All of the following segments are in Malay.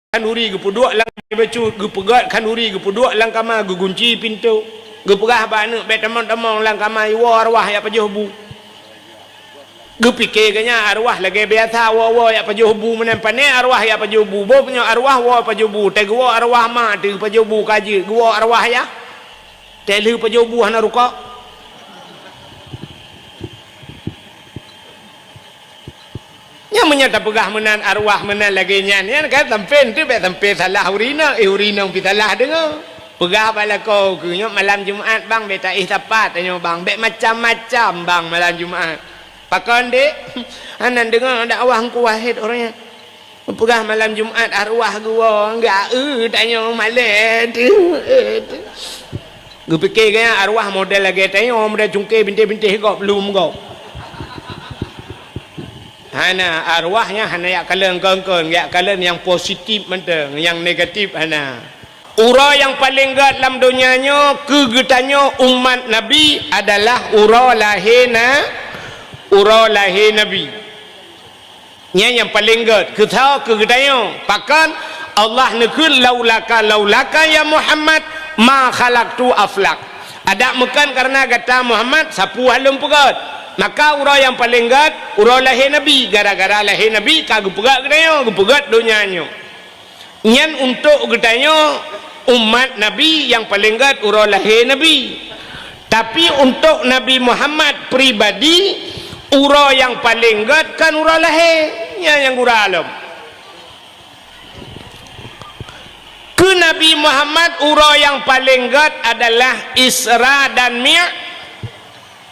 kanuri gepuduk lang becu gepegat kanuri gepuduk lang kamar gegunci pintu geperah bana bet temong-temong lang kamar wa arwah ya pajuh bu gepikirnya arwah lagi biasa wa ya pajuh bu menan pane arwah ya pajuh bu bo punya arwah wa pajuh bu te gua arwah ma te pajuh bu kaji gua arwah ya te lu pajuh bu hana ruka nya menyata pegah menan arwah menan lagi nyan ya kan tempen tu bet tempen salah urina urina pi salah dengar pegah bala kau ke nya malam Jumaat bang bet tak tepat tanya bang bet macam-macam bang malam Jumaat pakon dek anan dengar ada awah ku wahid orangnya pegah malam Jumaat arwah gua enggak tanya malam tu gua fikir kan arwah model lagi tanya model cungkir bintik-bintik kau belum kau hana arwahnya hana yak kalen kengkeng yak kalen yang positif menteng yang negatif hana ura yang paling gat dalam dunianya kegetannya umat Nabi adalah ura lahir Nabi nya yang paling gat ketau kegetannya pakan Allah nekul laulaka ya Muhammad ma khalaqtu aflak ada mekan karena kata Muhammad sapu halum pegat maka urang yang paling gat urang lahir Nabi gara-gara lahir Nabi kagak pegat gedanya gepegat dunianya nyan untuk gedanya umat Nabi yang paling gat urang lahir Nabi tapi untuk Nabi Muhammad pribadi urang yang paling gat kan urang lahirnya yang urang alam ke Nabi Muhammad urang yang paling gat adalah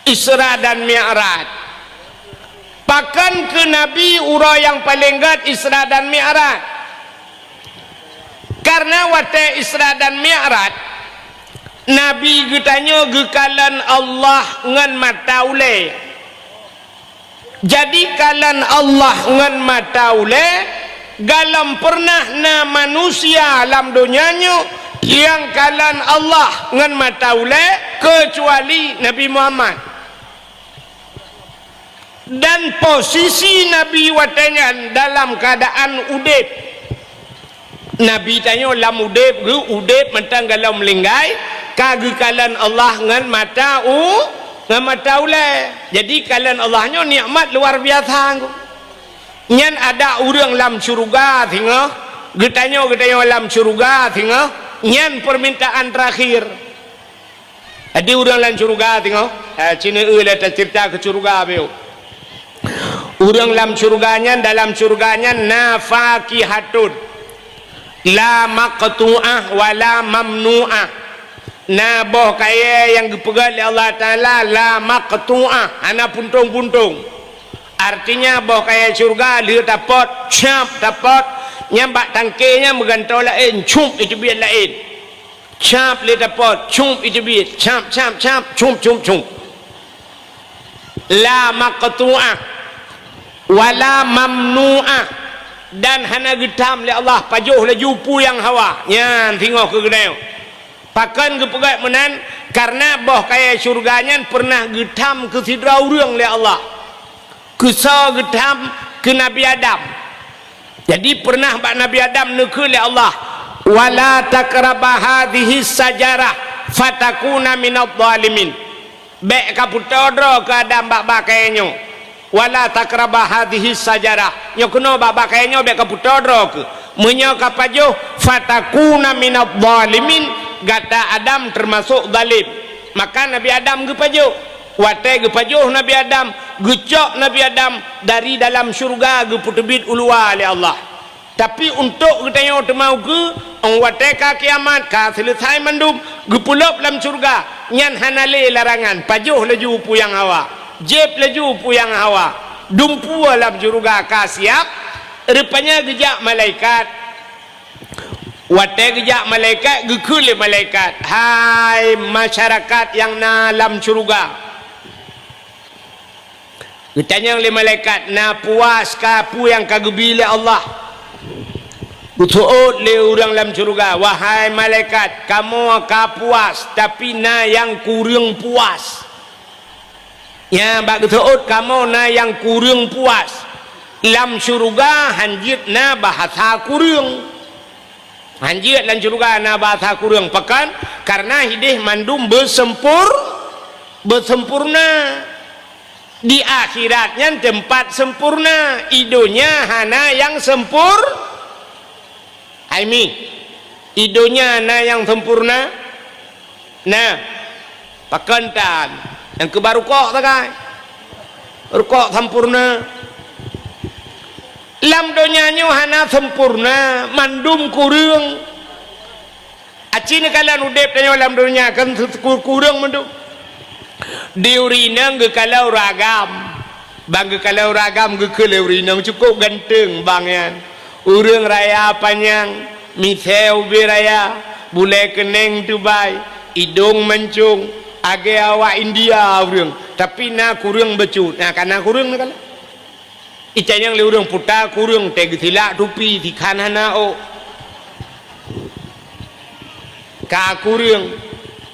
Isra dan Mi'raj pakan ke Nabi urang yang paling gat Isra dan Mi'raj karena wate Isra dan Mi'raj Nabi getanya gekalan Allah ngan mata ule jadi kalan Allah ngan mata ule galam pernah na manusia alam dunianya yang kalan Allah ngan mata ule kecuali Nabi Muhammad dan posisi Nabi watanya dalam keadaan udip Nabi tanya lam udip mentang galau melinggai kagekalan Allah ngan mata ule jadi kalan Allahnya nikmat luar biasa nyan ada urang lam syurga tengah getanya lam syurga tengah nyan permintaan terakhir ada urang lam syurga tengah Cina ada cerita ke syurga beo urang dalam surganya nafakihatun la maqtu'ah wala mamnu'ah naboh kaya yang dipegat oleh Allah Ta'ala la maqtu'ah ana puntung-puntung artinya boh kaya surga dia dapat cap dapat nyambak tangkenya megantau lain cum itu biar lain cap dia dapat cum itu biar cap cum la maqtu'ah wala mamnu'ah dan hana getam oleh Allah pajuh laju puyang hawa nyan tengok ke gedai pakan kepegat menan karena boh kaya surganya pernah getam ke sidra urang oleh Allah kesal getam ke Nabi Adam jadi pernah bak Nabi Adam nekul oleh Allah wala takraba hadhihi sajarah fatakuna minadh dhalimin bek kaputodro ke Adam bak kayanya wala takraba hadhihi sajarah nyo kena baba kayanya be kaputodro ke menyo kapajo fatakuna minadh dhalimin gata Adam termasuk zalim maka Nabi Adam gepajo wate gepajo Nabi Adam gecok Nabi Adam dari dalam syurga geputebit ulua oleh Allah tapi untuk getanya temau ke wate ka kiamat ka selesai mandum gepulop dalam syurga nyan hanale larangan pajuh laju puyang hawa jeb laju puyang hawa dumpu alam juruga kasiap rupanya gejak malaikat wate gejak malaikat gekul malaikat hai masyarakat yang dalam syurga ditanya oleh malaikat na puas kapu yang kagubile Allah betul le orang dalam syurga wahai malaikat kamu kapuas tapi na yang kurang puas ya bak betul kamu na yang kurang puas lam syurga hanjit na bahasa kurang Hanjiat lan syurga na bahasa kurang pekan karena hidih mandum bersempurna di akhiratnya tempat sempurna idonya hana yang idonya hana yang sempurna nah pakantan yang ke barukok tak kai rukok sempurna lam donyanya hana sempurna mandum kurang acina kalan udep tanya lam donya kan kurang mandum diurinang ke kalau ragam bang ke kalau ragam ke urinang cukup ganteng bang yan urang raya panjang miseu biraya bule keneng tubai hidung mencung age awak India urang tapi na kurang becut nah karena kurang na kala icanyang le urang puta kurang teg silak tupi di kanana o ka kurang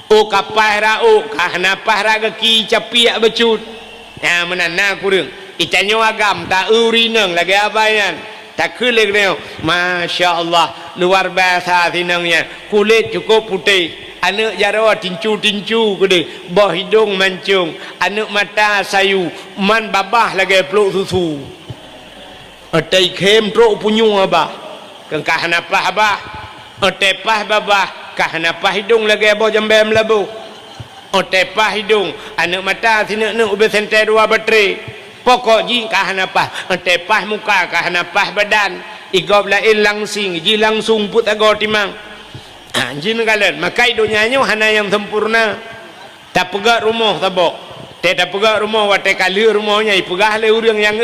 o kapahra o kahna pahra ki capiak becut ya menana kurang icanyo agam ta urinang lagi abayan tak kulit dia masya-Allah luar biasa tinangnya kulit cukup putih anak jarawa tincu gede bawah hidung mancung anak mata sayu man babah lagi peluk susu atai kem trok punyu abah kengkah napah abah otepah babah kah napah hidung lagi bawah jembem labu otepah hidung anak mata sini ubah sentai dua bateri pokok ji kah napah otepah muka kah napah badan igob lain langsing ji langsung put agor timang jin kalian maka hidungnya hana yang sempurna tak pegak rumah tabok tak pegak rumah watai kali rumahnya ipegah le urang yang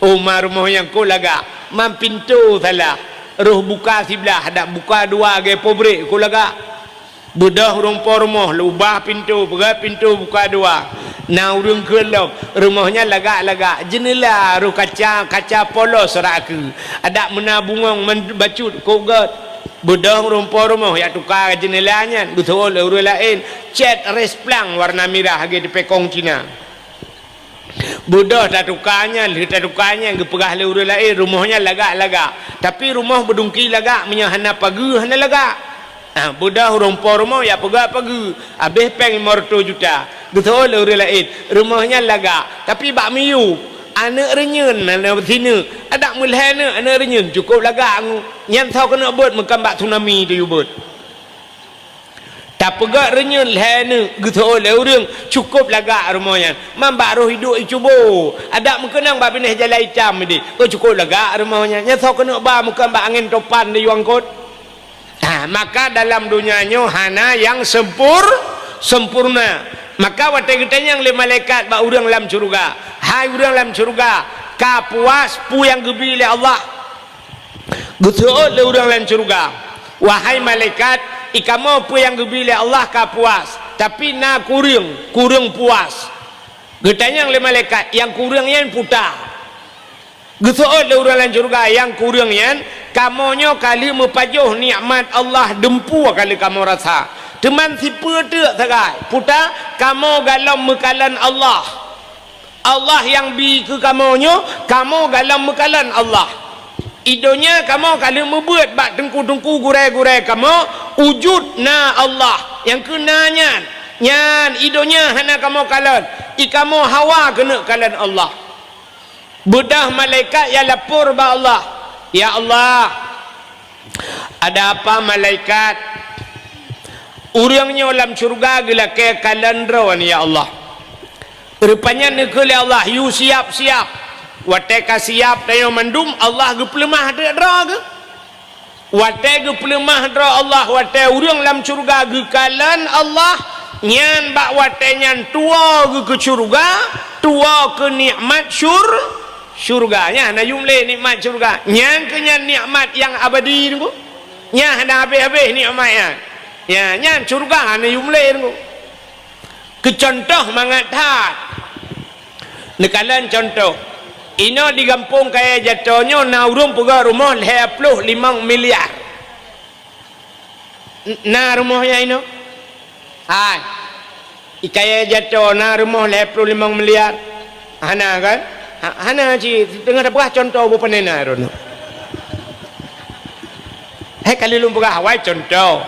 rumah yang ko laga mam pintu salah roh buka sebelah ada buka dua ge pobrek ko laga budah rumpor rumah lubah pintu pegak pintu buka dua na urang kelok rumahnya laga jendela roh kaca polos raku ada menabungong bacut ko gat budah rumpor rumah ya tukar jendelanya betul urang lain cat resplang warna merah ge di pekong Cina budah tak tukarnya yang kepegah le urang lain rumahnya laga tapi rumah berdungki laga menyahana pagi hana laga budah rumpor rumah ya pagi habis peng 500 juta betul le urang lain rumahnya laga tapi bak miu anak renyun anak sini ada mulhana anak renyun cukup laga yang tahu kena buat makan bak tsunami tu buat tak pegak renyun lehana gitu oleh orang cukup laga rumahnya mambak roh hidup cubo ada mengenang bak bineh jalan hitam ni cukup laga rumahnya nya tahu kena ba muka bak angin topan di yuangkot maka dalam dunianya hana yang sempurna maka watai ketanya yang le malaikat bak urang dalam syurga hai urang dalam syurga ka puas pu yang gebi oleh Allah gitu oleh urang dalam syurga wahai malaikat ikamu apa yang gebila Allah ka puas tapi na kurang puas getanya oleh malaikat yang kurang yang putar gesoot le urang lan surga yang kurang yang kamonyo kali mepajuh nikmat Allah dempu kali kamu rasa teman si pedek sagai putar kamu galam mekalan Allah yang bi ke kamonyo kamu galam mekalan Allah idonya kamu kalau membuat bak tengku-tengku gurai-gurai kamu wujud na Allah yang kenanya nyan idonya hana kamu kalan ikamu hawa kena kalan Allah bedah malaikat yang lapor ba Allah ya Allah ada apa malaikat urangnya dalam syurga gila ke kalan rawan ya Allah rupanya negeri Allah you siap-siap watai kasiap tayo mandum Allah geplemah dra ke watai geplemah dra Allah watai urang dalam syurga gekalan Allah nyan bak watai nyan tua ke syurga tua ke nikmat syurga nya na jumle nikmat syurga nyan ke nyan nikmat yang abadi niku nya ada habis-habis nikmat ya nyan syurga na jumle niku ke contoh mangathat nekalan contoh ino di kampung kaya jatuhnya na urung pegak rumah 25 miliar na rumahnya ino hai ikaya jatuh na rumah 25 miliar hana kan hana ci tengah dapah contoh bu panena rono Hai kali lumpurah wai contoh.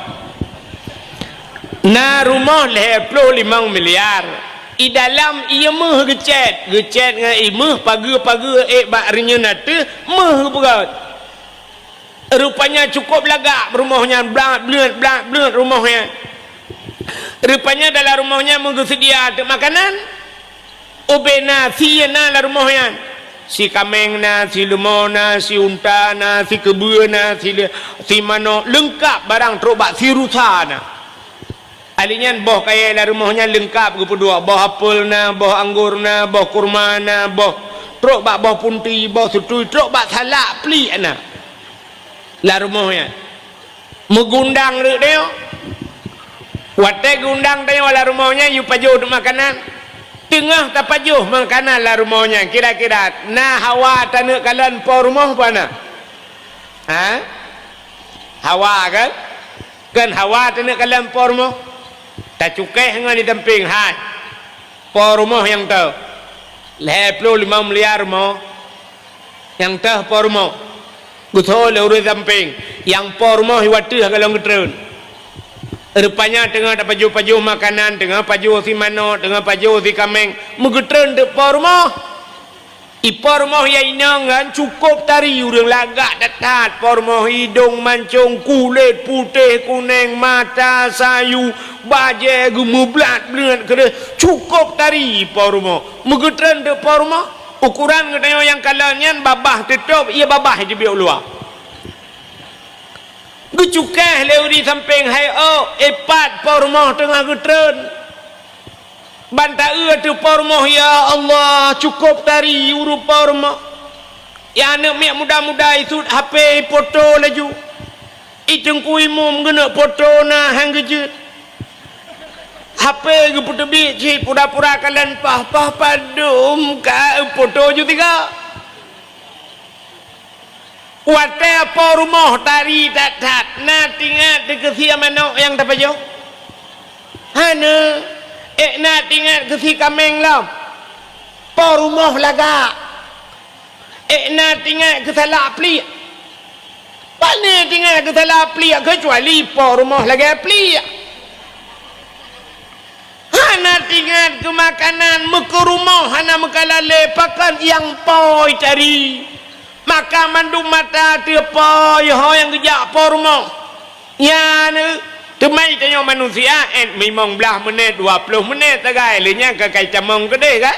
Na rumah 25 miliar. I dalam ia meh gecet dengan imeh pagi bak rinya nate meh berat. Rupanya cukup lagak rumahnya blat rumahnya. Rupanya dalam rumahnya mengsedia makanan. Ubena siana la rumahnya. Si kameng na, si lemau na, si unta na, si kebun na, si mano lengkap barang terobak si rusa na. Alinya boh kaya la rumahnya lengkap kedua, boh apel na, boh anggur na, boh kurma na, boh terobak boh punti, boh sutui, terobak salak peli na. La rumahnya. Megundang dia. Wate gundang dia la rumahnya yu pajuh makanan. Tengah tapajuh makanan la rumahnya kira-kira na hawa tanah kalian po rumah mana? Ha? Hawa kan hawa tanah kalian po rumah tak cukai dengan di temping hai po rumah yang tahu 25 miliar rumah yang tahu po rumah gutol urus temping yang po rumah hiwatu kalau ngetren. Rupanya tengah pajuh makanan, tengah pajuh si mano, tengah pajuh si kameng, megetren de pormo. I pormo ya inangan cukup tari urang lagak datat pormo hidung mancung kulit putih kuning mata sayu baje gemublat blengat kede cukup tari pormo. Megetren de pormo ukuran katanya yang kalanya babah tutup ia babah di biak luar. Gucukah leu di samping hai epat pormoh tengah getren banta tu pormoh ya Allah cukup tari uru pormoh ya anak miak muda-muda itu HP foto laju itengku imum gena foto na hang gejet HP ge foto biji pura-pura kalian pah padum ka foto ju tiga. Wate apa rumah tari tak na tinggal dekesi manok yang tapajo hana na tinggal kesi kameng lam po rumah laga na tinggal kesalah pli pane tinggal kesalah pli kecuali po rumah laga pli hana tinggal ke makanan muka rumah hana mekalale pakan yang poi tari maka mandum mata tiapa yang kejak pormo ya ne temai tanya manusia memang belah menit 20 menit tagai lenya kakai camong gede kan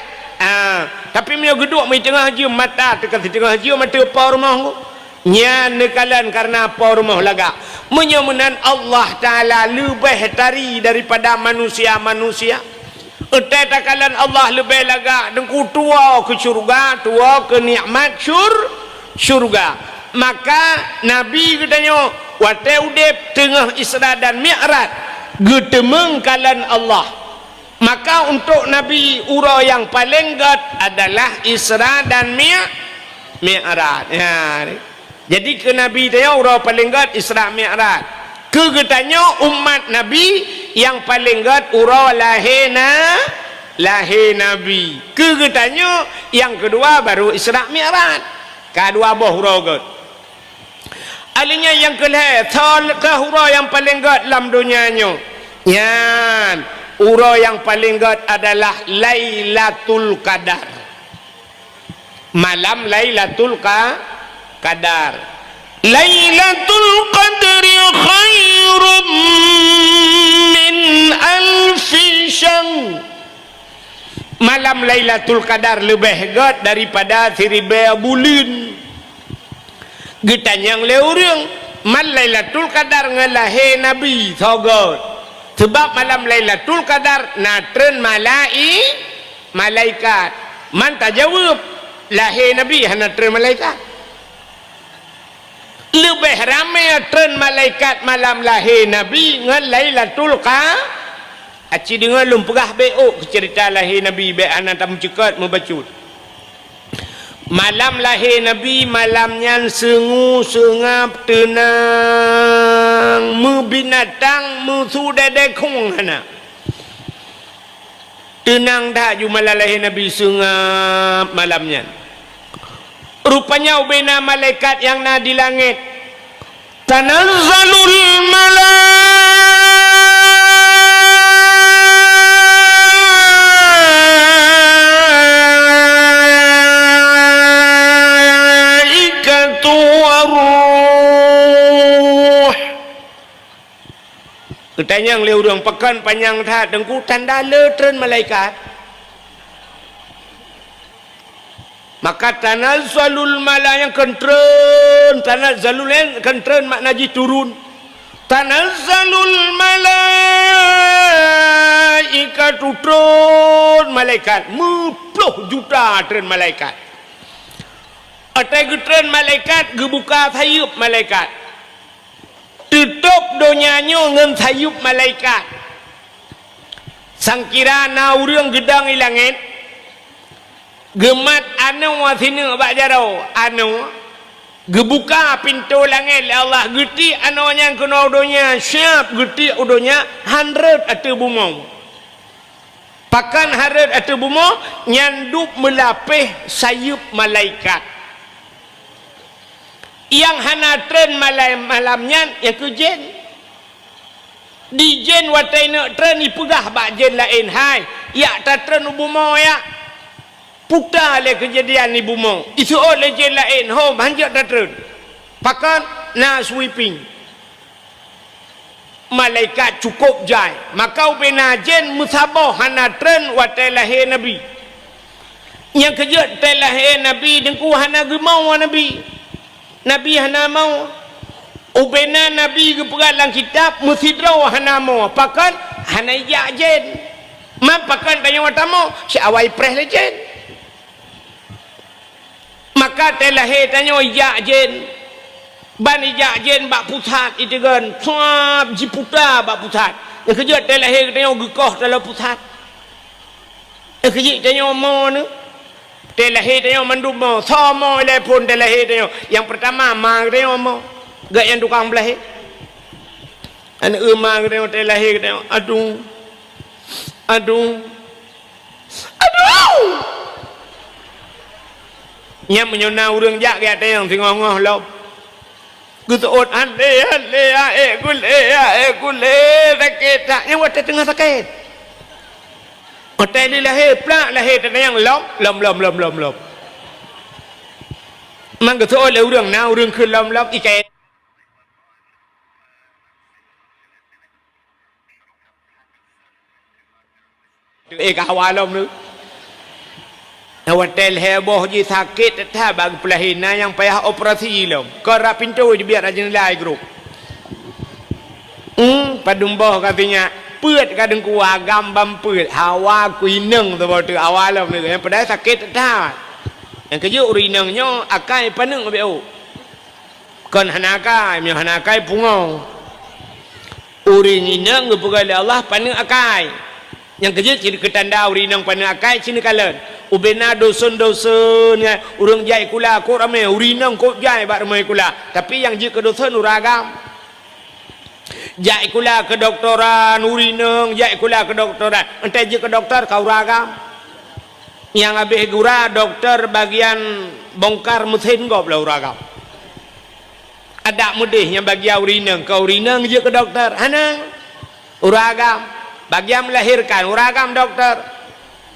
tapi mio geduk mai tengah je mata tekan tengah je mata pormo nya ne kalan karena pormo laga menyomenan Allah taala lebih tari daripada manusia takalan Allah lebih laga dengku tua ke syurga tua ke nikmat syurga. Maka Nabi katanya wate udep tengah Isra dan Mi'raj getemeng kalan Allah. Maka untuk Nabi ura yang paling gat adalah Isra dan Mi'raj ya. Jadi ke Nabi tanya ura paling gat Isra Mi'raj ke katanya umat Nabi yang paling gat ura lahir Nabi ke katanya yang kedua baru Isra Mi'raj kedua boh rogot alinya yang kelih ke hura yang paling gat dalam dunianya yan hura yang paling gat adalah Lailatul Qadar malam Lailatul Qadar Lailatul Qadri khairum min alfi syahr malam Lailatul Qadar lebih gat daripada 1000 bulan. Getanyang leurang mal Lailatul Qadar ngalahe Nabi sogot. Sebab malam Lailatul Qadar natren malaikat. Man tak jawab lahir Nabi hana tren malaikat. Lebih ramai tren malaikat malam lahir Nabi ngan Lailatul Qadar. Aci dengar lumpurah beok cerita lahir Nabi be anak tamu cekat membacut. Malam lahir Nabi malamnya sengu sengap tenang binatang sudah dekung hana. Tenang dah ju malam lahir Nabi sengap malamnya. Rupanya ubena malaikat yang na di langit tanazzalul malaikatu waruh. Ketanyang le urang pekan panjang tha dengku tanda letren malaikat. Maka tanazzalul malaikatu yang kentren, tanazzalul yang kentren makna ji turun. Tanazzalul malaikatu turun malaikat 10 juta tren malaikat. Atai getren malaikat gebuka thayup malaikat. Tutup donyanya ngan thayup malaikat. Sangkira na urang gedang di langit. Gemat anu wasina bak jarau anu gebuka pintu langit Allah geti anu yang kena udonya siap geti udonya 100 atau bumong pakan 100 atau bumong nyandup melapih sayup malaikat yang hana tren malamnya yang ke jen di jen watai nak tren ipegah bak jen lain hai ya ta tren bumong ya putar le kejadian ni bumong itu oleh jen lain ho banjak datun pakan na sweeping malaikat cukup jai maka ubena jen musabah hana tren watai lahir nabi yang kerja tai lahir nabi dengku hana gemau nabi nabi hana mau ubena nabi ke peralang kitab musidraw hana mau pakan hana ya jen ma pakan tanya watamo si awai preh le jen maka telah tanya ya jen ban ya jen bak pusat itu kan suap jiputa bak pusat yang kerja telah tanya gekoh dalam pusat yang kerja tanya mo ni telah tanya mandum mo sama le pun telah tanya yang pertama ma tanya mo gak yang tukang belah anak ma tanya telah tanya aduh nya menyona urang jak ya tayang singoh-ngoh lop gutot ande kule sakit tak yang wate tengah sakit hotel lahir plak lahir tayang lop mang gutot le urang na urang keun lop ikai kawalom nu hotel heboh ji sakit tetap bagi pelahina yang payah operasi lom kerap pintu biar aja nilai grup padumbah katanya peut kadang ku agam bam peut hawa kuineng tu batu awalom ni yang pada sakit tetap yang kerja urinengnya akai paneng beu kon hanakai mi hanakai pungau urineng gepugal Allah paneng akai yang kerja ciri ketanda urineng paneng akai cini kalen ubena dosun-dosun ya urang jai kula ko ramai urinang ko jai bak ramai kula tapi yang je ke dosun uragam jai kula ke doktoran urinang jai kula ke doktoran ente je ke doktor kau uragam yang habis gura dokter bagian bongkar mesin gop lah uragam ada mudih yang bagian urinang kau urinang je ke dokter hanang uragam bagian melahirkan uragam dokter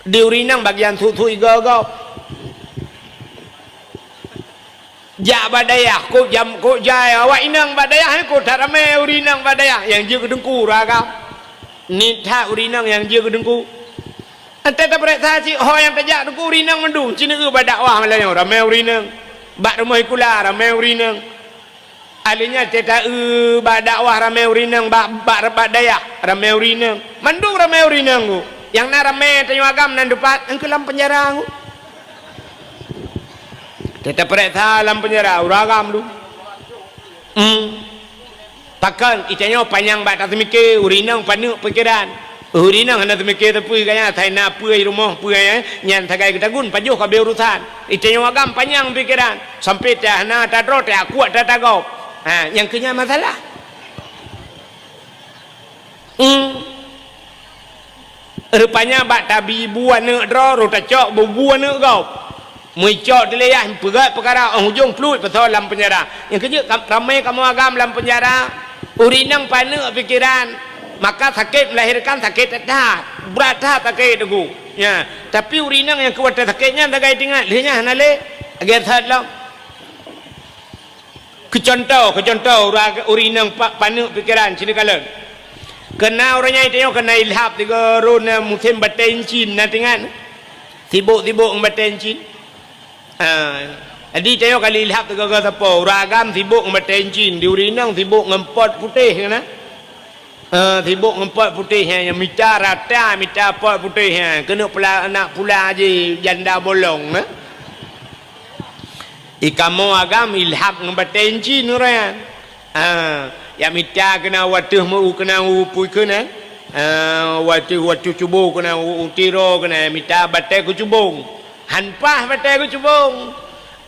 di urinang bagian tutui gogop ja badayah ko jam ko jaya awak inang badayah ko tarame urinang badayah yang je kedengku raga ni tha urinang yang je kedengku ante ta periksa si ho yang tajak dengku urinang mendu cina ke badakwah malanya rame urinang bak rumah kula rame urinang alinya teta badakwah rame urinang bak badayah rame urinang mendu rame urinang ku yang narame tanya agam nan depan engke lam penjara aku tetap periksa lam penjara uragam lu takkan itanya panjang bat tak mikir urinang panuk pikiran urinang hana mikir tapi kaya thai na puai rumah puai nyan thagai ketagun pajuh ka urusan itanya agam panjang pikiran sampai teh hana tadro teh kuat tatagop yang kenya masalah rupanya bak tabi buan ne dro ro ta cok buan ne gop muncul dileyah berat perkara orang hujung pelut pasal dalam penjara. Yang kerja ramai kamu agam dalam penjara, urinang panik pikiran, maka sakit melahirkan sakit dah, berat dah sakit tu. Ya, tapi urinang yang kuat sakitnya tak kait ingat, lehnya nale agar sadlam. Kecontoh urinang panik pikiran sini kalian. Kena orangnya itu kena ilham tiga rona musim batencin nanti kan. Sibuk batencin. Jadi tayo kali ilham tu kata apa? Ragam sibuk ngebatencin, di urinang sibuk ngempot putih kan? Sibuk ngempot putih yang mita rata, mita pot putih kena pula anak pula je janda bolong nah. Ikamu agam ilham ngebatencin orang. Ya mita kena watuh mau kena upui kena. Watu cubung kena utiro kena mita batai ku cubung. Hanpah batai ku cubung.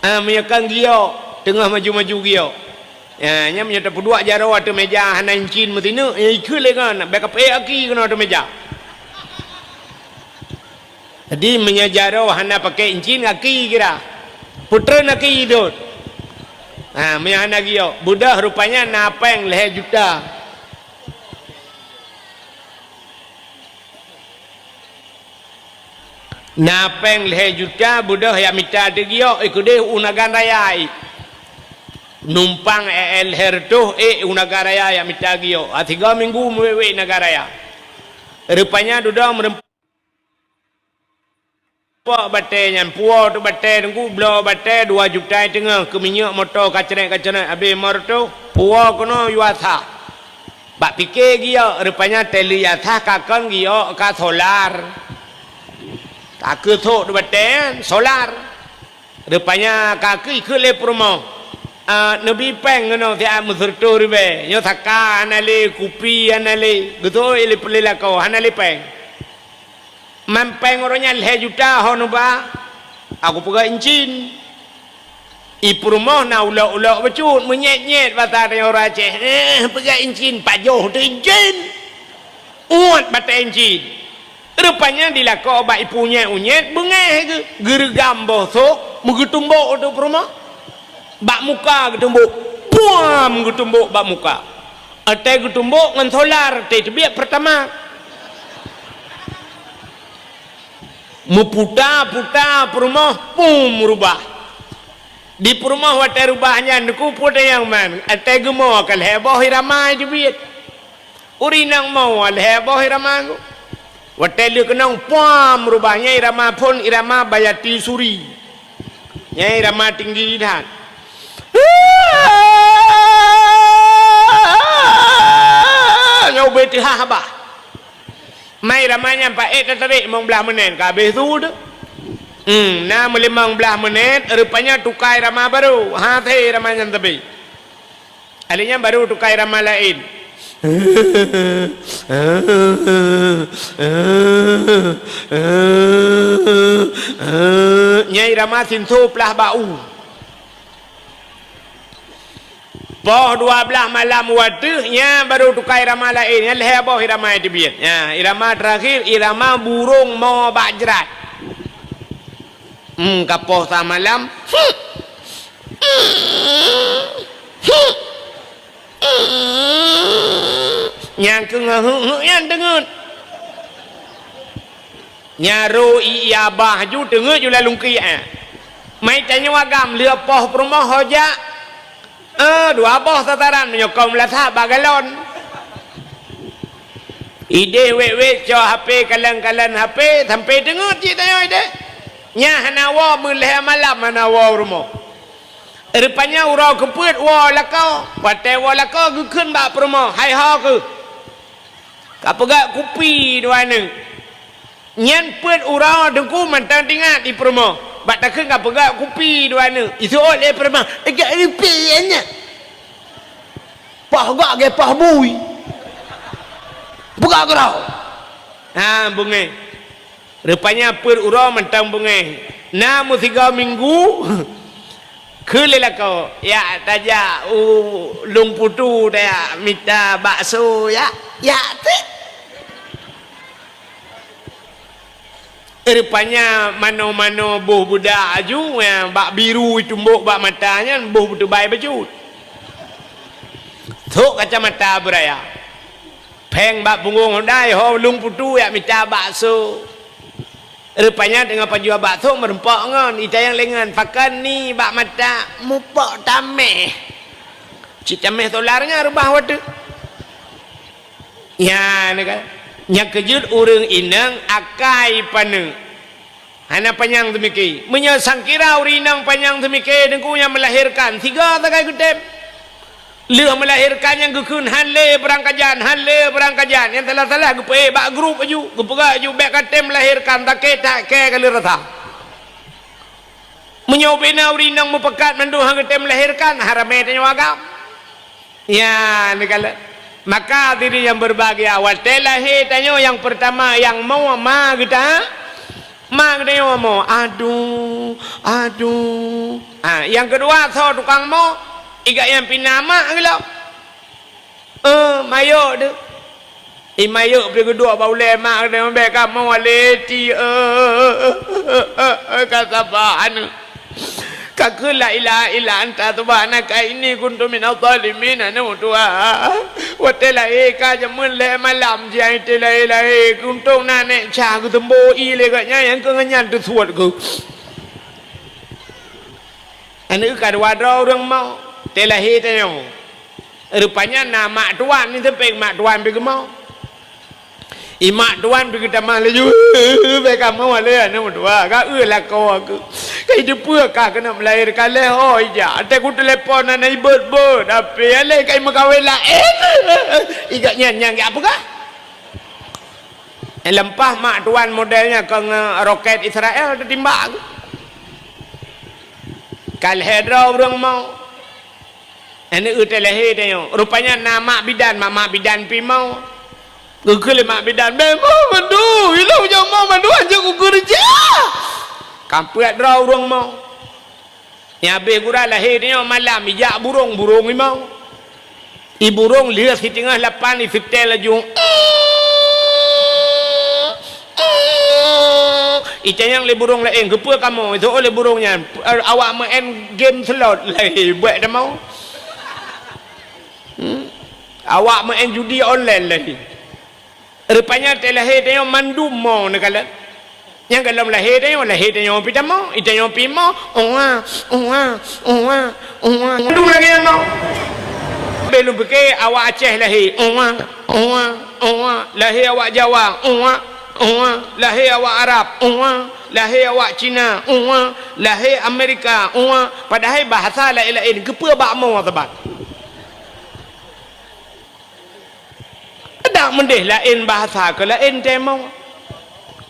Menyakang giok tengah maju-maju giok. Ya nya menyata pedua jaro atu meja hanancin mutina ikut le kan backup aki kena atu meja. Jadi menyajaro hana pakai incin aki kira. Putra nak hidup. Menyana giok. Budak rupanya napeng leher juta. Napeng leher juta budak yang minta giok ikut dia unagan raya. Numpang leher tu unagan raya yang minta giok. 3 minggu mewe negara raya. Rupanya duduk merempak batai yang puas tu batai tunggu belah batai 2 juta tengah ke minyak motor kacerai habis motor tu puas kena yuasa. Bak fikir giok rupanya teli yasa kakon giok ka solar. Kaki thok tu baten solar. Rupanya kaki ikut le promo. Nabi peng ngono dia muserto ribe. Nyo thaka anale kupi anale. Gitu ile pelila kau anale peng. Mampeng orangnya le juta hono ba. Aku pegang incin. I promo na ulak-ulak becut menyet-nyet bata dia orang Aceh. Pegang incin pajoh tu incin. Uat bata incin. Rupanya dilakau obat ipunya unyet bengeh ke gergam bosok menggetumbuk tu perumah bak muka getumbuk puam getumbuk bak muka ate getumbuk ngan solar te biak pertama muputa perumah pum rubah di perumah wate rubahnya nuku puta yang man ate gemo kal heboh irama jebiat urinang mau al heboh irama Watel kenang pam rubahnya irama pun irama bayati suri. Nya irama tinggi dah. Nyau beti haba. Mai ramanya pak tarik mong belah menit ka habis tu dah. Na melimang belah menit rupanya tukai irama baru. Ha the ramanya tebi. Alinya baru tukai irama lain. Nyai Rama sinsu pelah bau. Boh 12 malam waktunya baru tukai irama lain. Yang leher boh irama itu biar. Ya, irama terakhir irama burung mau bajrat. Kapoh sama malam. Yang kengah yang dengar nyaru iabah ju dengar ju lalu kia mai tanya wagam lia poh perumah hoja 2 boh tataran menyokong latah bagalon ide wek cho HP kalan HP sampai dengar cik tanya ide nya hanawa mulai malam hanawa rumah. Rupanya urau keput wa lakau patai wa lakau gukun bak perumah hai ha ke kapagak kupi dua ni nyan put urau dengku mantang tingat di perumah bak takkan kapagak kupi dua ni isu oleh perumah agak ripiannya pah gak ke pah bui buka gerau bungai rupanya put urau mantang bungai namu 3 minggu Kelelah kau, ya taja lung putu dia minta bakso ya tu. rupanya mano-mano buh budak aju yang bak biru tumbuk bak matanya buh betubai baju tuk kacamata beraya peng bak punggung dai ho lung putu ya minta bakso rupanya dengan penjual bakso merempak ngon ita yang lengan pakan ni bak mata mupak tameh cik tameh tolarnya rubah wadu ya nak yang kejut urang inang akai paneng hana panjang demikian menyasang kira urinang panjang demikian dengkunya melahirkan tiga takai kutip leh melahirkan yang gekun hanle berangkajan yang telah-telah gepe bak grup aju gepega aju bek katem melahirkan tak ke kali rata menyobena urinang mepekat mandu hang katem melahirkan harame tanya wagam ya negala maka diri yang berbahagia awal telahi tanya yang pertama yang mau ma kita ma kita mau aduh yang kedua so tukang mau iga yang pinama gelo mayo de mayo pergi kedua baule mak dia membeka mau leti kata bahan kakak la ilaha illa anta subhanaka inni kuntu minadh dhalimin ana tua watela ka jamun le malam jai tela ilahi kuntung nane cha ku tembo i le ka nya yang ke ngan tu suat ku anu ka wadro urang mau tela he tayo rupanya nama tuan ni tepeng mak tuan pergi mau imak tuan pergi tamah leju beka mau le anu tua ka la ko aku kai depa ka kena melahirkan le oh ija ate ku telefon ana ibet ape ale kai makawin la iga nyang apa ka lempah mak tuan modelnya ke roket Israel timbak kal hedra urang mau ane utelehe tayo rupanya nama bidan mama bidan pi mau gugul mak bidan memang mandu ilau jama mandu anja ku kerja kampret draw urang mau ya be gura lahir ni malam ya burung ni mau i burung lihat di tengah lapan di fitel laju yang le burung lain kepa kamu itu oleh burungnya awak main game slot lagi buat dah mau awak main judi online lagi rupanya telahir dia mandu mau nakala yang dalam lahir dia pita mau ita yang pi mau mandu lagi yang mau belum pakai awak Aceh lahir lahir awak Jawa lahir awak Arab lahir awak Cina lahir Amerika padahal bahasa lain-lain kepa bak mau tebat tak mendih lain bahasa ke lain temau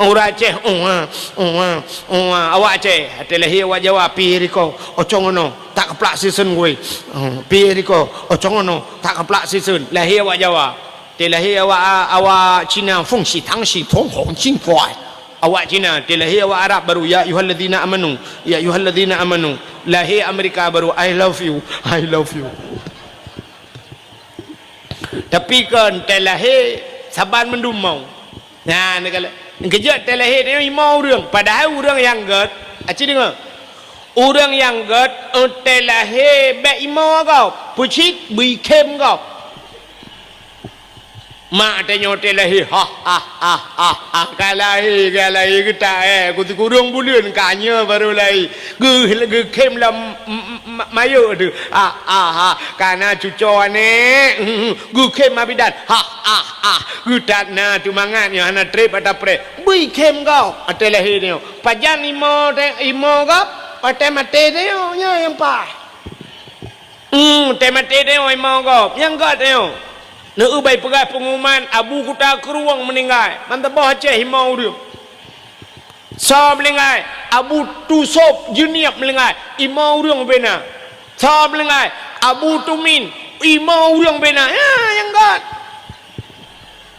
orang Aceh awak Aceh hati lahir awak Jawa pi riko ocong ono tak keplak season gue pi riko ocong ono tak keplak season lahir awak Jawa hati lahir awak Cina feng shi tang shi tong hong jing kuai awak Cina hati lahir awak Arab baru ya ayyuhalladzina amanu lahir Amerika baru I love you tapi kan telahir saban mendumau nah negala kejat telahir ni mau urang padahal urang yang gat aci dengar urang yang gat telahir be imau kau pucik bi kem kau mak tanya telahir kalai kita kutu kurung bulan kanya baru lai ge kem lam mayo tu karena cucu ni gu kem abidan gu na tu mangan yang ana trip atau pre bui kem kau atelah ni pajan imo kau pakai mate dia yang pa temate dia imo kau yang gat dia nak ubai pegai pengumuman abu kuta keruang meninggal mantap Aceh imo dia so meninggal abu tusop juniap meninggal imo urang bena so meninggal abu tumin imo urang bena yang gat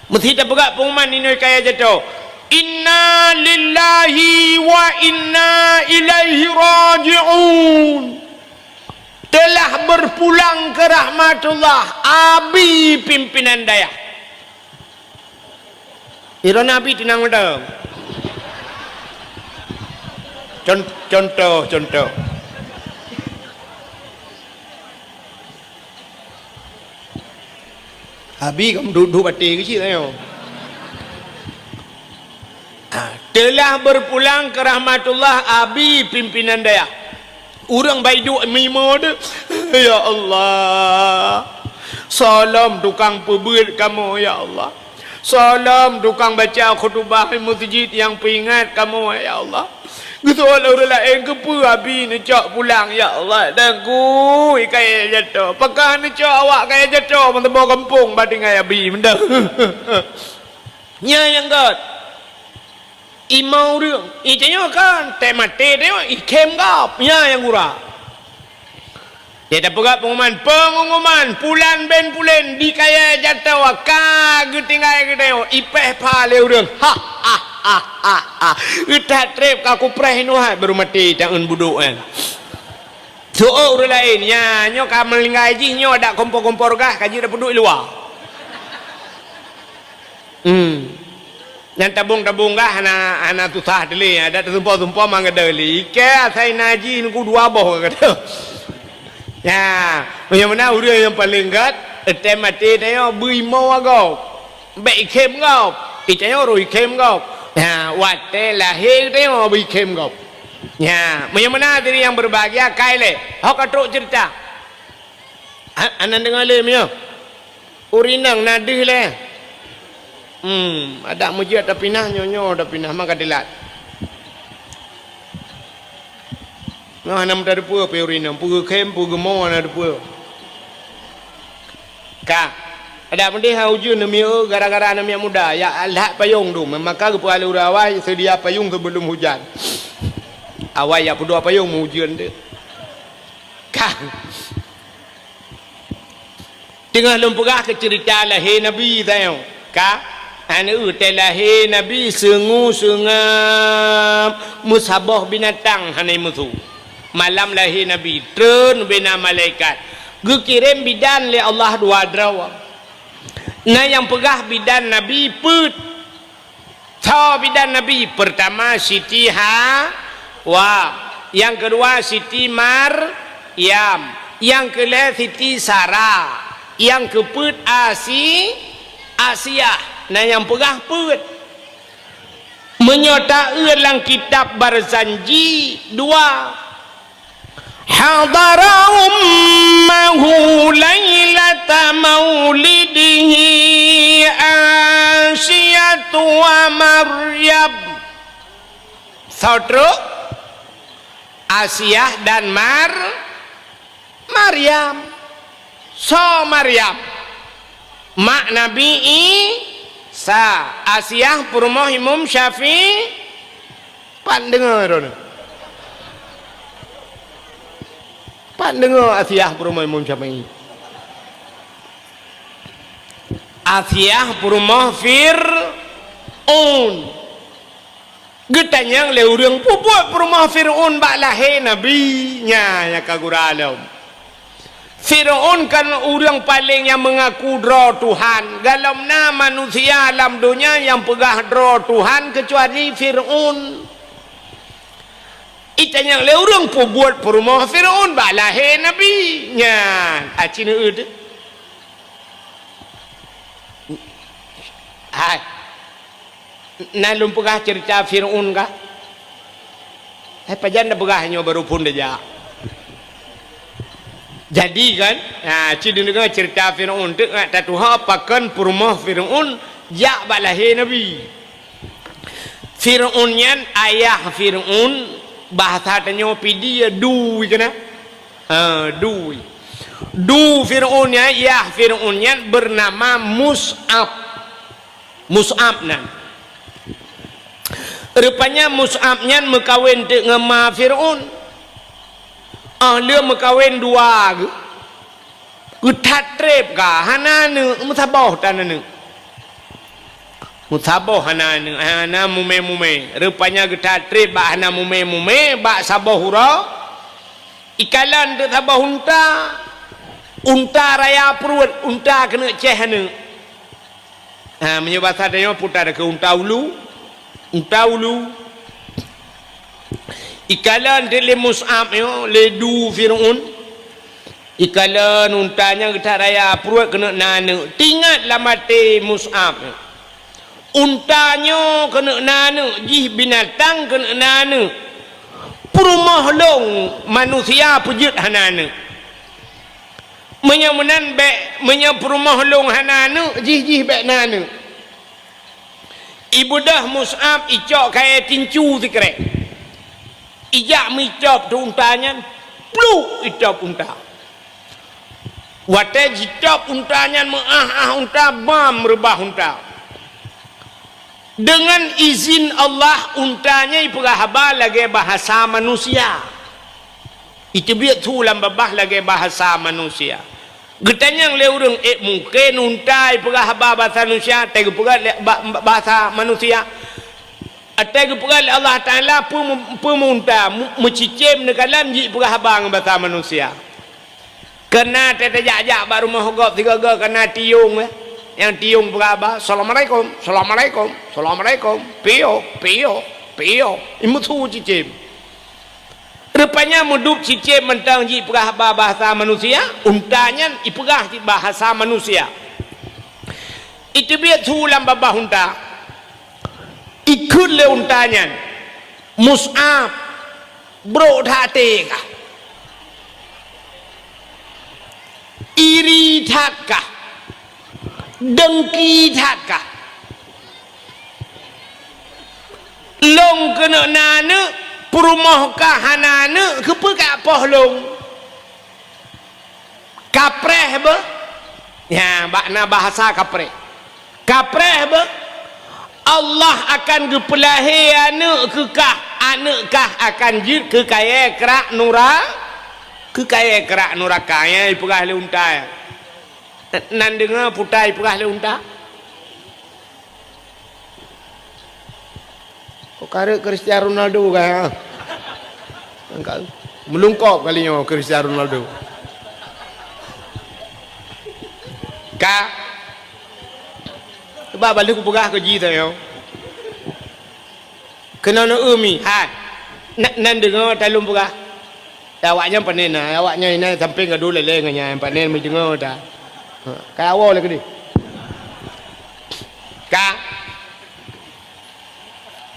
mesti tak pegai pengumuman ini kaya jatuh inna lillahi wa inna ilaihi raji'un telah berpulang ke rahmatullah abi pimpinan dayak ira nabi tinang medang Contoh. Habis kamu duduk batik kecil tengok. Telah berpulang ke rahmatullah Abi pimpinan daya. Orang baiduk mimo tu. Ya Allah. Salam tukang pebut kamu ya Allah. Salam tukang baca khutbah masjid yang peringat kamu ya Allah. Gitu orang lain ke Abi ni cak pulang ya Allah. Dan ku kaya jatuh. Pakah ni cak awak kaya jatuh mentebo kampung bading kaya Abi benda. Nya yang kat. Imau dia. Itanya kan temate dia ikem gap. Nya yang gurah. Dia dah pegat pengumuman pulan ben pulen di kaya jatuh kag tinggal gedeo ipeh pale urang utat trip aku preh nuhat baru mati tangan buduk kan so urang lain nya nyo ka melingaji nyo dak kompor-kompor gah kaji dah duduk luar dan tabung-tabung gah ana tusah deli ada tumpah-tumpah mangga deli ke sai naji ku dua boh kata. Ya, macam mana orang yang paling gat, mati dia bui mau agak, baik kem gau, itanya roi kem gau. Ya, wate lahir dia bui kem gau. Ya, macam mana diri yang berbahagia kaile, hok katruk cerita. Anan dengar le mio, urinang nadih le. Ada mujia tapi nah nyonyo tapi nah maka dilat. Nah, nam dari pua peurina, pua kem, pua gemon ada pua. Kak, ada mendih hujun nami gara-gara nami muda, ya Allah payung tu, maka ke pualu rawai sedia payung sebelum hujan. Awai ya pudua payung hujan tu. Kak, tengah lumpugah ke cerita lahir Nabi tahu, kak. Anu lahir Nabi sengam musabah binatang hanai musuh. Malam lahir Nabi turun bina malaikat gekirim bidan li Allah dua drawa nah yang pegah bidan Nabi put tahu bidan Nabi pertama Siti Hawa yang kedua Siti Maryam yang ketiga Siti Sarah yang keput Asia nah yang pegah put menyota dalam kitab Barzanji 2 hadara ummahu lailata maulidihi Asyatu wa Maryam saudara Asyah dan Maryam Maryam mak Nabi Isa Asyah purmoh Imam Syafi'i pandengar dengar Asyah purmoh Imam Syafi'i Asyah purmoh Fir'aun getanyang le urang puput purmoh Fir'aun bak lahir Nabi nya kaguralam Fir'aun kan urang paling yang mengaku dra Tuhan dalam nama manusia alam dunia yang pegah dra Tuhan kecuali Fir'aun itanya le urang puput purmoh Fir'aun bak lahir Nabi nya acina ud hai nalum pegah cerita Fir'aun kah hai pajan dah pegah nyo baru pun dah jadi kan ciri dengar cerita Fir'aun tu tak tuha pakan purmoh Fir'aun jak bak lahir Nabi Fir'aun nyan ayah Fir'aun bahasa tanya pidi ya dui kena dui Fir'aun nya ayah Fir'aun nyan bernama Mus'ab nan rupanya Mus'ab nyan mekawin dengan ma Fir'aun dia mekawin dua tatrep ka hana nu musabah tananu musabah hana mume rupanya tatrep ba hana mume ba sabah hura ikalan de sabah unta raya perut unta kena ceh hana menyebasa dia putar ke unta ulu ikalan le Mus'ab yo le du Fir'aun ikalan untanya kita raya perut kena nana tinggatlah mati Mus'ab untanya kena nana jih binatang kena nana perumah long manusia pujut hanana menyamunan be menyapurumah long hanana jih be nana ibu dah Mus'ab icok kaya tincu sikre ijak micop tu untanya pluk icop unta wate jicop untanya unta bam rebah unta dengan izin Allah untanya iperahaba lagi bahasa manusia itu biar tu lambah lagi bahasa manusia getanyang le urang mungkin unta iperahaba bahasa manusia tega bahasa manusia atau kepada Allah Ta'ala pemunta mencicim nekalan ji perhabang bahasa manusia kena tetajak-jak baru mahogop tiga kena tiung yang tiung perhabang Assalamualaikum Assalamualaikum Assalamualaikum pio imu tu cicim rupanya mudup cicim mentang ji perhabang bahasa manusia untanya iperah bahasa manusia itu biar tulang babah unta ikut le untanya Mus'ab bro dhate kah iri that kah dengki that kah long kena nana perumah kah hanana kepekak poh long kapreh be ya makna bahasa kapreh Allah akan gepelahi anak kekah akan jid ke kaya kerak nuraka ya iperah le unta nan dengar putai iperah le unta kok kare Cristiano Ronaldo kaya melungkop kalinya Cristiano Ronaldo ka sebab balik pegah ke ji tayo kena na umi ha nan dengar talum pegah awaknya panen awaknya ini sampai ngadu lele nganya panen mi dengar ta ka awal ke di ka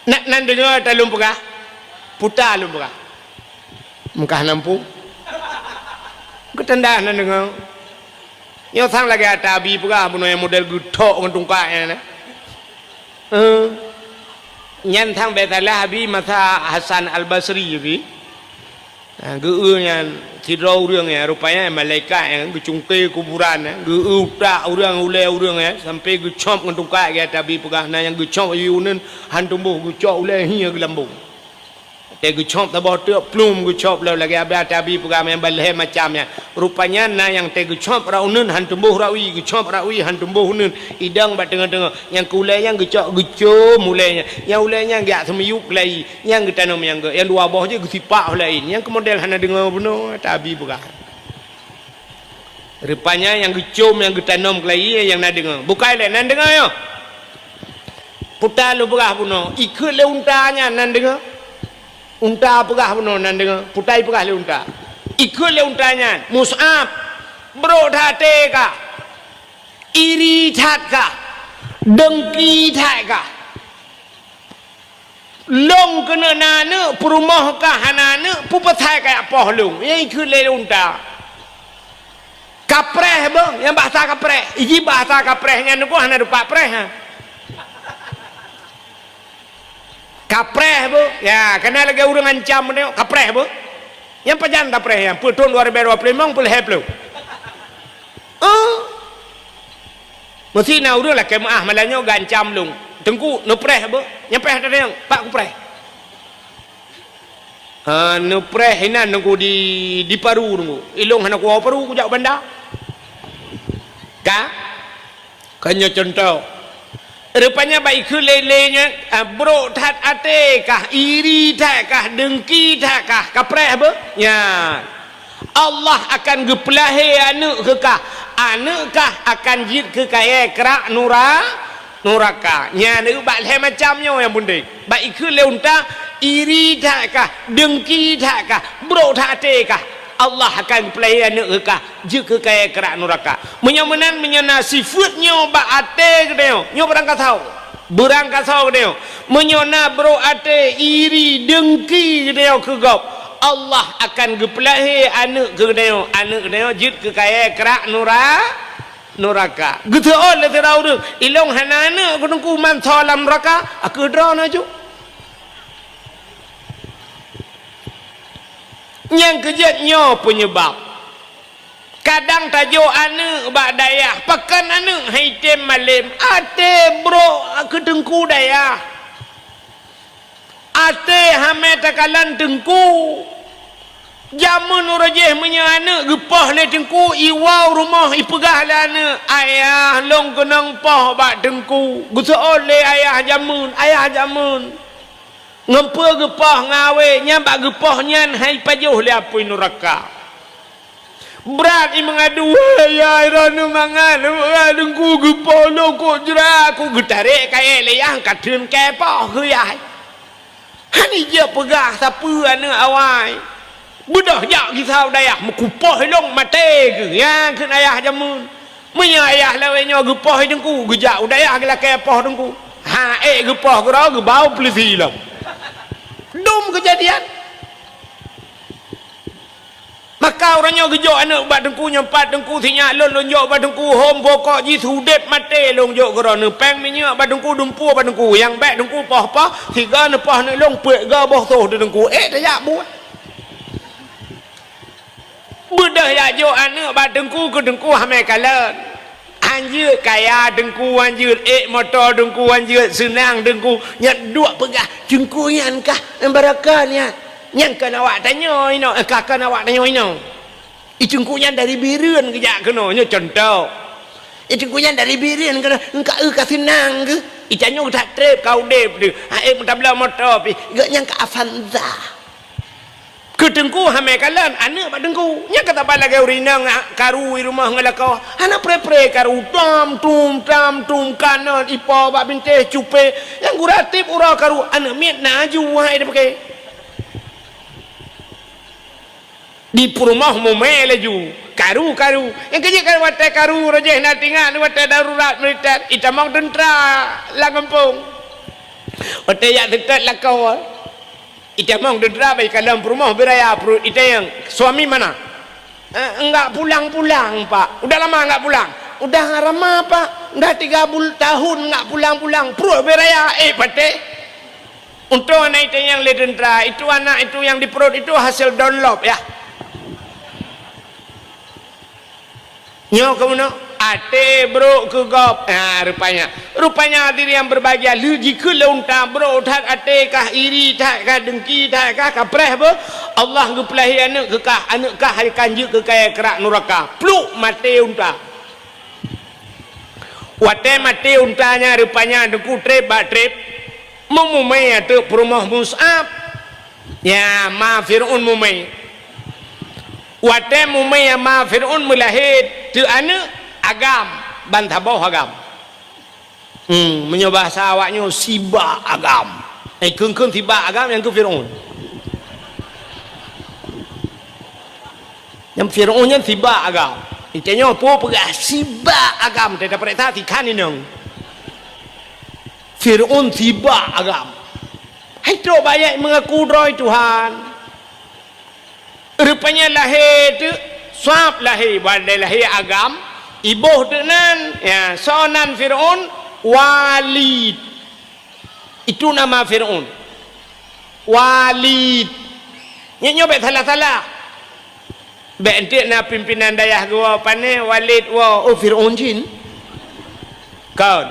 nan dengar talum pegah puta talum pegah mukah nampung ketanda nan dengar yo sang lagi atabi pegah puno yang model gutok ngan tungkaknya na nyan thang betalah habi masa Hasan Al-Basri bi geunya tidau urang ya rupanya malaikat yang gecungke kuburan geu tak urang ule urang ya sampai gecop ngan tungkak ya tabi pegah na yang gecop yunen hantumbuh gecop ule hia gelambung te gecop tabah tu plum gecop le lagi abah tabi pegah yang balhe macamnya rupanya na yang te gecop raunen hantumbuh rawi gecop rawi hantumbuh nun idang bat tengah-tengah yang kulai yang gecop mulainya yang ulainya gak semiyuk lai yang getanam yang dua bawah je gesipak lain yang ke model hana dengar beno tabi pegah rupanya yang gecom yang getanam lai yang na dengar bukai le nan dengar yo putar lu pegah beno ikut le untanya nan dengar unta pegah benar nan dengar putai pegah le unta ikut le untanya Mus'ab bro dhate ka iri that ka dengki that ka long kena nana perumah ka hanana pupathai ka poh long yang ikut le unta kapreh be yang bahasa kapreh iji bahasa kaprehnya nuko hana rupa preh ha kapreh bu ya kena lagi urang ancam ni kapreh bu yang pajan kapreh yang putun 2025 pul heplo mesti na urang lah kemaah malanyo gancam lung tengku no preh bu yang preh tadi yang pak ku preh no preh hinan nunggu di paru nunggu ilung hana ku paru ku jak banda ka kanya contoh rupanya baik lelenya bro that ate kah iri tak kah dengki tak kah kapreh be ya Allah akan gepelahi anak kah akan jid ke kaya kerak nuraka nya ni bak le macamnya yang bundai baik le unta iri tak kah, dengki tak kah, bro tak kah, Allah akan pelai anak kah, jika kaya kerak neraka. Menyomenan menyana sifatnya ba ate kedeo, nyo berangkat tahu. Berangkat tahu kedeo. Menyona bro ate iri dengki kedeo kegop. Allah akan gepelai anak kedeo, jika kaya kerak neraka. Gitu oleh terau tu. Ilong hanana kunungku man salam neraka, aku drona ju. Yang kejatnya penyebab kadang tajuk anak bak dayah pakan anak haitem malim ate bro kedengku dayah ate hame takalan dengku jamun urajih punya anak gepah le dengku iwau rumah ipegah le anak ayah long kenang pah bak dengku gusa oleh ayah jamun ngempa gepah ngawe nyambak gepah nyan hai pajuh le apui neraka berat i mengadu ya ranu mangan dengku gepah lo kok jera aku getarik kaya le yang kadun kepah ke ya hani je pegah siapa anak awai budah jak kisau dayah mekupah long mate ke ya ke ayah jamun punya ayah lawenya gepah dengku gejak udayah ke kepah dengku ha gepah kera ge bau pelisi lah dum kejadian maka orangnya gejok anak bat dengku nyempat dengku sinya lon lonjok bat dengku hom pokok ji sudep mate lonjok kerana peng minyak bat dengku dumpu bat dengku yang baik dengku pah-pah tiga nepah ni long pek ga boh toh dengku tak buat budah ya jo anak bat dengku ke dengku hame kalan anjir kaya dengku anjir motor dengku anjir senang dengku nyak dua pegah jengku yan kah embarakannya yang kan awak tanya ino kakak awak tanya ino jengku yan dari bireun kejak kena nya contoh jengku yan dari bireun kena engka ka senang ke icanyo tak trip kau dep de mutabla motor pi gak nyang ka Avanza kedengku hame kalan anak bak dengku nya kata bala ke urina karu rumah ngalakau anak pre karu tam tum kanan ipo bak binte cupe yang guratip ura karu anak miet naju wahai dia pakai di rumah mume laju karu yang kejik kan wate karu rajeh na tinggal wate darurat militer itamang tentera la kampung wate ya dekat lakau itamang dendra baik dalam rumah beraya ita yang suami mana enggak pulang pak udah lama enggak pulang udah lama pak udah 3 tahun enggak pulang perut beraya pate untuk anak itu yang le dendra itu anak itu yang di perut itu hasil download ya nyo kamu no ate bro ke gop rupanya diri yang berbahagia lu jika leunta bro tak ate kah iri tak kah dengki tak kah kapreh bo Allah ngepelahi anak kah hari kanju ke kaya kerak neraka pluk mate unta wate mate untanya rupanya dengku trip memumai atu perumah Mus'ab ya ma Fir'un mumai wate mumai ma Fir'un melahid tu anak agam bantabau agam menyebah sawaknya siba agam keng tiba agam yang ke Fir'un yang Fir'un yang tiba agam itanya apa pegah siba agam tak dapat tadi kan ini Fir'un tiba agam itu banyak mengaku roy Tuhan rupanya lahir tu swab lahir badai lahir agam ibuh dengan ya sonan Fir'un Walid itu nama Fir'un Walid nyobek salah bentik na pimpinan dayah gua pane Walid wa Fir'un jin kau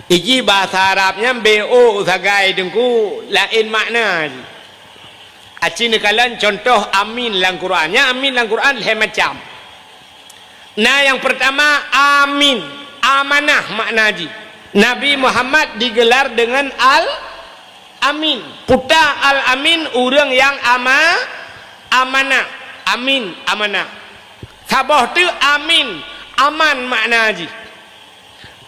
iji bahasa Arabnya bo sagai dengku lain makna aci nekalan contoh amin lang Qurannya amin lang Quran le macam nah yang pertama amin amanah makna haji Nabi Muhammad digelar dengan al-amin puta al-amin orang yang amanah amin amanah sabah tu amin aman makna haji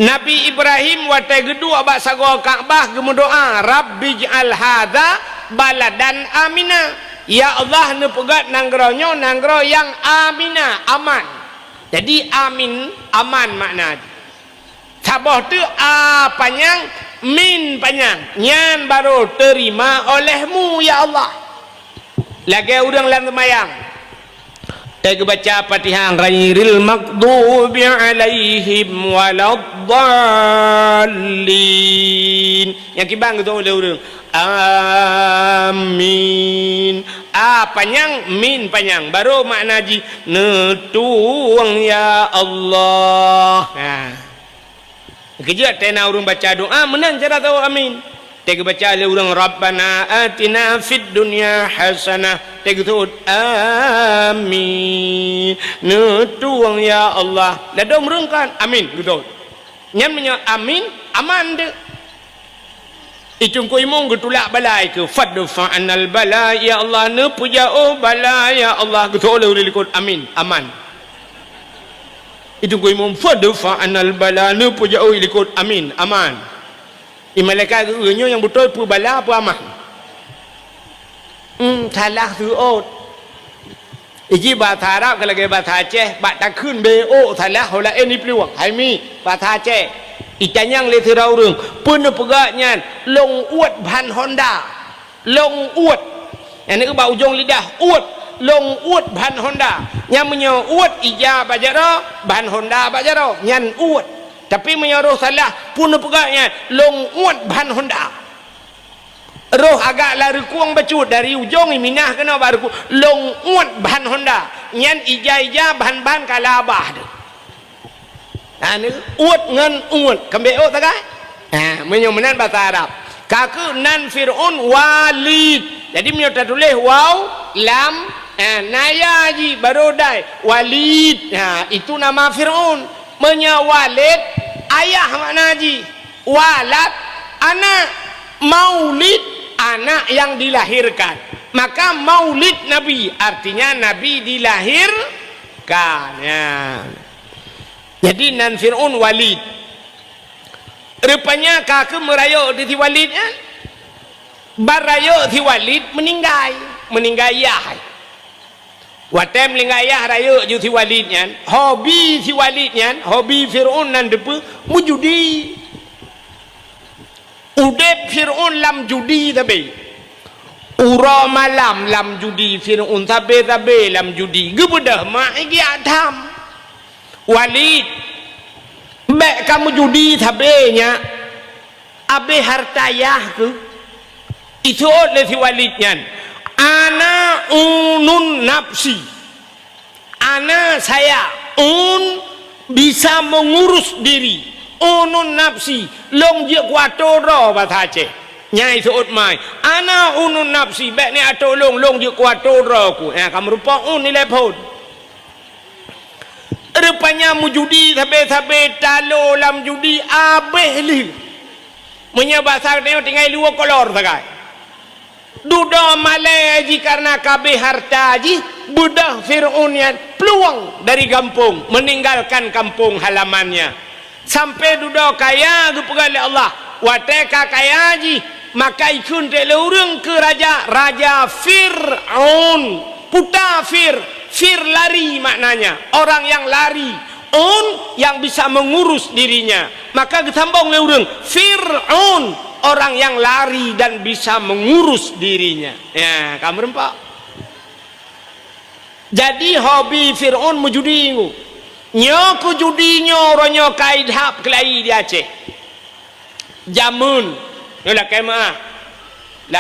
Nabi Ibrahim watai gedu abak sago Kaabah gemu doa Rabbi j'al hadza baladan amina. Ya Allah ne pegat nanggronyo nanggro yang amina, aman. Jadi amin, aman makna. Sabah tu a panjang, min panjang. Nyan baru terima olehmu ya Allah. Lagi urang lan semayang. Tega baca Fatihah ghairil maghdubi alaihim waladdallin. Yang kibang tu oleh urang. Amin. Panjang, min panjang. Baru makna ji netuang ya Allah. Kejap tena urang baca doa menang cara tahu amin. Tega baca le urang Rabbana atina fid dunya hasanah. Tega tu amin. Netuang ya Allah. Dah dong merungkan amin gitu. Nyan menyo amin aman de. Icung ko imong getulak balai ke fadfa anal bala ya Allah ne puja oh bala ya Allah gitu oleh likut amin aman. Icung ko imong fadfa anal bala ne puja oh likut amin aman. Malaikat geunyo yang betul pu bala pu aman. Salah tu ot. Iji bahasa Arab kalau ke bahasa Aceh, bak tak kun BO salah hola ni peluang. Hai mi bahasa Aceh. Itanyang le thira urang, pun pegaknya long uat ban Honda. Long uat. Yang ni ba ujung lidah uat. Long uat ban Honda. Yang menyo uat ija bajaro, ban Honda bajaro, nyan uat. Tapi menyoruh salah pun pegaknya long uat ban Honda. Roh agak lari kuang bacut dari ujung minah kena baru long uat ban Honda. Nyan ija ban kalabah tu. Ni uat ngan uat kembe o takai. Menyomenan bahasa Arab. Kaku nan Fir'aun walid. Jadi menyo tulis waw lam naya ji baru dai walid. Itu nama Fir'aun. Menyo walid ayah makna ji. Walad anak, maulid anak yang dilahirkan. Maka maulid Nabi artinya Nabi dilahirkan. Jadi nan Fir'aun walid. Rupanya kakak merayu di walid kan? Barayu di walid meninggal yah. Watem meninggal yah rayu di walidnya. Hobi di walidnya, hobi Fir'aun nan depu mujudi. Udep Fir'aun lam judi tabe. Ura malam lam judi Fir'aun tabe lam judi. Gebedah mak iki adam. Walid bek kamu judi tabenya abe hartayah ke itu oleh si walidnya ana unun nafsi ana saya bisa mengurus diri unun nafsi long je kuatoro bahasa Aceh nyai suut mai ana unun nafsi bek ni atolong long je kuatoro ku kamu rupa nilai pun. Rupanya mujudi sabe talo lam judi abeh li. Munya bahasa dia tinggal dua kolor sagai. Duda malai ji karena kabeh harta ji budak Fir'aun yang peluang dari kampung meninggalkan kampung halamannya. Sampai duda kaya kepegal Allah. Wateka kaya ji maka ikun tele urang ke raja Fir'aun. Puta Fir lari maknanya orang yang lari yang bisa mengurus dirinya maka ditambung leureng Fir'aun orang yang lari dan bisa mengurus dirinya ya kamu rempak jadi hobi Fir'aun mujudi nyoku judinyo ronyo kaidhap kelai di Aceh jamun la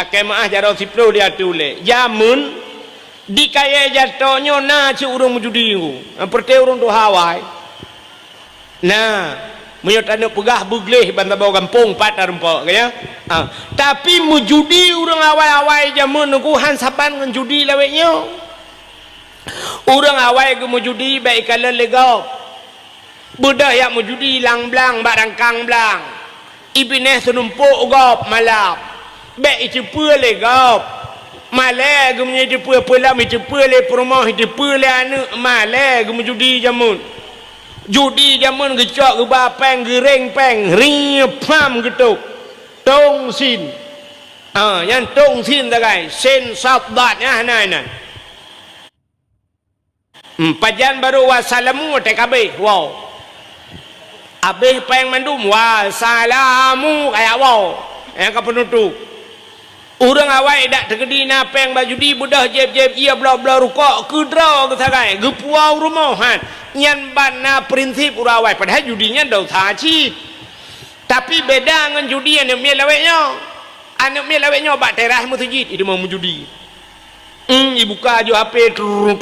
kemah jaro sipro dia tulis jamun di kaya jatuhnya na ci urung judi perti urung tu hawai nah menyot anu pegah bugleh banta bawa kampung patar empok ya tapi mujudi urung awai-awai jamun ku han sapan ngan judi laweknya urung awai ke mujudi baik kala legau budak yang mujudi lang blang barang kang blang ibineh senumpuk gop malap baik cepul legau malai gemunya cepul pelam cepul le perumah cepul le anu malai gemu judi jamun judi zaman gecok ge bapeng gereng peng riepam gitu tong sin yang tong sin tagai sen sadatnya hanan pajan baru wassalamu TKB wow abih peng mandum wassalamu kayak wow yang ke penutup orang awak dak tergedi napeng baju di budah jeb-jeb ia bla-bla rukuk kedra ke sagai gepuau rumahan nyan bana prinsip orang awak padahal judinya dah tajid tapi beda dengan judi yang mi laweknya anak mi laweknya bak teras masjid itu mau judi dibuka je HP trum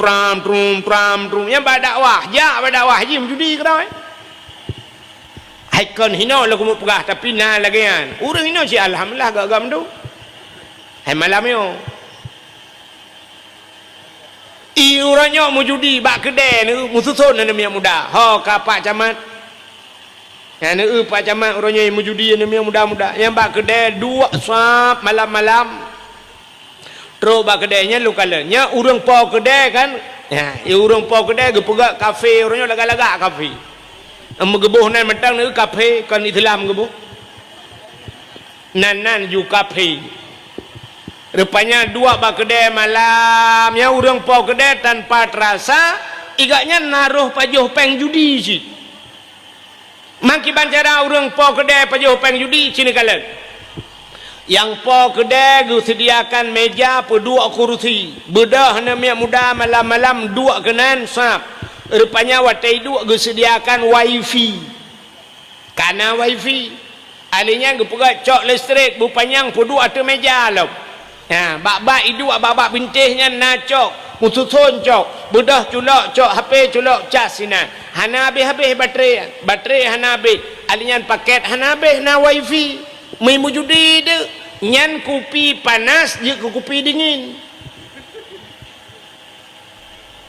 yang bak dakwah ja bak dakwah je judi kerau haikon hino lagu mu pegah tapi nah lagi kan orang hino si alhamdulillah gak tu hai malam yo iurannya mau judi bak kedai ni mususun ni minyak muda ho kapak camat yang ni pak camat orangnya mau judi ni minyak muda-muda yang bak kedai dua sap malam-malam terus bak kedainya lu kalanya urang pau kedai kan ya urang pau kedai ge pegak kafe orangnya lagak-lagak kafe gebuh nan mentang ni kafe kan Islam gebuh nan ju kafe rupanya dua bak kedai malam ya urang pau kedai tanpa terasa igaknya naruh pajuh peng judi si maki bancara urang pau kedai pajuh peng judi sini kalian yang pau kedai gu sediakan meja per dua kursi bedah na minyak muda malam-malam dua kenan sap rupanya watai dua gu sediakan wifi karena wifi alinya gu pegat cok listrik bupanyang per dua tu meja lah ya, bak-bak itu bak-bak bintihnya nacok mususun cok bedah culok cok HP culok cas sina hana habis baterai hana habis alinyan paket hana habis na wifi mai mujudi de nyan kopi panas je ke kopi dingin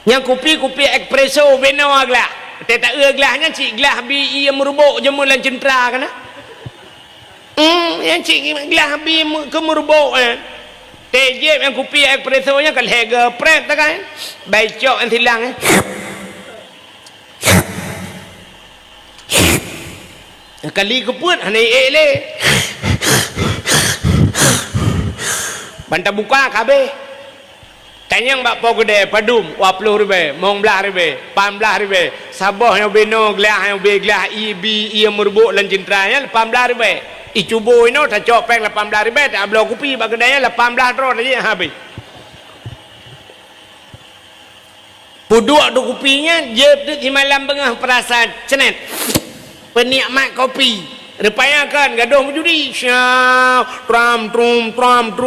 yang kopi espresso beno aglah tak gelasnya cik gelas bi ia merubuk jemulan centra kana yang cik gelas bi ke merubuk tejep yang kopi espresso nya kalau harga pret tak kan baicok yang hilang kali keput hanya le bantah buka kabeh tanyang bak pau gede padum 20 ribu mong belah ribu 18 ribu sabah yang beno gelah yang be gelah ibi ia merbuk lan cintranya 18 ribu icubo ino tak cok peng 18 ribu tak belah kopi bak gedanya 18 ro aja habis puduk tu kopinya jeb tu di malam tengah perasa cenet penikmat kopi rupanya kan gaduh mujudi tram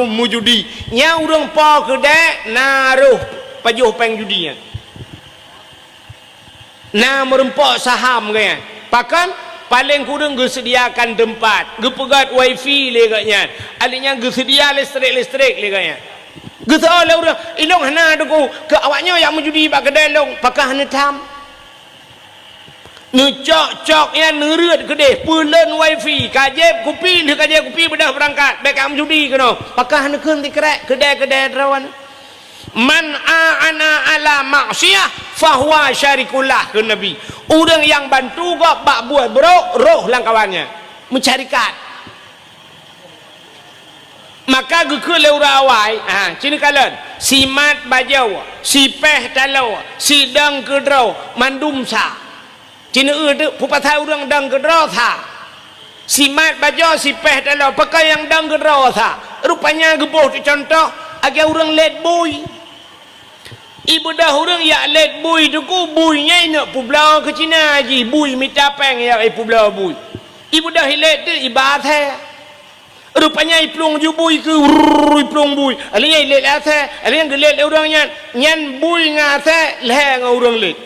mujudi nya urang pa kedai naruh pajuh peng judinya na merempok saham kaya pakan paling kurang ge sediakan tempat ge pegat wifi le katnya alinya ge sedia listrik le katnya ge soal urang ilong hana tu ke awaknya yang mujudi bak kedai long pakah hana tam cok ya nerut kedeh pulen wifi kajep kopi ni kajep kopi bedah berangkat baik am judi kena pakah nekeun ti kerek kedai rawan man aana ala maksiyah fahuwa syarikullah ke nabi orang yang bantu kok bak buat bro roh lang kawannya mencarikat maka geuk le ura awai cini kalen simat bajau sipeh talau sidang kedrau mandum sa cina tu pupatah orang dang gedra tha simat bajo sipeh dalam pakai yang dang gedra tha rupanya gebuh tu contoh agak orang let boy ibu dah orang ya let boy tu ku boynya nak publau ke Cina haji boy minta peng ya publau boy ibu dah let tu ibadah rupanya iplung ju boy ke iplung boy alinya let atha alinya gelet orang nyan boy ngatha leh ngau orang let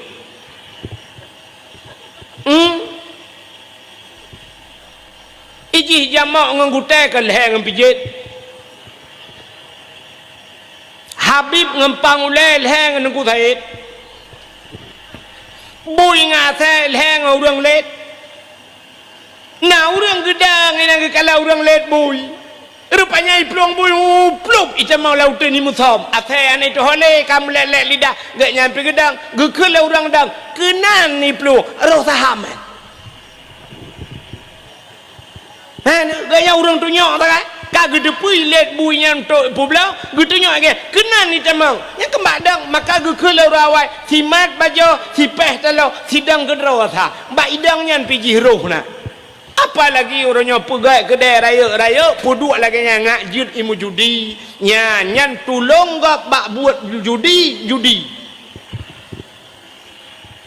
ijih jamak nganggutai ke leher ngempijit Habib ngempang ulai leher ngengku taid bui ngasai leher ngurang let na urang gedang ina kalau urang let bui Rupanya ipluang bulu plup ita mau lautan ni muthom. Athai ane tu hole kamu lek lidah gak nyampe gedang. Gekele orang dang. Kenan ni plu roh sahaman. Gaya orang tu nyok tak kan? Kak gedepui let buinya untuk publau. Gitu nyok ke? Kenan ni tamang. Yang kemadang maka gekele orang awai. Si mat bajo, si peh talo, sidang gedro tha. Ba idang nyan piji roh nak. Apalagi orangnya pegai kedai raya puduk lagi ngak jid imu judi nyan tulung gak bak buat judi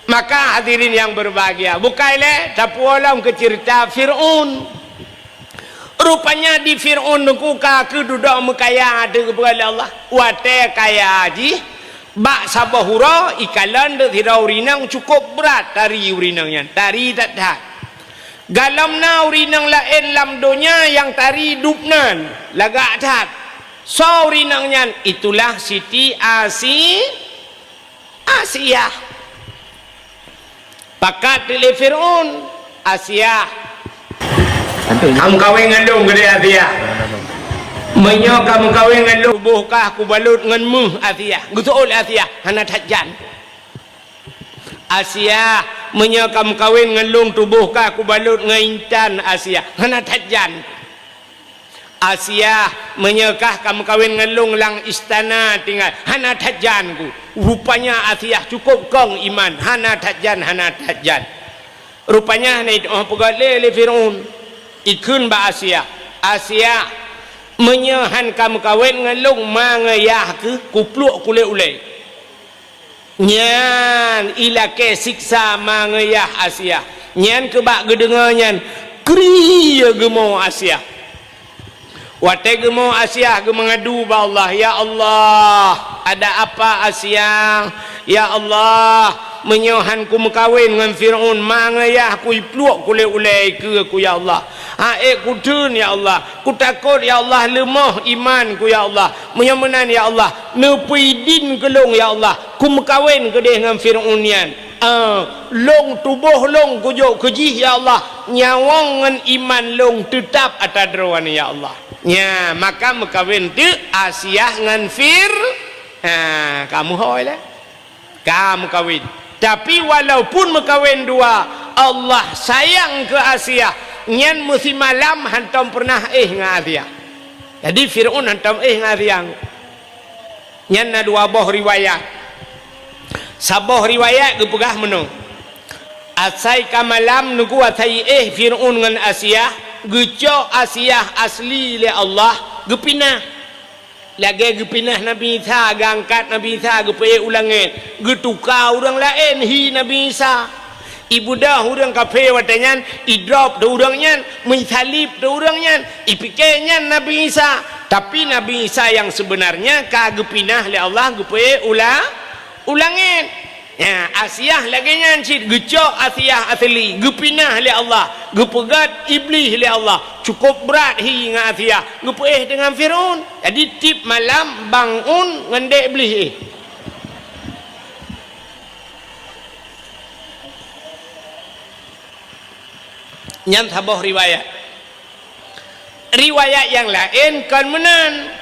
maka hadirin yang berbahagia bukaile tapualam ke cerita Fir'aun rupanya di Fir'aun nukuka keduduk mekaya ada kepada Allah wate kaya haji bak sabahura ikalan de tirau rinang cukup berat tari urinangnya tari tak dah galam na urinang lain lam dunia yang tari dupnan lagak tat so urinangnya itulah Siti Asia pakat di Fir'aun Asia kamu kawin ngandung gede Asia menyok kamu kawin ngandung buhkah ku balut ngan muh Asia gutul Asia hana tajan Asia menyokam kawin ngelung tubuh ka aku balut ngaintan Asia hana tajan Asia menyekah kamu kawin ngelung lang istana tinggal hana tajan ku rupanya Asia cukup kong iman hana tajan rupanya ni pegale le Fir'aun ikun ba Asia menyehan kamu kawin ngelung mangayah ke kupluk kule ulai nyan ilake siksa mangayah Asia nyan kebak gedenganyan kriya gemo Asia wate gemo Asia ge mengadu ba Allah ya Allah ada apa Asia ya Allah menyohanku mekawin dengan Fir'aun mangayah ku ipluk kule ulai ke ku ya Allah ku tun ya Allah ku takut ya Allah lemah iman ku ya Allah menyemenan ya Allah nepi din kelong ya Allah ku mekawin ke dengan Fir'aun nian long tubuh long kujok kejih ya Allah nyawang ngan iman long tetap atas drawan ya Allah nya maka mekawin tu Asia ngan kamu hoi lah kamu kawin tapi walaupun mekawin dua Allah sayang ke Asia nyan musim malam hantam pernah ngadia jadi Fir'aun hantam ngadia nyan na dua boh riwayat saboh riwayat gepegah menung asai kamalam nuku asai Fir'aun ngan Asia gecok Asia asli le Allah gepinah lagi gepinah Nabi Isa gangkat Nabi Isa gepe ulangin getuka orang lain hi Nabi Isa ibu dah orang kafe watanyan idrop dah orangnya mensalib dah orangnya ipikenya Nabi Isa tapi Nabi Isa yang sebenarnya kagepinah le Allah gepe ulangin ya Asia lagi nyancit gecok Asia asli gepinah le Allah gepegat iblis le Allah cukup berat hi dengan Asia gepe dengan Fir'aun jadi tip malam bangun ngende iblis nyam sabah riwayat yang lain kan menan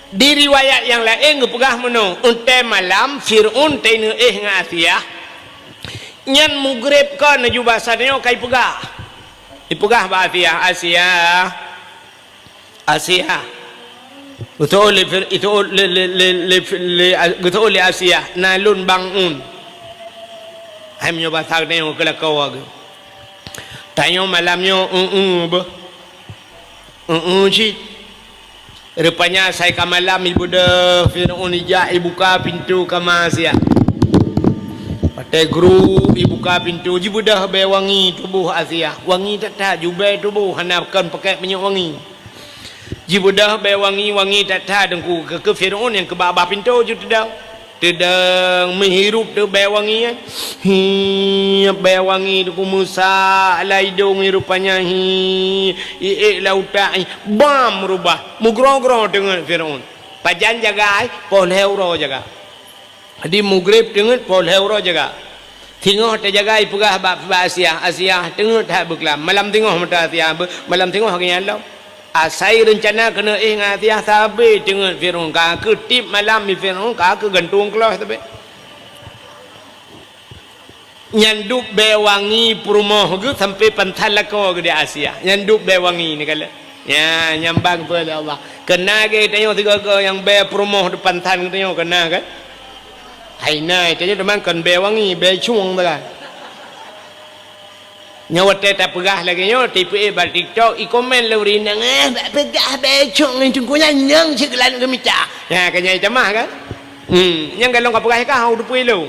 di riwayat yang lain gepegah menung unte malam Fir'aun tene dengan Asia nyan mugrib kan ju bahasanya kai pegah dipegah ba Asia betul itu betul Asia nalun bangun hai menyoba tak tengok kelakau aku tanya malamnya cik rupanya saya ke malam ibu dah Fir'aun ijak buka pintu kamar Asia pakai guru buka pintu ibu dah wangi tubuh Asia wangi tak jubai tubuh hanapkan pakai minyak wangi ibu dah wangi tak dengku ke Fir'aun yang ke bawah pintu je tedang menghirup tu wangi wangi tu Musa laidung rupanya lauta bam rubah mugrong dengan Fir'aun pajan jaga pol heuro jaga jadi mugrib dengan pol heuro jaga tengok te jaga pegah ba Asia tengok tak beklam malam tengok mata Asia malam tengok haknya Allah asai rencana kena ngatiah sabe dengan Firaun ka ketip malam di Firaun ka ke gantung kelah tapi nyanduk bewangi perumah ke sampai pantal lako ke di Asia nyanduk bewangi ni kala ya nyambang pada Allah kena ke tengok tiga ke yang be perumah depan tan tengok kena kan hai nai tanya teman kan bewangi be chung dah nyawa tak pegah lagi nyawa tipu bal TikTok i komen lu rinang pegah be chung ni tunggunya nyang segelan ke mica ya kanya camah kan yang galong ka pegah ka hau dupui lu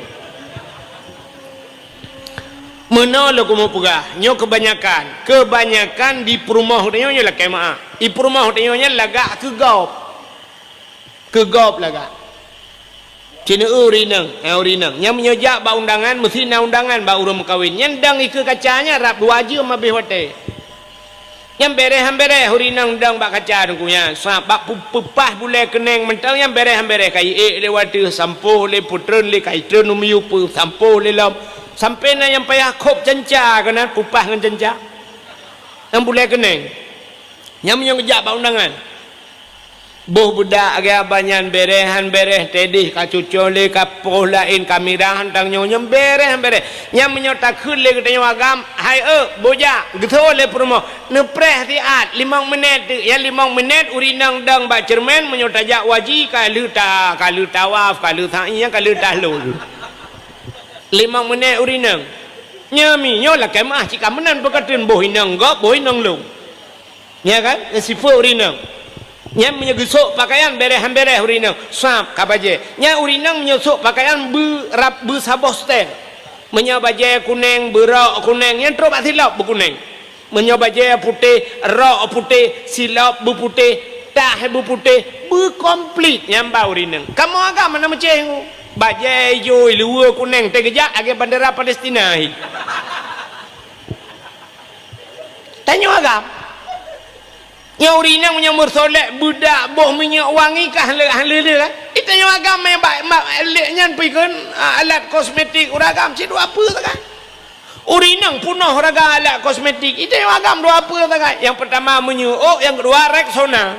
mana lo kamu pegah nyo kebanyakan di perumah tanya nya lah kemah di perumah tanya nya lagak ke gop lagak cina urinang yang menyojak ba undangan mesti na undangan ba urang kawin nyandang ike kacanya rap dua aja mabeh wate yang bereh urinang dang ba kaca dengkunya sabab pepah bule keneng mentang yang bereh kai lewat sampo le putren le kaitren umiu pu sampo le lam sampai na yang payah kop janca kena pupah dengan janca yang boleh keneng yang menyojak ba undangan boh budak agak banyak bereh tedih ka cucole ka poh lain kamera hantang nyonyem bereh yang menyotak khule ke agam hai boja getho le promo nepreh tiat 5 minit yang 5 minit urinang dang ba cermen menyotajak waji ka lu tawaf ka lu sa'i ka lu tahlul 5 minit urinang nyami nyola kemah cika menan berkatun boh inang lu ya kan sifat urinang nya menyegusuk pakaian bereh urinang sap kabaje nya urinang menyusuk pakaian bu sabos teh menyabaje kuning berak kuning yang terus silap bu kuning menyabaje putih rak putih silap bu putih tah bu putih bu komplit nyamba urinang kamu agak mana macam bajai joi luar kuning tergejak agak bandara Palestina tanya agak yang urinang menyamur solek budak boh minyak wangi kah halil kan itu yang agam yang leknya pikun alat kosmetik uragam cik dua apa tak kan urinang punah uraga alat kosmetik itu yang agam dua apa tak kan yang pertama menyuuk yang kedua Rexona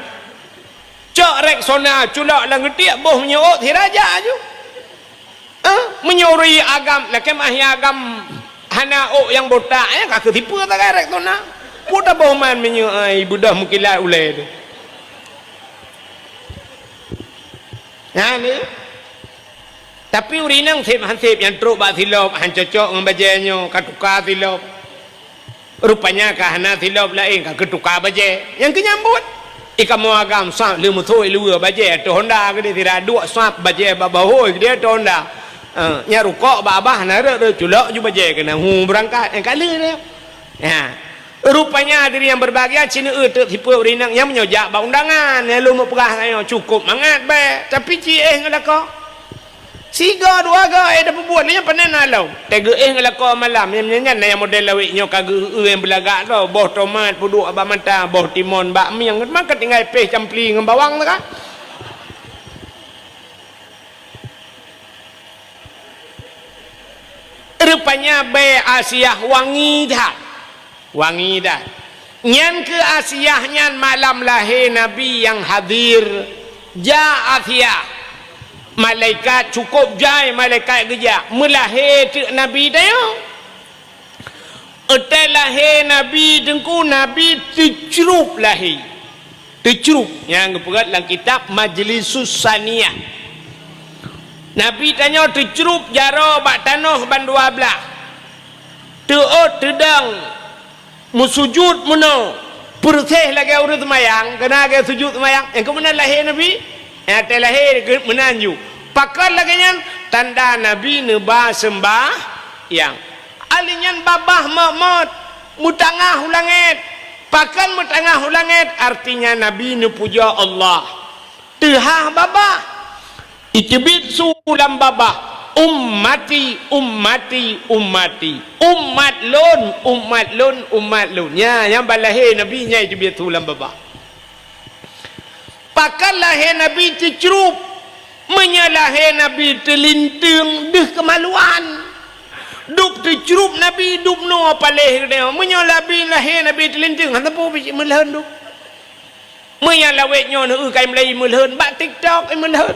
cok Rexona culak lang getiak boh menyuuk tiraja je menyuri agam lah kemah yang agam hana yang botak ya kak ketipu tak kan Rexona pudah bohman menyuai budak mukilat ulai tu nah ni tapi urinang hansip yang teruk bak silap han cocok dengan bajanya katukar silap rupanya kahana silap lain ka ketukar baje yang kenyambut ikan mau agam sap lemu thoi luar baje tu Honda ke dia tidak dua sap baje babahoi dia tu Honda nya rukok ba abah na re culak ju baje kena berangkat yang kala dia ya rupanya diri yang berbahagia cina tipu urinang yang menyojak ba undangan yang lu mau perah saya cukup mangat be tapi cie ngelako siga dua ga dapat buat ni yang panen alau tega ngelako malam yang nyanyan yang model lawik nyo kagak yang belagak tu boh tomat puduk abah mata boh timun bakmi yang makan tinggal peh campli dengan bawang tu kan rupanya be Asia wangi dah nyan ke Asia nyan malam lahir Nabi yang hadir Asia malaikat cukup jai malaikat geja melahir Nabi dah Otai lahir Nabi dengku Nabi tercerup lahir tercerup yang kepegat dalam kitab Majlisus Saniyah Nabi tanya tercerup jaro bak tanah bandua belah tedang musujud muna persih lagi urut mayang kena agak sujud mayang yang kemudian lahir Nabi yang terlahir menanju pakar lagi yang tanda Nabi neba sembah yang alinyan babah mak mutangah ulangit pakar mutangah ulangit artinya Nabi nupuja Allah tehah babah itibit sulam babah ummati umat lun ya yang balahir Nabi nya itu biar tulang baba pakal lahir Nabi tercerup menyalahir Nabi terlinting deh kemaluan duk tercerup Nabi duk no apa lahir dia menyalabi lahir Nabi terlinting hanta po biji melahan duk yang lawetnya nu kai Melayu mulhun bak TikTok mulhun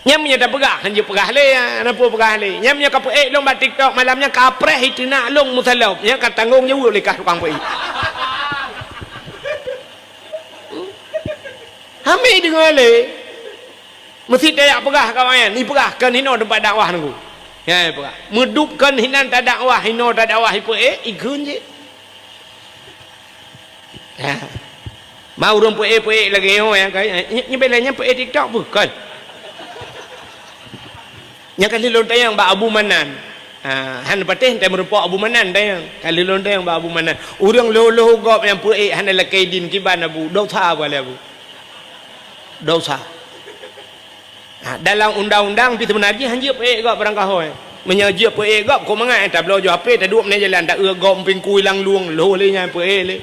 nyamnya dah pegah hanya pegah le apa pegah le nyamnya ka pe long bak TikTok malamnya kapreh itu nak long musalab nya ka tanggung jawab oleh kah tukang pe hami dengar le mesti dayak pegah kawan ni pegah kan hino tempat dakwah nunggu ya pegah medupkan hinan tak dakwah hino tak dakwah pe ikun je ya mau orang pe lagi yang kai ni belanya pe TikTok bukan yang kali lontai yang ba Abu Manan han patih tak merupa Abu Manan tayang kali lontai yang ba Abu Manan urang loh gop yang pe han lakai din kiban abu dosa boleh abu dosa dalam undang-undang kita menaji hanjia pe gop barang kahoi menyajia pe gop ko mangai tak belo jo ape tak duk ne jalan tak gop ping kui lang luang lo le nya pe le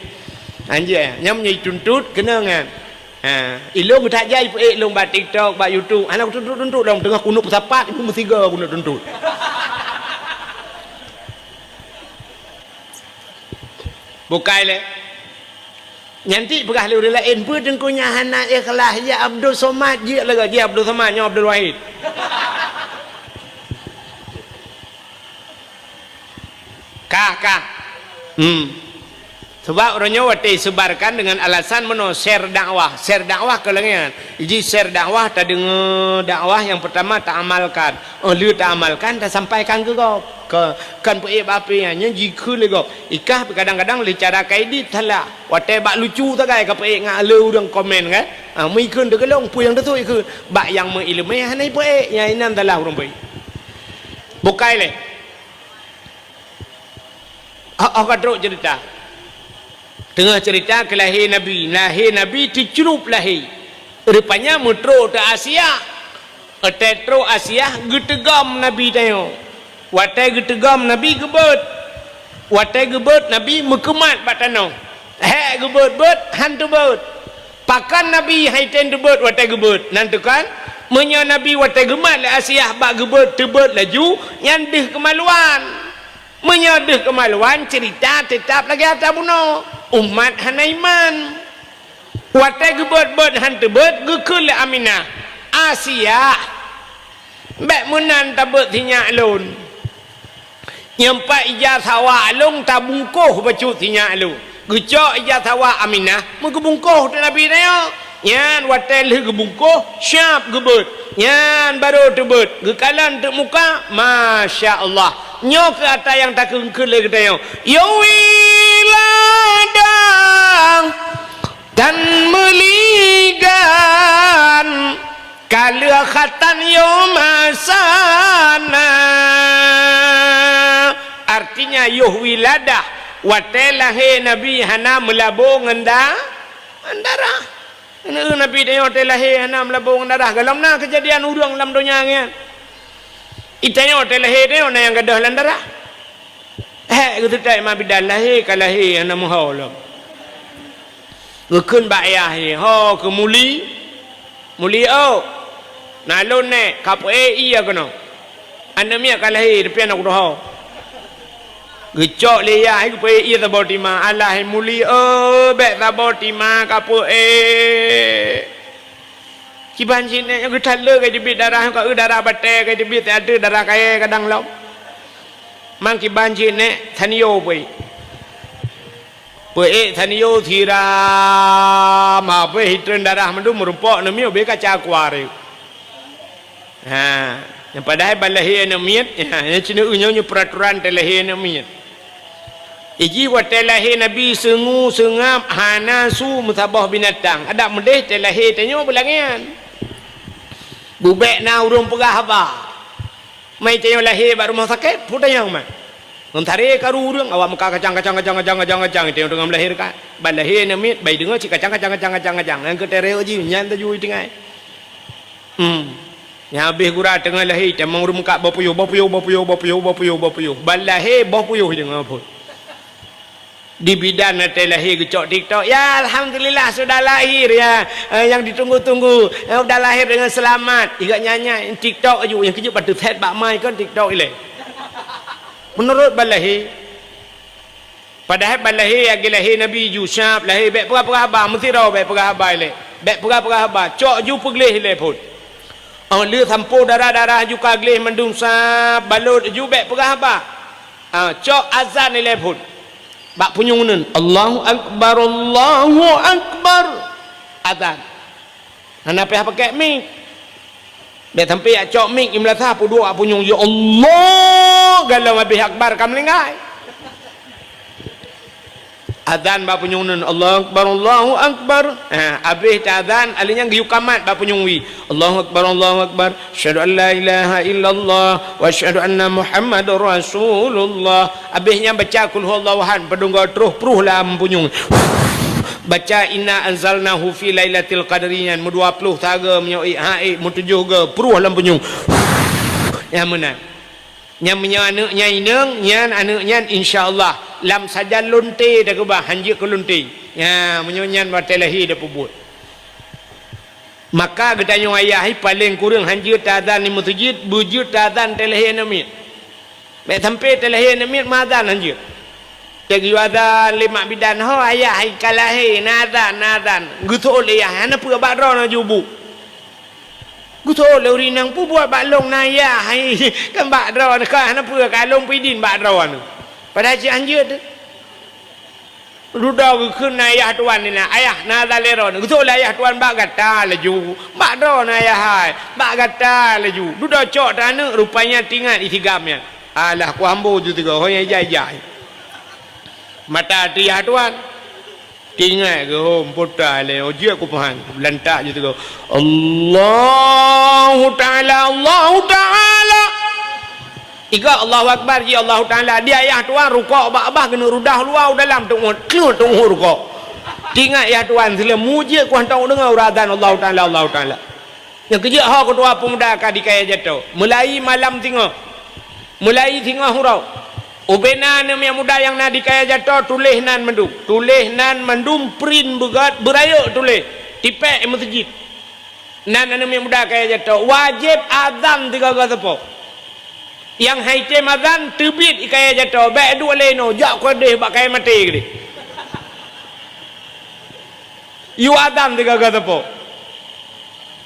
hanjia nyam nyai tuntut kena ngan ilung tak jai pe long ba TikTok ba YouTube anak tuntut dong tengah kunuk sapat ibu mesti ga kunuk tuntut bukai le nyanti pegah lu lain pun dengkunya anak ikhlas ya Abdul Somad je lah dia Abdul Somad nya Abdul Wahid kah sebab orangnya waktu sebarkan dengan alasan meno share dakwah ke lengan jadi share dakwah tak dengar dakwah yang pertama tak amalkan lu tak amalkan tak sampaikan ke kau kan pe api nya jikun le gop ikah kadang-kadang le cara kaidi thala waktu bak lucu tak kai ka pe ngak le urang komen kan mi kun de kelong pu yang tu ikut bak yang mengilmu hanai pe nya inam thala urang pe bukai le kadro cerita tengah cerita lahir Nabi dicelup lahir rupanya metro ke Asia tetro Asia getegam Nabi tayo watai getegam Nabi gebet Nabi mekemat batano gebet hantu bet pakan Nabi haiten gebet watai gebet nanti kan menya Nabi watai gemat le Asia bak gebet tebet laju nyandih kemaluan menyadih kemaluan cerita tetap lagi atas bunuh umat hanaiman watai gebet hantu bet gekul Aminah Asia bek menan tabet tinyak lun nyampak ijazah alung tabungkuh bacut tinyak lu gecok ijazah Aminah mengebungkuh tu Nabi dia yan watai leh gebungkuh syap gebet yan baru tebet gekalan tu muka Masya Allah nyok ke atas yang tak kengkul lagi dia yawiladang dan meligan kaliakhatan yomasana artinya yuhwiladah watelahe Nabi hana melabung andara Nabi dia watelahe hana melabung andara galam na kejadian urang dalam dunia ni itanya watelahe dia yang gadah landara gitu tak ma bidal lahir kalahi ana muhaulam gekun bayah ni ho ke muli nalon ne kapu iya kono anda mia kalahi depan aku doh gecok le ya ke iya tabotima Allah muli bet tabotima kapu ciban sini yang gedale ke dibit darah ka darah bate ke dibit ada darah kaya kadang lau mang ciban sini thaniyo pe thaniyo thira ma pe hitren darah mandu merupak namio be kaca akuare yang padahal balahi namiat yang cina unyo peraturan telahi namiat iji watelahi Nabi sengu sengap hanasu musabah binatang ada medeh telahi tanyo belangian bubek na urung pegah apa mai tanyo lahir ba rumah sakit putayang mah Mentari karu urang awak muka kacang itu dengan melahirkan balahir namit bayi dengar cik kacang yang ketere uji nyan taju tingai yang habis gura tengah lahir temang urung muka bapuyuh balahir bapuyuh dengan apa di bidan nanti lahir gecok TikTok ya alhamdulillah sudah lahir ya yang ditunggu-tunggu sudah lahir dengan selamat ikat nyanyi TikTok aja yang kejut pada set bak mai kan TikTok ile menurut balahi Padahal balahir agi lahir Nabi Yusuf lahir baik perah-perah habar mesti dah baik perah habar le. Baik perah-perah habar cok ju pergelih le pun. Leu sampur darah-darah ju kaglih mendung sap balut ju baik perah habar. Cok azan le pun. Bak punyung nun Allahu akbar Allahu akbar. Azan. Hana peh pakai mic. Baik sampai cok mic imlatha pu dua punyung ya Allah galau habis akbar kam lengai. Azan ba punyung nun Allahu akbar Allahu akbar. Habis azan alinya giu kamat ba punyung wi Allahu akbar asyhadu an la ilaha illallah wa asyhadu anna muhammadar rasulullah. Habisnya baca qul huwallahu ahad pedungga terus pruh lah punyung baca inna anzalnahu fi lailatul qadriyan mu 20 taga menyoi mu 7 ge pruh lam punyung yang mana yang punya anaknya ineng nyan anaknya insyaallah lam saja lunte dah ke bah hanjik ke lunte ya menyonyan batelahi dah pubut maka getanyo ayah paling kurang hanjik tazan ni masjid bujud tazan telahi namit baik sampai telahi namit mazan hanjik tegi azan lima bidan ho ayah kalahi nazan gutul ayah ana pura badro na jubu gutul urinang pu buat baklong na ayah kan badro ka ana pura kalong pidin badro anu padahal si anjir tu rudah ke ayah tuan ni nak ayah nazal leron betul ayah tuan bak gata laju bak do na ayah hai bak gata laju rudah cok tanah rupanya tinggal itigamnya alah ku ambo tu tiga hoy jai mata dia tuan tinggal ke hom putar le ojek ku pahan lantak je tiga Allahu taala Iga Allahu Akbar ji Allah Ta'ala dia ayah tuan rukuk abah kena rudah luar dalam tunggu rukuk tinggal ayah tuan sila mujib ku hantar dengar uradan Allah Ta'ala yang kerja ha ketua pemuda ka di kaya jatuh mulai malam tengok hurau ubena nama yang muda yang na di kaya jatuh tulis nan mendum print begat berayuk tulis tipek masjid nan nama yang muda kaya jatuh wajib azan 3 tepo yang haitem azan terbit ikaya jatuh baik dua leno jak kodeh bak kaya mati ke you azan 3 tepo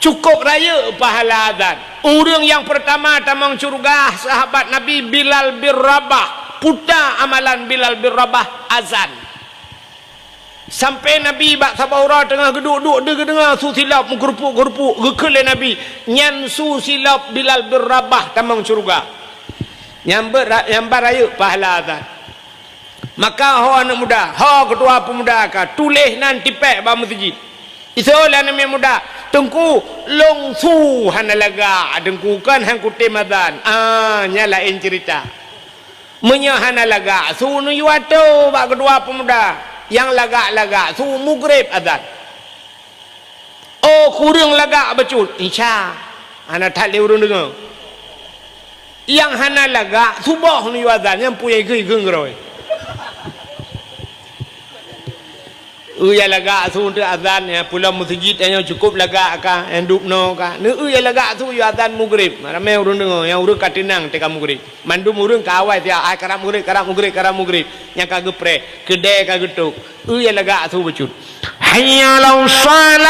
cukup raya pahala azan orang yang pertama tamang surga sahabat Nabi Bilal bin Rabah putar amalan Bilal bin Rabah azan sampai Nabi bak sabaura tengah geduk-duk dia dengar su silap gerupuk gekele Nabi nyan su silap Bilal bin Rabah tamang surga nyambar raya pahala azan maka ho anak muda ho ketua pemuda ka tulis nan tipek ba masjid isolah nama muda tengku longsu hanalaga dengku kan hang kutim azan nyala in cerita menyahana laga sunu yuato ba kedua pemuda yang laga su mugrib azan kurang laga becut insya ana tak le urun dengar yang hana laga subuh ni azan yang punya geung roi ya laga su untuk azan ya pulau masjid yang cukup laga ka yang dupno ka ne ya laga su ya azan maghrib ramai urun dengar yang urun katinang teka maghrib mandum urun ka awai dia ai karam maghrib yang ka gepre kedai ka getuk ya laga su becut hayya lau salat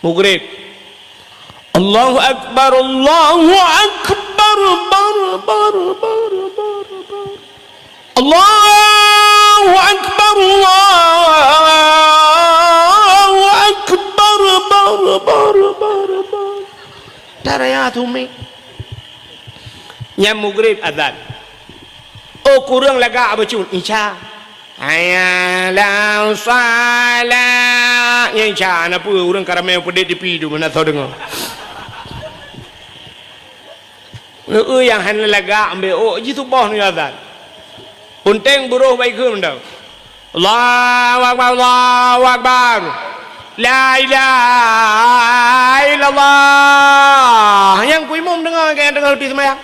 maghrib Allahu Akbar Allahu Akbar Allahu Akbar Allahu Akbar darayatu mi nyam maghrib azan kurang laga abacun insya ayalah salat yang insya apa orang karamel pedih di pidu mana tahu dengar yang hanya laga ambil jitu bawah ni azan punteng buruh baik ke dah Allahu Akbar la ilaha illallah yang ku imam dengar kayak dengar di semayang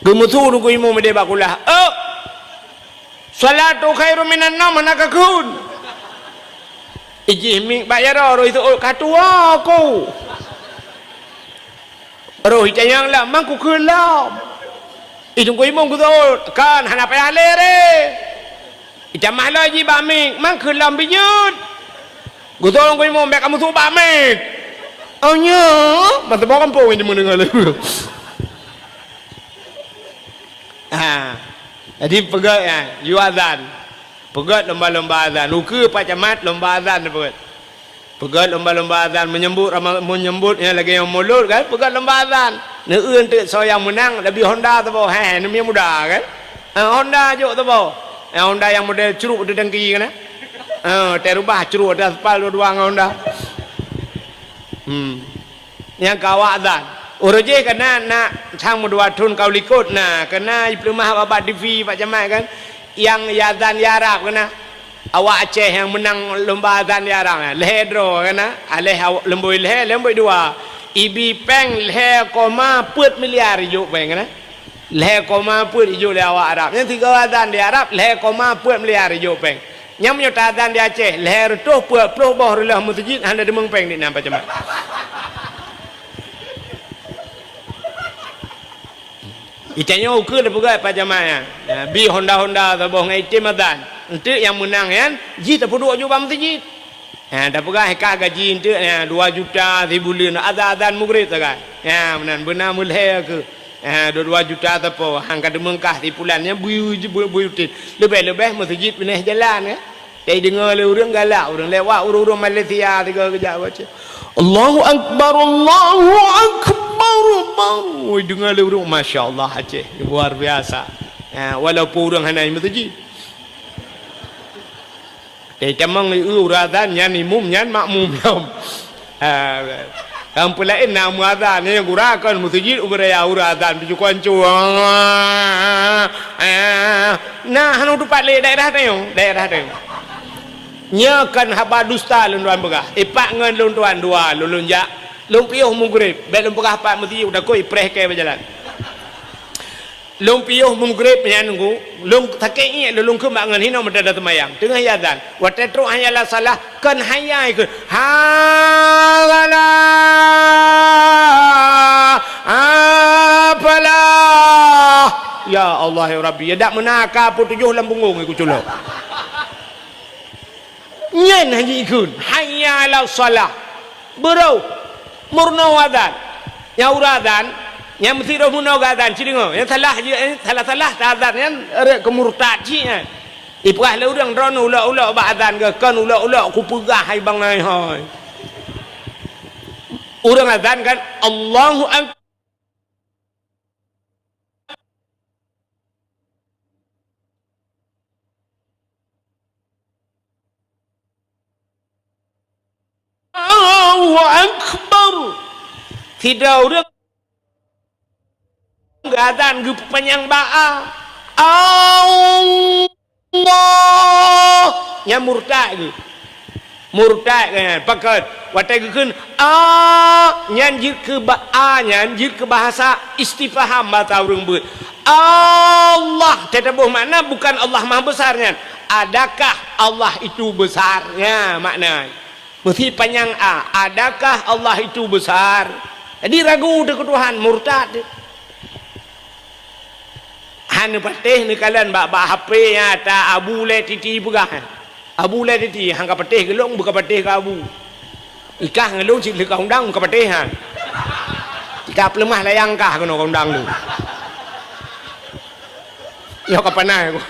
Gemutu nu ku imu mede bakulah. Oh. Salatu khairum minan naum hanakakun. Iji mi bayar roh itu katua aku. Roh yang lah mangku kelam. Itu ku imu ku tu kan hana payah lere. Ita mahlo ji bamik mang kelam bijut. Ku tu ku imu mek kamu tu bamik. Oh nya, mata bawa kampung ini mendengar lagu. Jadi pegat ya, you azan. Pegat lomba-lomba azan. Luka Pak Camat lomba azan pegat. Pegat lomba-lomba azan menyambutnya lagi yang mulut kan, pegat lomba azan. Neun tu so yang menang lebih Honda tu boh. Ni muda kan. Honda juk tu boh. Honda yang model curuk di dengki kan. Terubah curuk atas aspal dua Honda. Yang kawak azan. Urujeh kena nak sang mudua tun kau likut nah kena diplomah babat TV Pak Camat kan yang azan Arab kena awak Aceh yang menang lomba azan Arab leh draw kena aleh lemboi dua ibi peng leh koma put miliar juk peng kena leh koma put juk le awak Arab yang tiga azan di Arab leh koma put miliar juk peng nyam yo azan di Aceh leh rutuh put puluh boh rulah masjid handa demeng peng di Pak Camat. Itanya ukur dah pegat Pak Camat ya. Bi Honda tu boh ngai tim azan. Ente yang menang kan, ji tak perlu juga masjid. Dah pegat hak gaji ente 2 juta sebulan azan maghrib tak kan. Ya benar mulai ke. 2 juta tu po hang kada mengkah di bulannya buyutin. Lebih masjid pindah jalan ya. Dia dengar orang galak, orang lewat orang Malaysia tiga kejap baca. Allahu Akbar, Allahu Akbar. Baru dengar orang masya-Allah Aceh luar biasa. Walaupun orang hanai masjid. Temang uratan nyan imum nyan makmum nyam. Yang pelain nama azan ni gurakan masjid uberaya uratan tujuan cuang. Nah hanu tu pat le daerah tu. Nyakan haba dusta lunduan begah. Ipak ngan lunduan dua lulunjak. Lumpiuh munggrib, belum pegah pak mesti udah koi preh ke berjalan. Lumpiuh munggrib nyangu, lung takai lung ke mangan hino meda temayang. Tengah yazan, watetru hanyalah salah kan hayai ke. Hagala apalah. Ya Allah ya Rabbi, ya dak menaka pun 7 lambungung iku culuk. Nyen haji ikun, hayyalah salah. Bro. Murno wadan yang uradan yang mesti roh murno wadan ciringo yang salah salah azan yang ada kemurtad cia ipah le urang drone ula ba azan ke kan ula ku pegah hai bang nai hai urang azan kan Allahu akbar Allahu Akbar. Tidak orang azan ke panjang ba'a. Allah nya murtad ke. Murtad kan pakat watai keun nyanjir ke ba'a nyanjir ke bahasa istifham bahasa urang beut. Allah tetapi makna bukan Allah Maha besarnya. Adakah Allah itu besarnya makna? Mesti panjang adakah Allah itu besar? Jadi ragu dengan Tuhan murtad. Han patih ni kalian bak HP nya ta abu le titi pegah. Abu le titi hang ka patih gelong buka patih ka abu. Ikah ngelong cik le ka undang buka patih han. Jika pelemah layang kah kono ka undang tu. Yo ka panai aku.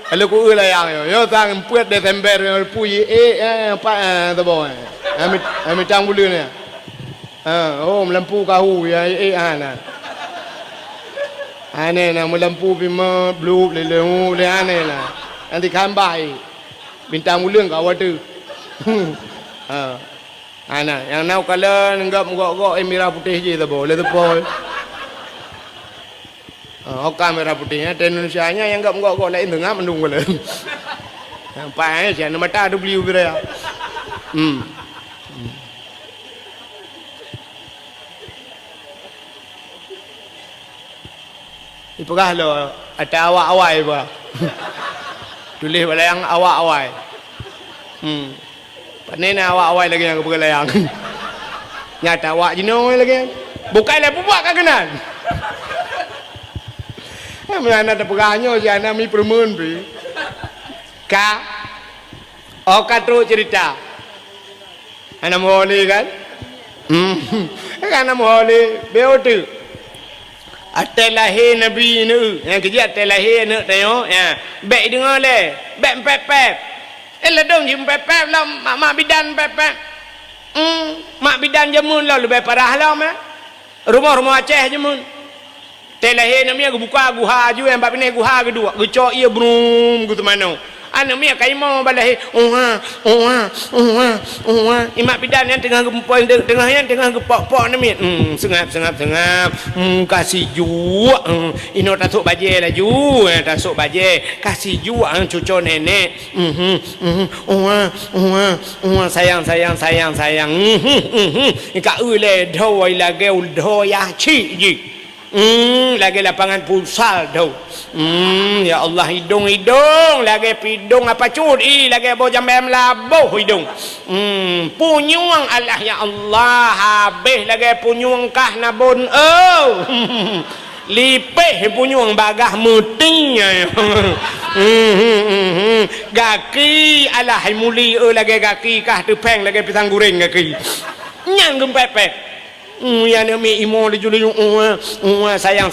Kalau ku layang yo tang puat Desember puyi apa tu boy. Ami tang bulan ni. Melampu kahu ya ana. Ane na melampu bima blue lelemu le ane na. Nanti kambai. Bintang bulan kau ada. Ana yang nau kala enggak gok merah putih je tu boy. Le tu boy. Kamera putihnya dan Indonesia nya yang enggak lain tengah mendung boleh. Nampak jangan mata ada beli ubira. Iperah lo atas awak-awai apa. Tulis layang awak-awai. Panena awak-awai lagi yang pergi layang. Nyata awak jenuh lagi. Bukanlah buat kan kenan. Mana ada perahnya si anak mi permun pi. Ka. Oh katru cerita. Anak moholi kan? Anak moholi beotu. Atas lahir Nabi ni. Yang kerja atas lahir ni tengok. Ya. Baik dengar le. Baik pep-pep. Ledong je pep-pep lah. Mak bidan pep-pep. Mak bidan jemun lah. Lebih parah lah. Rumah-rumah Aceh jemun. Atas lahir Nabi aku buka guha je. Yang bab ni guha kedua. Gecok ia brum. Gitu mana. Anak mi akai mau balai imak bidan yang tengah gempoi tengah yang tengah gepok-pok ni mi sengap kasih juak ino tasuk baje lah ju tasuk baje kasih juak cucu nenek sayang ka ule do lagi do ya ci ji lagi lapangan futsal tu. Ya Allah hidung lagi pidung apa curi lagi bawa jambem labuh hidung. Punyuang Allah ya Allah habis lagi punyuang kah nabun lipih punyuang bagah muting. Gaki Allah muli lagi gaki kah tepeng lagi pisang goreng gaki. Nyang gempepek. Ya ni imo di juli sayang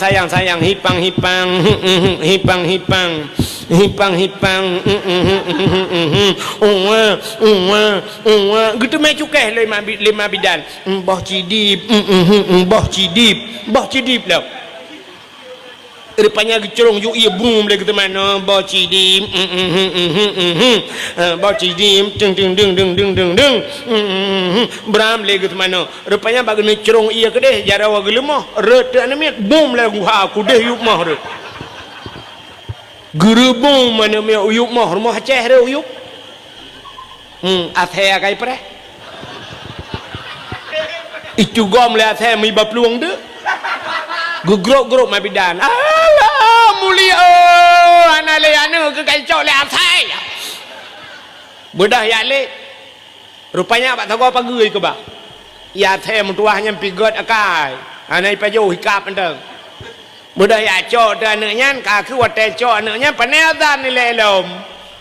hipang gitu mai cukai lima bidan boh cidip lah rupanya gecorong yu ia boom le gitu mana boh cidip boh cidip deng bram le gitu mana rupanya bagi ni corong ia kedeh jarawa gelemah red anamit boom le gua aku deh yuk mah red guru boom mana me yuk mah rumah Aceh re yuk athe kai pre itu gom le athe mi ba peluang de grup mai bidan alah mulia ana le anu ke kacau le atai bedah ya le rupanya pak tahu apa gue ke bah ya teh mutuahnya pigot akai ana ipajo hikap enteng bedah ya cok dan anaknya kaku wate cok anaknya paneadan ni le lom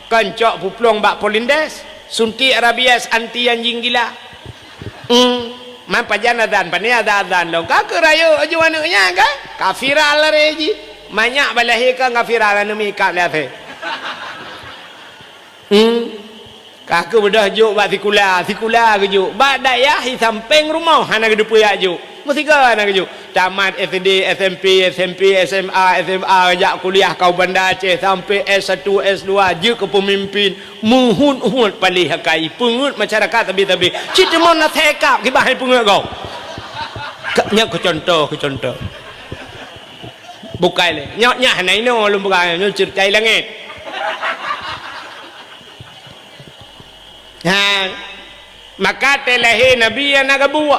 kan cok puplong bak polindes sunti arabias anti anjing gila man pajan adan pani ada adan lo ka kerayo aju anaknya ka kafiral reji banyak balahi ka kafiral anu mi ka le the ka bedah juk bak tikula ke juk bak dayah hi samping rumah hana ke depu ya juk mesti ka hana ke juk tamat SD SMP SMA jak kuliah kau Bandar Aceh sampai S1 S2 je ke pemimpin muhun palih hakai pengut masyarakat tabi cita mon na thekap ke bahai pengut kau nyak ke contoh bukai le nyak hanai no lum bukai nyo cercai langit maka telahir Nabi yang nak buat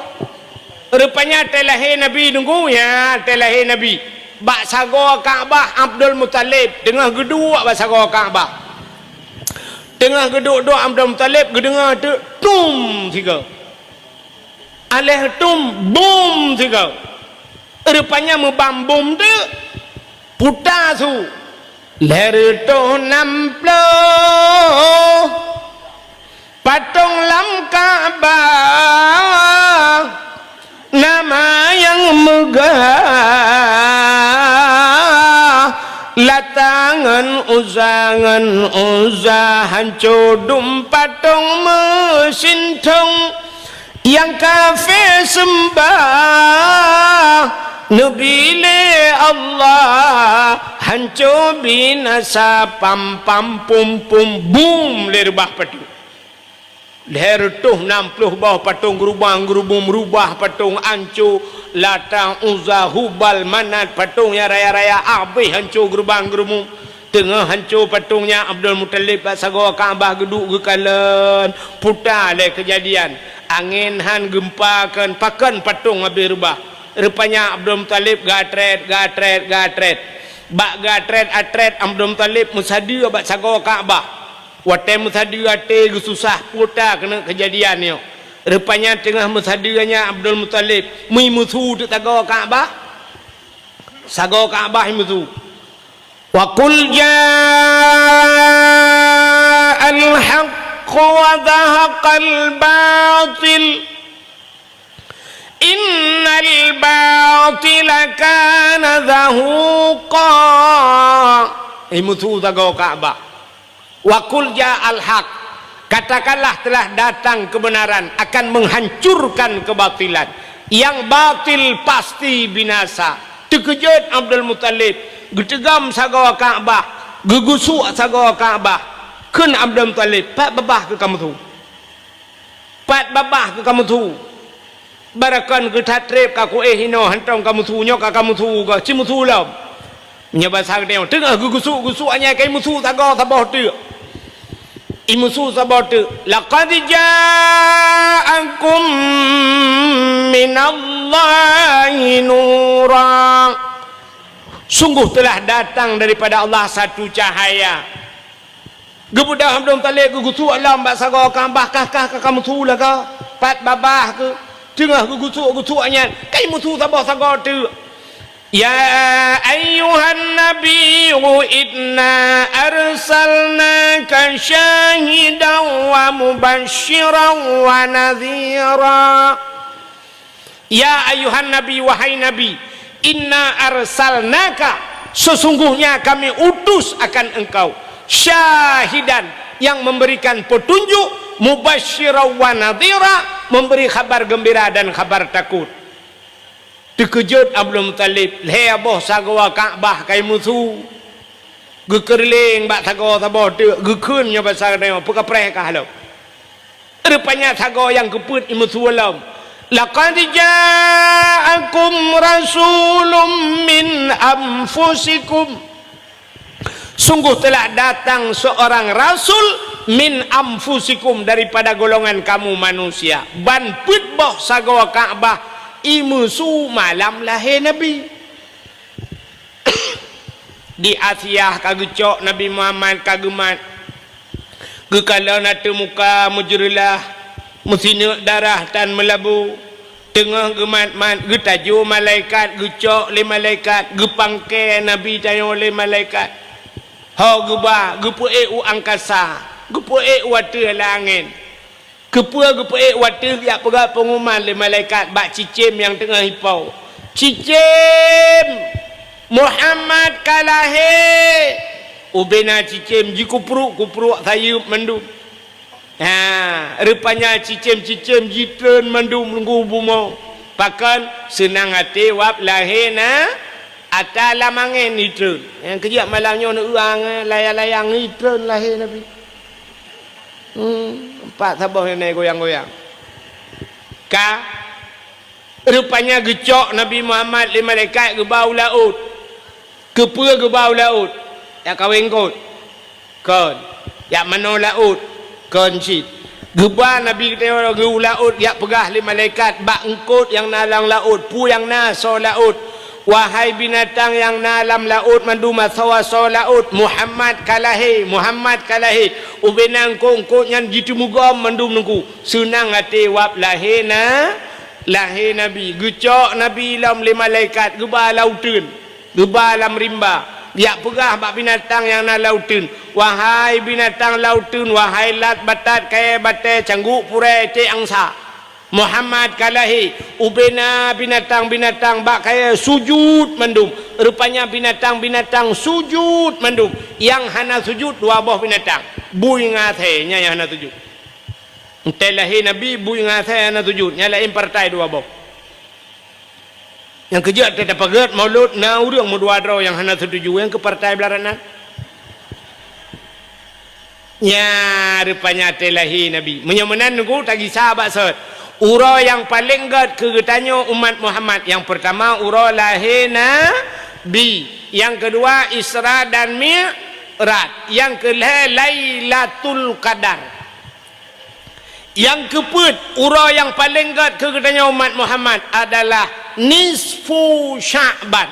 rupanya telahir Nabi nunggu ya telahir Nabi bak sago Kaabah Abdul Muttalib tengah geduk bak sago Kaabah tengah geduk Abdul Muttalib gedengar tu tum tiga aleh tum boom tiga rupanya membambum tu putar tu leher tu namplo patung lam Kaabah nama yang megah latangan uzahan codum patung mesin tong yang kafir sembah Nabi Allah hancur binasa pam pum boom lerbah patung leher tuh 60 bawah patung gerubang merubah patung hancur latang uzah hubal manat patungnya raya-raya abih hancur gerubang tengah hancur patungnya Abdul Muttalib sago Kaabah geduk gekalan putar le kejadian angin han gempakan pakan patung habis rubah rupanya Abdul Muttalib gatret bak atret Abdul Muttalib musadi bak sago Kaabah wate musadi ate susah puta kena kejadian ni rupanya tengah musadinya Abdul Muttalib musuh tu sago Kaabah musuh wa qul ja'al haqq wa dhahaqal batil innal batila kana zahuqa musuh sago Kaabah wa qul ja'al haq katakanlah telah datang kebenaran akan menghancurkan kebatilan yang batil pasti binasa terkejut Abdul Muttalib getegam sago Kaabah gegusuk sago Kaabah kun Abdul Muttalib pat babah ke kamu tu barakan ke tatrep ka ku hino hantong kamu tu nyok kamu tu ka cimu tu lam nya bahasa dia tengah gegusuk anya kai musuh sago sabah tu imusuh sabah tu laqad ja'akum minallahi nura sungguh telah datang daripada Allah satu cahaya gebudah Abdul Muttalib gegusuk alam bak sago Kaabah kah kamu tu lah ka pat babah ke tengah gegusuk-gusuknya kai musuh sabah sago tu ya ayyuhan nabiyyu inna arsalnaka syahidan wa mubasysyiran wa nadhira ya ayyuhan nabi wahai nabi inna arsalnaka sesungguhnya kami utus akan engkau syahidan yang memberikan petunjuk mubasysyiran wa nadhira memberi kabar gembira dan kabar takut terkejut Abdul Muttalib le aboh sago Kaabah kai musuh gekerling bak sago sabah tu gekeun nya bahasa dia pekapreh ka halau rupanya sago yang keput musuh alam laqad ja'akum rasulun min anfusikum sungguh telah datang seorang rasul min anfusikum daripada golongan kamu manusia ban put boh sago Kaabah imusu malam lahir Nabi di Asia kagecok Nabi Muhammad kagemat gekala nata muka mujrilah musina darah tan melabu tengah gemat-mat getaju malaikat gecok le malaikat gepangke Nabi tayo le malaikat ha geba gepuek u angkasa gepuek watu langit gepuek watu ya pegak pengumuman le malaikat bak cicim yang tengah hipau cicim Muhammad kalahe ubena cicim ji kupruk sayup mendum rupanya cicim jitren mendum nunggu bumo pakan senang hati wap lahena ata lamangen nitren yang kejap malamnya nak uang layang-layang nitren lahir Nabi empat sabah yang naik goyang-goyang ka rupanya gecok Nabi Muhammad le malaikat ke bau laut kepua ke bau laut yang kawin kot kon yang mana laut kon cit geba Nabi kita ke laut yang pegah le malaikat bak engkot yang nalang laut pu yang naso laut wahai binatang yang nalam laut mandu masawaso laut Muhammad kalahi ubenang kongkot yang jitu mugam mandum nungku senang hati wap lahir Nabi gecok Nabi lam le malaikat geba lautun geba lam rimba dia pegah bak binatang yang na lautun wahai binatang lautun wahai lat batat kaya batai cangguk purai te angsa Muhammad kalahi ubena binatang-binatang bak kaya sujud mendum rupanya binatang-binatang sujud mendum yang hana sujud dua buah binatang bui ngathenya yang hana sujud entelahi Nabi bui ngathenya hana sujud nyalain partai dua buah yang kejut tetap pagat maulud na urang mu dua draw yang hana setuju yang ke partai belarana nya rupanya telahi Nabi menyamanan nunggu tagi sahabat sahut ura yang paling gad kegetanyo umat Muhammad yang pertama ura lahir Nabi yang kedua Isra dan Mi'raj yang kelima Lailatul Qadar yang keput ura yang paling gad kegetanyo umat Muhammad adalah nisfu Sya'ban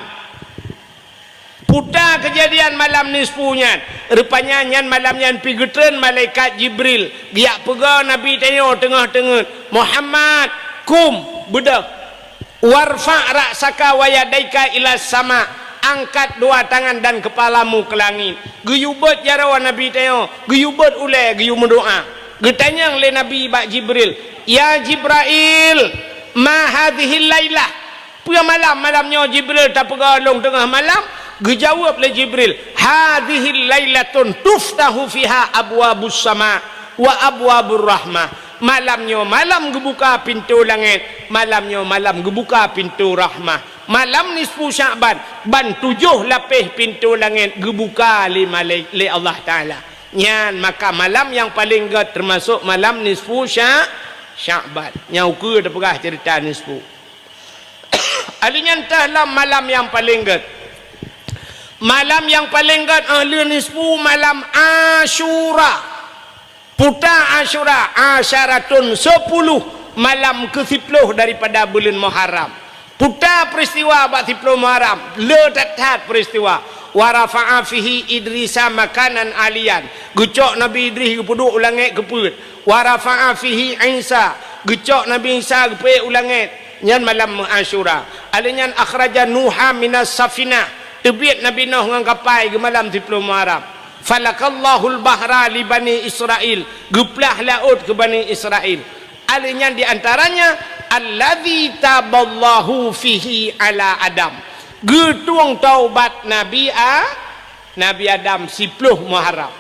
putar kejadian malam nisfunya rupanya nyan malam nyan pigetren malaikat Jibril dia pegau Nabi tanya tengah-tengah Muhammad kum bedah warfa ra'saka wa yadaika ila sama angkat dua tangan dan kepalamu ke langit geyubet jarawan Nabi tanya geyubet ulai geyu mendoa getanya oleh Nabi bak Jibril ya Jibril ma hadhihi lailah puya malamnya Jibril tak pegau long tengah malam gejawab oleh Jibril hadhihi lailatun tuftahu fiha abwabus sama wa abwabur rahmah malamnya malam gebuka pintu langit malamnya malam gebuka pintu rahmah malam nisfu Sya'ban ban 7 lapis pintu langit gebuka li Allah Ta'ala nyan maka malam yang paling gad termasuk malam nisfu Sya'ban nyau ke dah pegah cerita nisfu alinya entahlah malam yang paling gad malam yang paling gad ahli nisfu malam Asyura putar Asyura asyaratun 10 malam ke-10 daripada bulan Muharram putar peristiwa bak 10 Muharram le tatat peristiwa wa rafa'a fihi Idrisa makanan alian gecok Nabi Idris gepuduk ulangit geput wa rafa'a fihi Isa gecok Nabi Isa geput ulangit nyan malam Asyura alinyan akhraja Nuha minas safinah tebiat Nabi Nuh dengan kapal ke malam 10 Muharram falakallahul bahra li bani Israel geplah laut ke bani Israel alinya di antaranya alladzi taballahu fihi ala Adam getuang taubat Nabi Adam 10 Muharram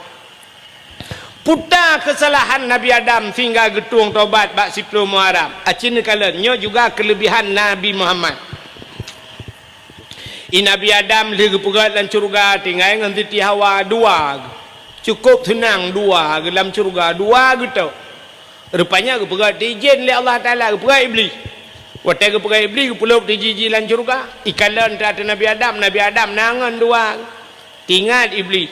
putar kesalahan Nabi Adam sehingga getuang taubat bak 10 Muharram acin kalanya juga kelebihan Nabi Muhammad Nabi Adam lagi pegat dalam syurga tinggal dengan Siti Hawa 2 cukup senang 2 dalam syurga 2 gitu rupanya ke pegat diizin oleh Allah Ta'ala ke pegat iblis waktu ke pegat iblis ke pulau dijiji dalam syurga ikalan terhadap Nabi Adam nangan 2 tinggal iblis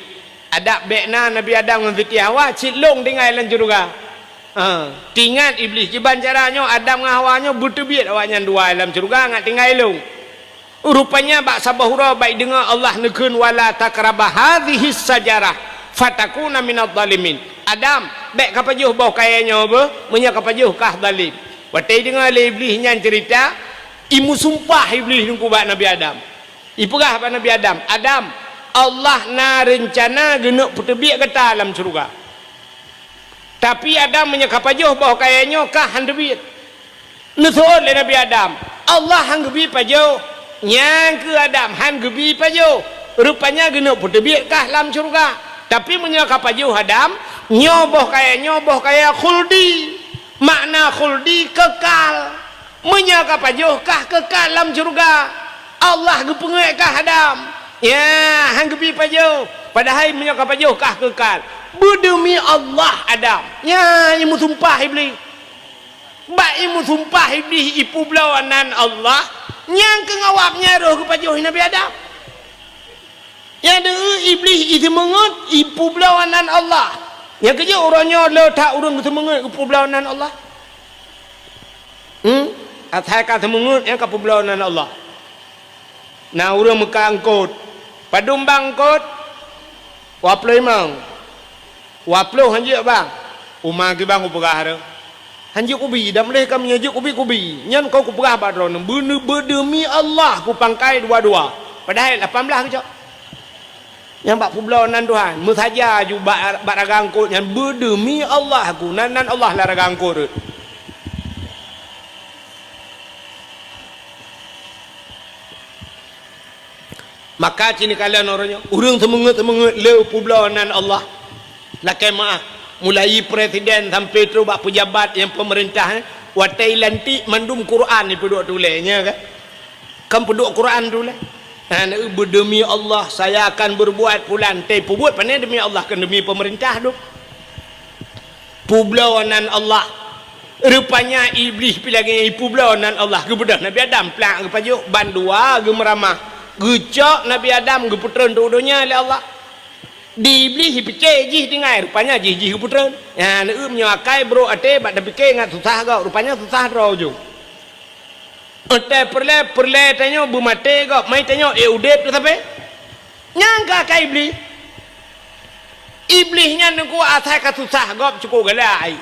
ada bekna Nabi Adam dengan Siti Hawa cilong tinggal dalam syurga tinggal iblis jeban caranya Adam dengan Hawanya bertebiat awaknya 2 dalam syurga nggak tinggal long rupanya bak sabahura baik dengar Allah nekun wala takrabah hadhihi sajarah fatakuna minadh dhalimin Adam baik kapajuh bau kayanya apa menya kapajuh kah zalim watai dengar iblis nyan cerita imu sumpah iblis nungku bak Nabi Adam ipegah bak Nabi Adam Allah na rencana genuk pertebiak kata dalam syurga tapi Adam menya kapajuh bau kayanya kah handebit nusul le Nabi Adam Allah hanggebi pajuh yang ke Adam han gebi pajo rupanya genuk pertebiak kah dalam syurga tapi menyakap pajo Adam nyoboh kaya khuldi makna khuldi kekal menyakap pajo kah kekal dalam syurga Allah gepengek kah Adam ya han gebi pajo padahal menyakap pajo kah kekal berdemi Allah Adam ya imu sumpah iblis bak imu sumpah iblis ipu belawanan Allah yang kengawapnya roh kepada Nabi Adam yang ada iblis itu mengut ipu belawanan Allah yang kerja orangnya letak orang itu mengut ipu belawanan Allah atai kata mengut yang ipu belawanan Allah nah orang Mekah angkut padum bangkut waplo imang waplo hanjik bang umang ke bang upagah hanjuk ubi dah boleh kami hanjuk ubi nyan kau ku perah badron berdemi Allah ku pangkai dua-dua padahal 18 kejap yang bak publawanan Tuhan mu saja ju bak ragangkut nyan berdemi Allah ku nan Allah lah ragangkut maka cini kalian orangnya urang semangat le publawanan Allah lakai maaf mulai presiden sampai tu bak pejabat yang pemerintah watai lantik mandum Quran ni peduk tulisnya kan peduk Quran tulis berdemi Allah saya akan berbuat pulan tapi buat pandai demi Allah kan demi pemerintah tu publawanan Allah rupanya iblis pilih publawanan Allah kebedah Nabi Adam pelak kepajuk bandua gemeramah gecok Nabi Adam geputran dudunya oleh Allah di iblis dipikir jih dengar rupanya jih keputran ya menyakai bro ate bak dah fikir ngat susah kau rupanya susah draw jo ate perle tanya bu mate kau mai tanya udep tu sampai nyangka ka iblis iblisnya nunggu atai ka susah gop cukup galai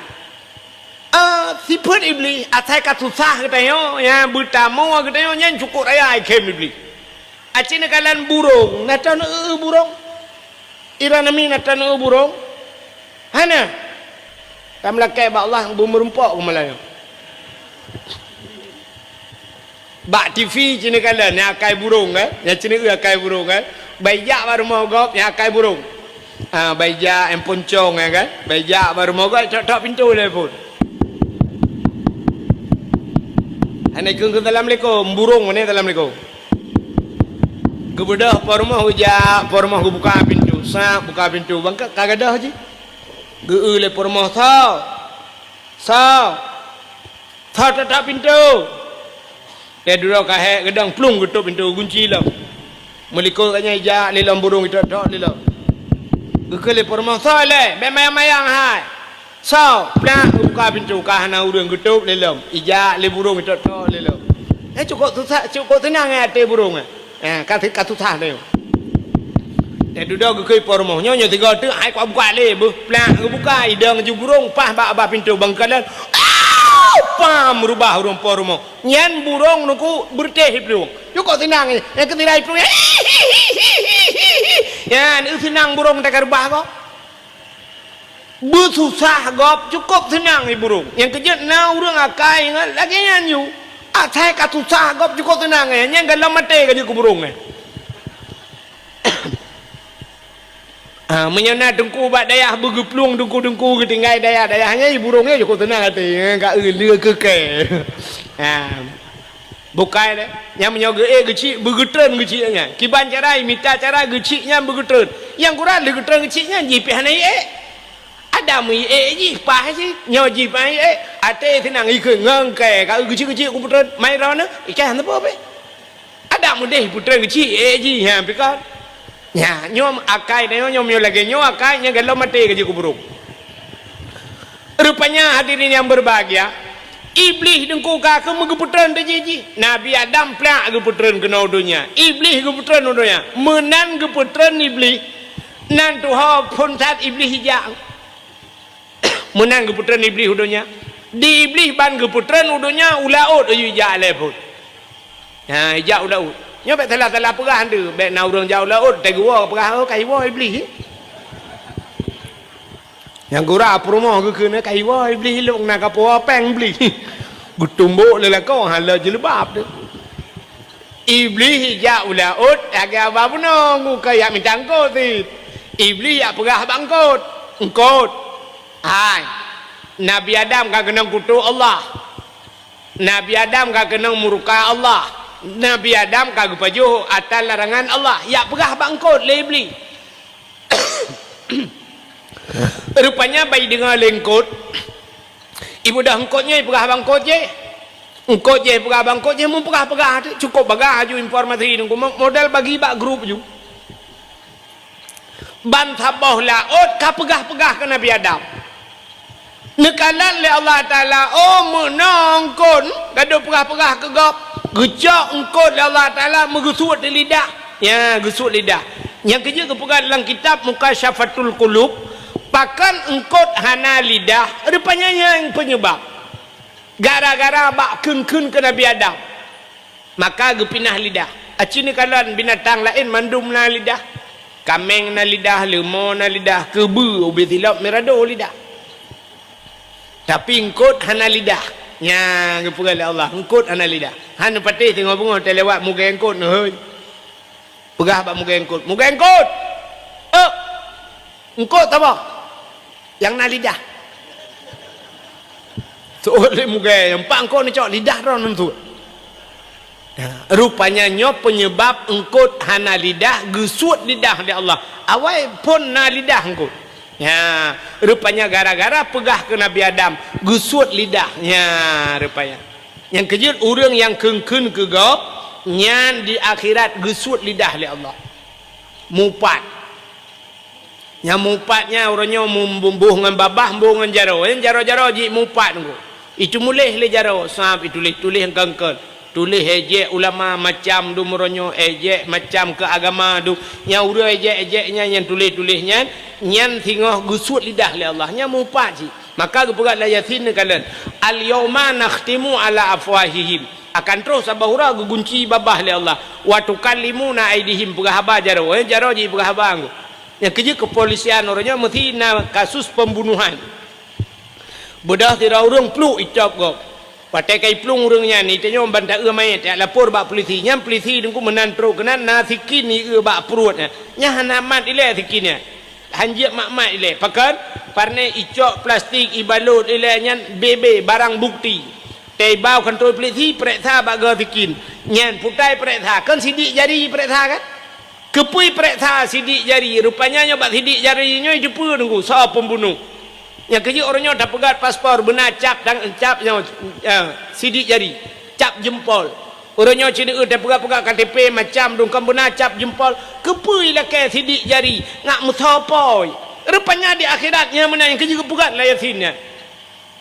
sifat iblis atai ka susah katanya ya bertamu katanya nyan cukup raya kem iblis acina kalan burung natan burung iranami natan burung hana kamlakai ba Allah bermerempok ke Melayu bak TV cina kalan yang akai burung yang cina akai burung baijak baru mau gop yang akai burung baijak yang poncong kan baijak baru mau gop tok pintu telefon Assalamualaikum Assalamualaikum burung mana Assalamualaikum kebedah por rumah hujak por rumah buka pintu buka pintu bangka kagadah je geule por rumah tak pintu dia duduk kahek gedang plung tutup pintu kunci lah melikul katanya hijak lilam burung itu tok lilam geule por rumah le mayang hai plak buka pintu kahana urang tutup lilam hijak le burung itu tok lilam cukup tenang hati burung katu thah leo dia duduk ke por rumah nyonya tiga tu ai kau buka le plak buka idang ju burung pah ba pintu bangkalan pam merubah urang por rumah nyan burung nuku berteh burung cukup tenang yang ketirai burung ya ni senang burung tak rubah kau bersusah gop cukup tenang ni burung yang kejut na urang akai lagi nyanyu atai katu sah gop cukup tenang yang galam mate ke burung menyana dengku bat dayah bergeplung dengku ketinggai dayahnya burungnya cukup tenang hati enggak leu keke bukai deh yang menyoga kecil bergetren kecilnya kiban carai minta cara kecilnya bergetren yang kurang le getren kecilnya jipih nai ada mu ji pah ji nyo ji pah ate tenang ikut ngangkai kalau kecil komputer main rana ikan apa ada mu deh putera kecil ji ha pikir ya nyom akai nyom lagi nyom akai nya galau mati ke burung rupanya hadirin yang berbahagia iblis dengku ka ke megeputran de ji nabi adam plak geputran kena dunia iblis geputran dunia menan geputran iblis nan tuha pun saat iblis hijau menang keputran iblis udunya di iblis ban keputran udunya ulaut ayu jale pun hijau ulaut nyobek telah perah tu bek na urang jauh laut te gua perah kai wa iblis yang gura promo ke kena kai wa iblis lok nak apa peng iblis gutumbuk le kau hala jelebab tu iblis hijau laut agak apa pun ngu kayak mintangkot tu iblis ya perah bangkot engkot hai Nabi Adam kan kena kutuk Allah Nabi Adam kan kena murka Allah Nabi Adam kan pajuh atas larangan Allah ya perah bangkot le iblis rupanya bayi dengar lengkot ibu dah engkotnya perah bangkot je engkot je perah bangkot je mun perah cukup bagah ju informasi nunggu modal bagi bak grup ju ban tabah laut ka pegah-pegah ke Nabi Adam nekalan le Allah Ta'ala menongkon gaduh perah-perah ke gop gecak engkau le Allah Ta'ala megesut di lidah ya gesut lidah yang kerja kepegang dalam kitab Mukasyafatul Qulub pakan engkau hana lidah rupanya yang penyebab gara-gara bak kun ke Nabi Adam maka gepinah lidah acini kalan binatang lain mandum na lidah kameng na lidah lemon na lidah kebu ubitilap merado lidah tapi engkau hana lidah nya kepegang Allah engkau hana lidah hana patih tengok bunga terlewat muka engkau noh pegah bak muka engkau engkau tak apa yang na lidah soalnya muka yang pak engkau ni cok lidah ron tu rupanya nyo penyebab engkau hana lidah gesut lidah di Allah awai pun na lidah engkau ya rupanya gara-gara pegah ke Nabi Adam gesut lidahnya rupanya yang kejut orang yang kengkun ke gop nyan di akhirat gesut lidah li Allah mupat yang mupatnya orangnya membuh dengan babah membuh dengan jaro yang jaro-jaro ji mupat tu itu mulih le jaro sap itu tulis yang kengkun tulis ejek ulama macam du meronyo ejek macam ke agama du nya ura ejek-ejeknya yang tulis-tulisnya nyan tengok gusut lidah li Allah nya mupat ji maka gepegat la yasin kalian al yauma nakhtimu ala afwahihim akan terus sabahura gunci babah li Allah wa tukallimuna aidihim pegahaba jaro jaro ji pegahaba anggo yang kerja kepolisian orangnya mesti na kasus pembunuhan bedah tidak urang peluk icap gop pakai kai plung urangnya ni tanya bantah mai tak lapor bak polisi nya polisi dengku menantro kena nasikin ni bak perut nya hanamat ile sikinnya hanjia makmat ile pakan parne icok plastik ibalut ile nya bebe barang bukti tei bau kantor polisi periksa bak ga sikin nya putai periksa kan sidik jari periksa kan kepui periksa sidik jari rupanya nya bak sidik jari nya depu dengku so pembunuh yang kerja orangnya dah pegat paspor benar cap dan cap sidik jari cap jempol orangnya cina dah pegat-pegat KTP macam dongkam benar cap jempol kepui lah ke sidik jari ngak mutapoi rupanya di akhiratnya mana yang kerja pegat lah yasinnya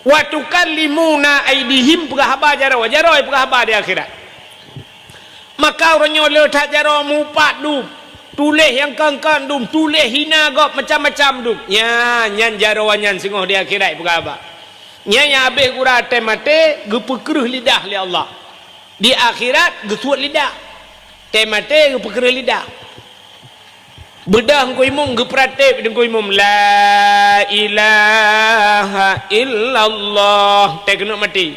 wa tukallimuna aidihim pegahaba jaro pegahaba di akhirat maka orangnya letak jaro mupat du tulis yang kan dum tulis hina gop macam-macam dum nya nyan jarawan singoh di akhirat pegaba nya nya habis gura temate gepekeruh lidah li Allah di akhirat gesuat lidah temate gepekeruh lidah bedah ko imum gepratip dengko imum la ilaha illallah te kena mati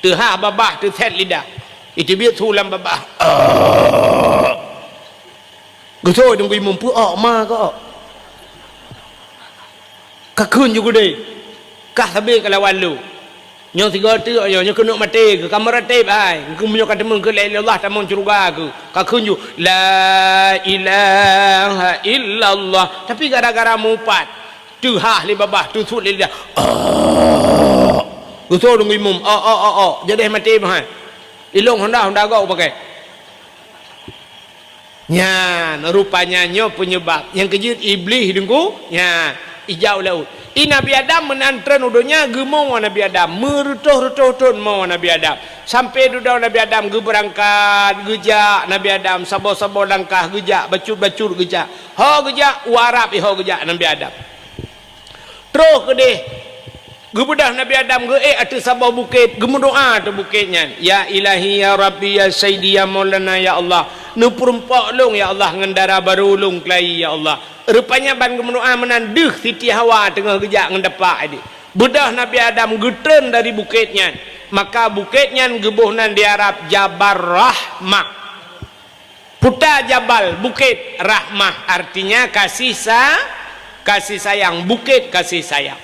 tehah babah tu set lidah itu biar sulam babah Gusoi dong kui mumpu ma ko. Kakun juga deh. Kah sabe kalawan lu. Nyong tiga tu nyong kena mati ke kamera tape ai. Ku menyo kata mung ke la Allah tamon curuga aku. Kakun ju la ilaha illallah. Tapi gara-gara mupat. Tu hah li babah tu sut li dia. Gusoi dong kui mum jadi mati mah. Ilong Honda kau pakai. Nya rupanya nyo penyebab yang kejut iblis dengku nya ijau laut Nabi Adam menantren udonya gemong Nabi Adam merutuh-rutuh mau Nabi Adam sampai dudau Nabi Adam ge berangkat gejak Nabi Adam sabo-sabo langkah gejak bacur-bacur gejak ho gejak warap ho gejak Nabi Adam terus ke deh gebedah Nabi Adam ge atu sabo bukit gemendoa tu bukitnya ya ilahi ya rabbi ya sayyidi ya maulana ya Allah nu perempak long ya Allah ngendara baru long kelai ya Allah rupanya ban gemendoa menandeh Siti Hawa tengah gejak ngendepak ini bedah Nabi Adam getren dari bukitnya maka bukitnya gebuhnan di Arab Jabal Rahmah puta jabal bukit rahmah artinya kasih sayang bukit kasih sayang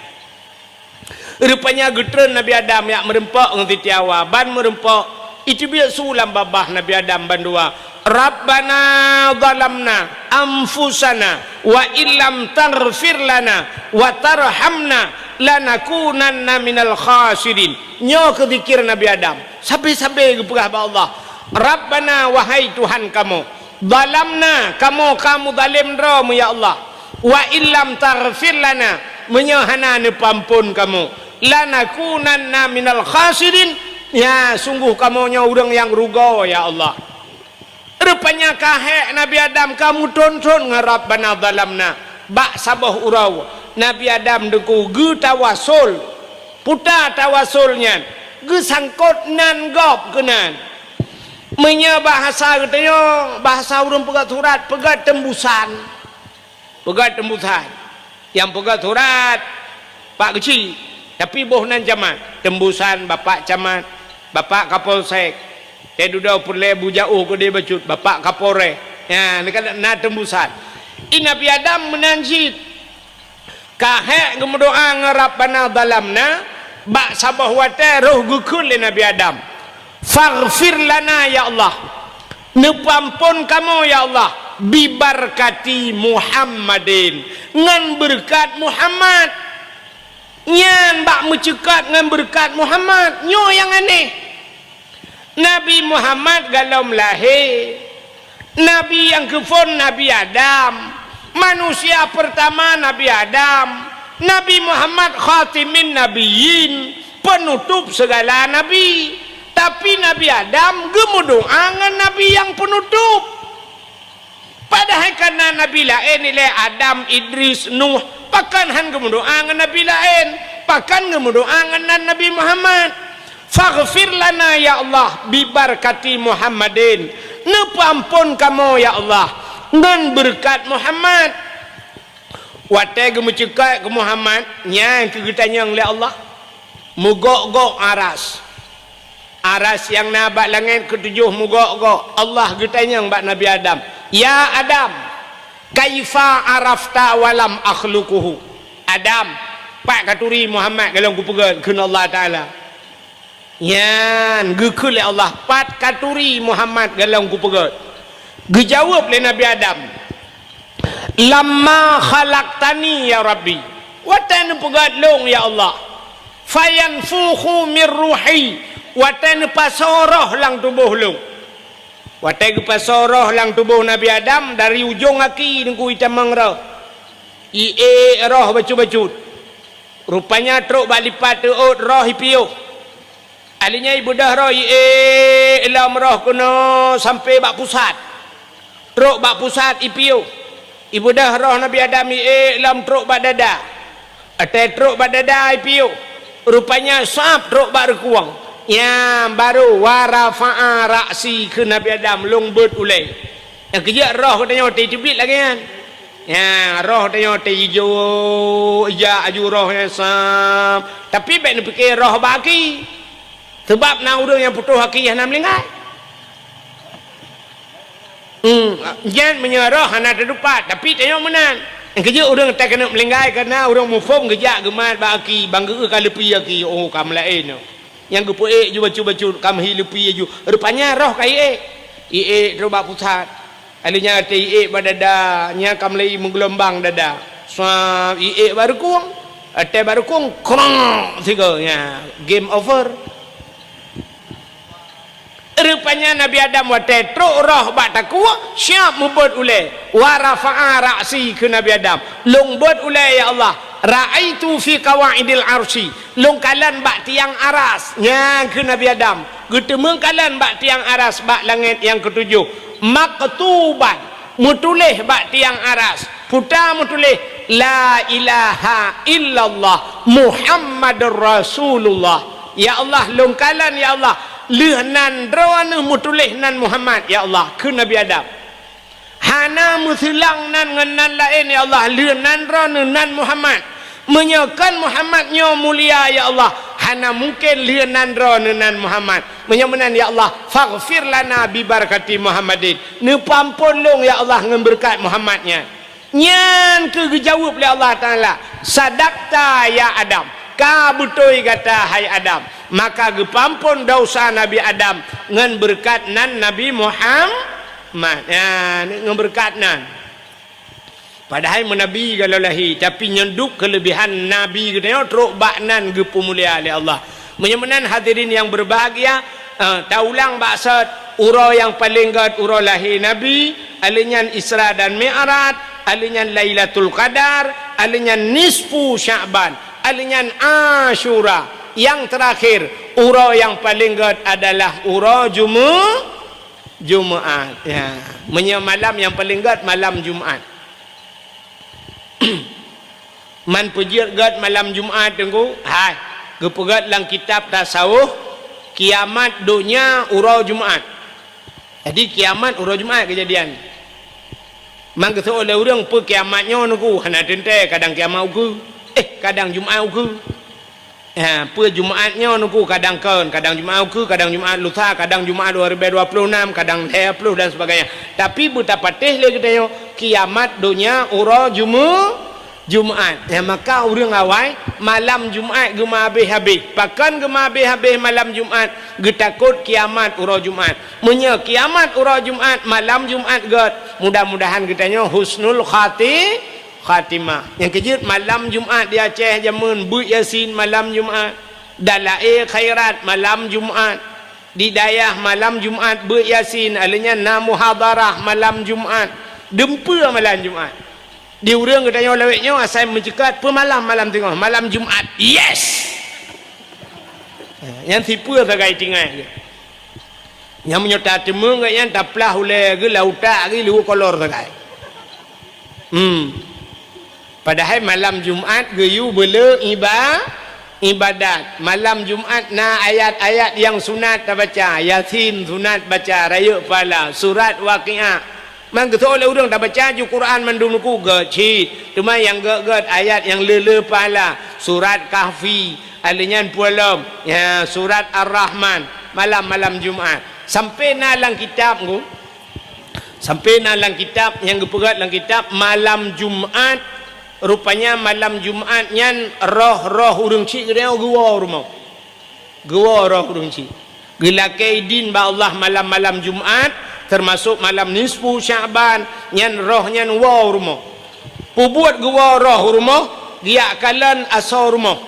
rupanya getren Nabi Adam yang merempak dengan Siti Hawa ban merempak itu biar sulam babah Nabi Adam bandua Rabbana zalamna anfusana wa illam taghfir lana wa tarhamna lanakunanna minal khasirin nyo ke zikir Nabi Adam sampai-sampai keperah Allah Rabbana wahai Tuhan kamu zalamna kamu zalim ramu ya Allah wa illam taghfir lana menyahana pampun kamu lanakunanna minal khasirin ya sungguh kamunya orang yang rugo ya Allah rupanya kahek Nabi Adam kamu tonton ngarap bana dalamna bak sabah urau Nabi Adam deku ge tawasul puta tawasulnya ge sangkot nan gop kenan menya bahasa katanya bahasa urang pegat surat pegat tembusan yang pegat surat Pak Kecil tapi boh nan camat tembusan bapak camat bapak kapolsek saya duduk perle bujau ke dia bacut bapak kapore ya dekat na tembusan Nabi Adam menanjid kahek gemendoa ngarap bana dalamna bak sabah wate roh gukul Nabi Adam faghfir lana ya Allah nepampun kamu ya Allah bibarkati Muhammadin ngan berkat Muhammad nyan bak mencekat ngan berkat Muhammad nyo yang aneh Nabi Muhammad galom lahir Nabi yang kefon Nabi Adam manusia pertama Nabi Adam Nabi Muhammad khatimin nabiyyin penutup segala nabi tapi Nabi Adam gemu doa dengan Nabi yang penutup. Padahal karena Nabi lain nilai Adam, Idris, Nuh, pakan han gemu doa dengan Nabi lain, pakan gemu doa dengan Nabi Muhammad. Faghfir lana ya Allah bi barakati Muhammadin. Nepampun kamu ya Allah dengan berkat Muhammad. Watai gemu cekak ke Muhammad nyang kegetanya oleh Allah. Mugok-gok aras. Aras yang nabak langit ketujuh mugok-gok. Allah getanya bak Nabi Adam. Ya Adam, kaifa arafta walam akhluquhu. Adam, pak katuri Muhammad kalau ku pegat kena Allah Taala. Yan gekul Allah pat katuri Muhammad kalau ku pegat. Gejawab le Nabi Adam. Lamma khalaqtani ya Rabbi. Watan pegat long ya Allah. Fayanfukhu min ruhi. Watan pasoroh lang tubuh long. Watai ke pasoroh lang tubuh Nabi Adam dari ujung kaki nunggu hitam mangrah. Roh bacut-bacut. Rupanya truk balipat teut roh ipiuh. Alinya ibu dah roh ilam roh kena sampai bak pusat. Truk bak pusat ipiuh. Ibu dah roh Nabi Adam ilam truk bak dada. Atai truk bak dada ipiuh. Rupanya sap truk bak rekuang. Yang baru warafa'a raksi ke Nabi Adam longbot ulai. Yang kerja roh katanya otai cubit lagi kan. Ya roh katanya otai hijau ija aju roh yang sam. Tapi baik nak fikir roh baki. Sebab nak urang yang putus haki yang nak melingkai. Jangan menyerah anak terdupat. Tapi tengok menang. Yang kerja orang tak kena melingkai kerana orang mufum kerja gemat baki. Bangga ke lepi haki. Oh kamu lain. Yang gepuik ju bacu-bacu kam hilupi ju. Rupanya roh kai terubah pusat. Alinya te badada nya kam lai menggelombang dada. Swab baru kuang. Ate baru kuang krong siganya. Game over. Rupanya Nabi Adam wate truk roh bak takwa siap mubut ule. Wa rafa'a ra'si ke Nabi Adam. Longbot ule ya Allah. Ra'aitu fi qawaidil arsy longkalan bak tiang aras yang ke Nabi Adam getemeng kalan bak tiang aras bak langit yang ketujuh maktuban mutulih bak tiang aras putar mutulih la ilaha illallah Muhammadur Rasulullah ya Allah longkalan ya Allah lehnan drone mutulih nan Muhammad ya Allah ke Nabi Adam hana musilang nan ngenan lain ya Allah lehnan drone nan Muhammad menyakan Muhammadnya mulia ya Allah hana mungkin lianan ronan Muhammad menyamenan ya Allah faghfir lana bi barakati Muhammadin nepampun long ya Allah ngemberkat Muhammadnya nyan kejawab oleh Allah Taala sadaqta ya Adam ka betul kata hai Adam maka gepampun dosa Nabi Adam ngan berkat nan Nabi Muhammad ya ngemberkat nan. Padahal menabi kalau lahi tapi nyenduk kelebihan nabi katanya teruk baknan gepu mulia oleh Allah. Menyemenan hadirin yang berbahagia, taulang maksud ura yang paling gad ura lahir nabi, alinyan Isra dan Mi'raj, alinyan Lailatul Qadar, alinyan nisfu Sya'ban, alinyan Asyura. Yang terakhir ura yang paling gad adalah ura Jumaat. Ya, malam yang paling gad malam Jumaat. Man pujir gad malam Jumaat tengku hai gepegat lang kitab tasawuf kiamat dunia urau Jumaat. Jadi kiamat urau Jumaat kejadian man keso oleh urang pe kiamatnya nunggu hana tente kadang kiamat uku kadang Jumaat uku pe Jumaatnya nunggu kadang Jumaat uku kadang Jumaat lusa kadang Jumaat 2026 kadang 30 dan sebagainya. Tapi buta patih le katanya kiamat dunia urau Jumaat. Ya maka urang awai malam Jumaat gema habis-habis. Pakan gema habis-habis malam Jumaat getakut kiamat urau Jumaat. Munya kiamat urau Jumaat malam Jumaat gad. Mudah-mudahan katanya husnul khatimah. Yang kejut malam Jumaat di Aceh jamun Bu Yasin malam Jumaat. Dalail khairat malam Jumaat. Di Dayah malam Jumaat Bu Yasin alanya namuhadarah malam Jumaat. Dempa malam Jumaat. Di urang katanya laweknya asal mencekat pemalam malam tengah malam Jumaat. Yes. Yang tipu sebagai tinggal. yang menyota temung yang taplah oleh ge lauta ge lu kolor takai padahal malam Jumaat ge yu bela ibadat malam Jumaat na ayat-ayat yang sunat baca Yasin sunat baca raya pala surat Waqiah man geto le urang dah baca ju Quran mandung ku ge chi cuma yang ge ayat yang le pala surat Kahfi alinyan pualam ya surat Ar-Rahman malam Jumaat sampai nalang kitab ku sampai nalang kitab yang gepegat dalam kitab malam Jumaat rupanya malam Jumaat nyan roh urang cik dia gua rumah gua roh urang cik gelakai din ba Allah malam Jumaat termasuk malam nisfu Syaban nyan roh nyan wa rumah pubuat gua roh rumah dia kalan asar rumah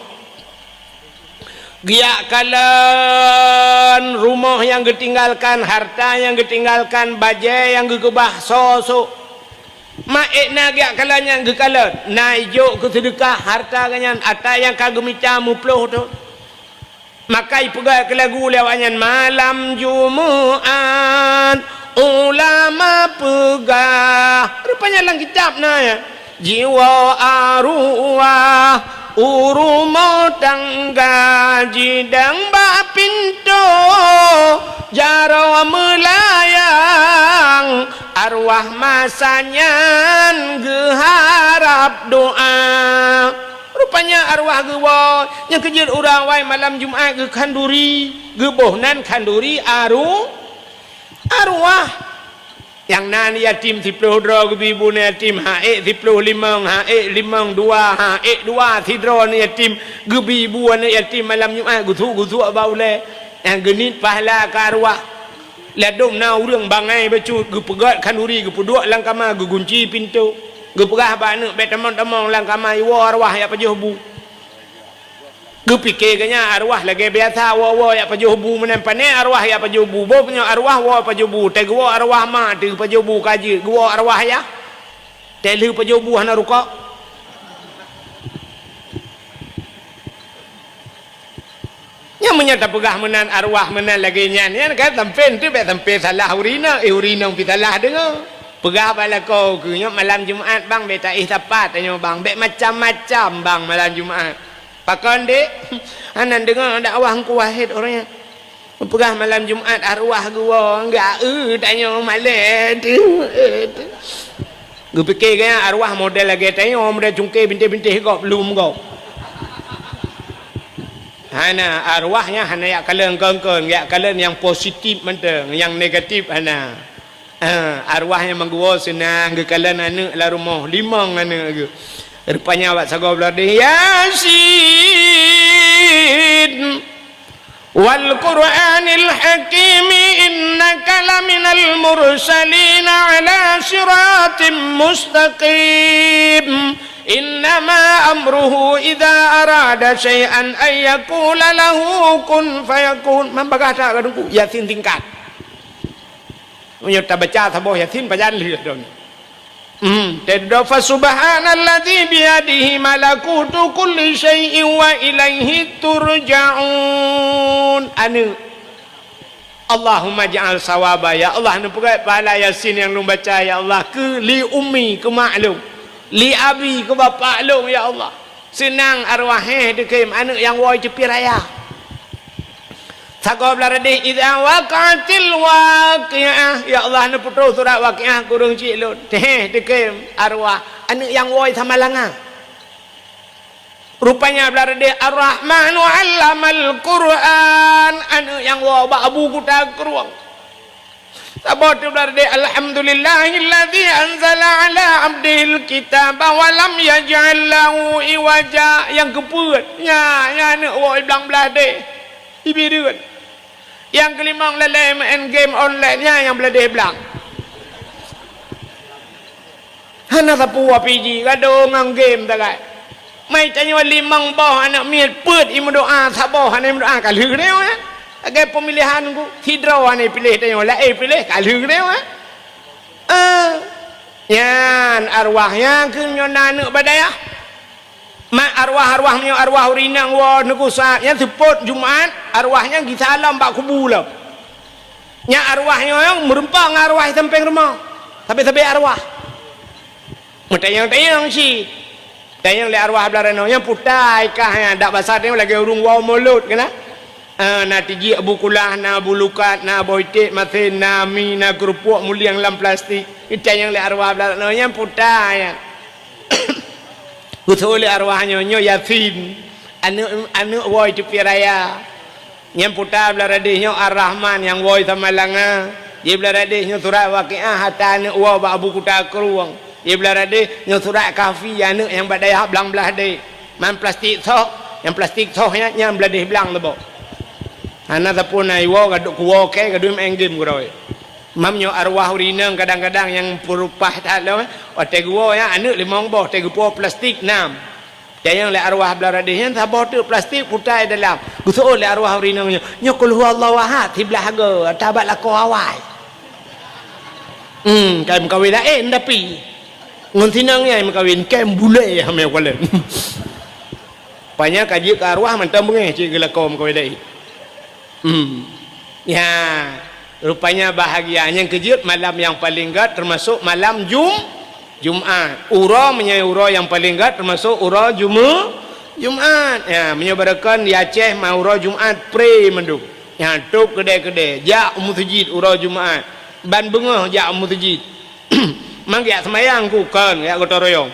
dia kalan rumah yang ditinggalkan harta yang ditinggalkan bajai yang gekebah sosok maekna dia kalan yang gekalan naik ke sedekah harta kanyan ata yang kagumita muploh tu makai pegai ke lagu lewanyan malam Jumaat ulama pegah rupanya dalam kitab na ya jiwa arwah urumo tangga jidang ba pintu jaro melayang arwah masanya geharap doa rupanya arwah gewa yang kejut urang wai malam Jumaat ge kanduri ge bohnan kanduri arwah yang nan yatim 10 dro ke bibu ni yatim haek 15 haek 52 haek 2 tidro ni yatim ke bibu ni yatim malam Jumaat gutu baule yang genit pahala ke arwah ladum na urang bangai bacut ge pegat kanduri ge puduk lang kamar ge gunci pintu ge perah banak bet temang-temang lang kamar iwa arwah ya pajuh bu ge fikir kanya arwah lagi biasa wa ya pajuh bu menan pane arwah ya pajuh bu bo punya arwah wa pajuh bu te gua arwah ma te pajuh bu kaji gua arwah ya te lu pajuh bu hana ruka nya menyata pegah menan arwah menan lagi nyan kan tampen tu bet tampen salah urina pitalah dengar pegah bala kau ke malam Jumaat bang beta tapat tanya bang bet macam-macam bang malam Jumaat pakon dek anan dengar dakwah ku wahid orangnya pegah malam Jumaat arwah gua enggak tanya malam tu gua fikir kan arwah model lagi tanya model cungkir bintik-bintik kau belum kau hana arwahnya hana ya kalen kengkeng ya kalen yang positif menteng yang negatif hana arwahnya menggua senang ke kalen anak la rumah limang anak ke rupanya awak sagau belade Yasin wal Qur'anil Hakim innaka laminal mursalin ala siratim mustaqim innama amruhu idza arada syai'an ay yaqula lahu kun fayakun membagah tak kadungku Yasin tingkat menyata baca saboh Yasin pajan lihat don tadfa subhanalladzi biyadihi malakutu kulli syai'in wa ilaihi turja'un anu Allahumma ja'al sawaba ya Allah nu pegat pahala Yasin yang lu baca ya Allah ke li ummi ke maklum li abi ke bapa long ya Allah senang arwah dekem anak yang woi tepi raya sagob larade idza waqatil waqiah ya Allah nu putu surat Waqiah kurung cik lu dekem arwah anak yang woi samalanga rupanya larade Ar-Rahmanu 'allamal Qur'an anak yang woi abu kuta keruang sabot larade alhamdulillahilladzi anzala ala abdihil kitaba wa lam yaj'al lahu iwaja yang keput nya anak woi belang belah de ibirun yang kelima lelai main game online nya yang belah de belang hana sapu apiji gado ngang game tagai mai tanya limang boh anak miet put imu doa saboh hana doa ka leu deu agai pemilihan ku hidro ane pilih tanya la pilih ka leu deu yan arwahnya ke nyona badaya ma arwah nyo arwah urinang wa nuku sa yang sepot Jumaat arwahnya kita alam bak kubu lah nya arwahnya yang merempang arwah samping rumah tapi arwah tayang si tayang le arwah belarano yang putai kah yang dak basar ni lagi urung wow mulut kena na tiji abu kulah na bulukat na boitik masin na mi na kerupuk muliang dalam plastik tayang le arwah belarano yang putai betul le arwahnya nyo yasin anu woi tepi raya yang putar beladihnya Ar-Rahman yang woi sama langa dia beladihnya surah Waqiah hatta anu wa abu kuta keruang dia beladihnya surah Kahfi anu yang badai belang belah de man plastik sok yang plastik sok yang beladih belang tu ana tapun ai wo gaduk wo ke gadum enggim groi mamnyo arwah urinang kadang-kadang yang perupah tak lo ote gua ya anu limong boh te gua plastik nam yang le arwah beladihnya sabot tu plastik putai dalam gusul le arwah urinangnya nyokul huwallahu ahad tiblah ga tabat la ko awai kai mkawin lain tapi ngon tinang ai mkawin kem bule hame wala banyak kaji ke arwah mantam bengeh cik gelakom kau dai ya rupanya bahagia yang kejut malam yang paling gat termasuk malam Jumat. Ura menyai ura yang paling gat termasuk ura Jumat. Ya, menyebarkan di Aceh mau ura Jumat pre menduk. Ya, tok kedai-kedai. Jak musjid ura Jumat. Ban bengah jak musjid. Mang ya semayang ku kan ya gotong royong.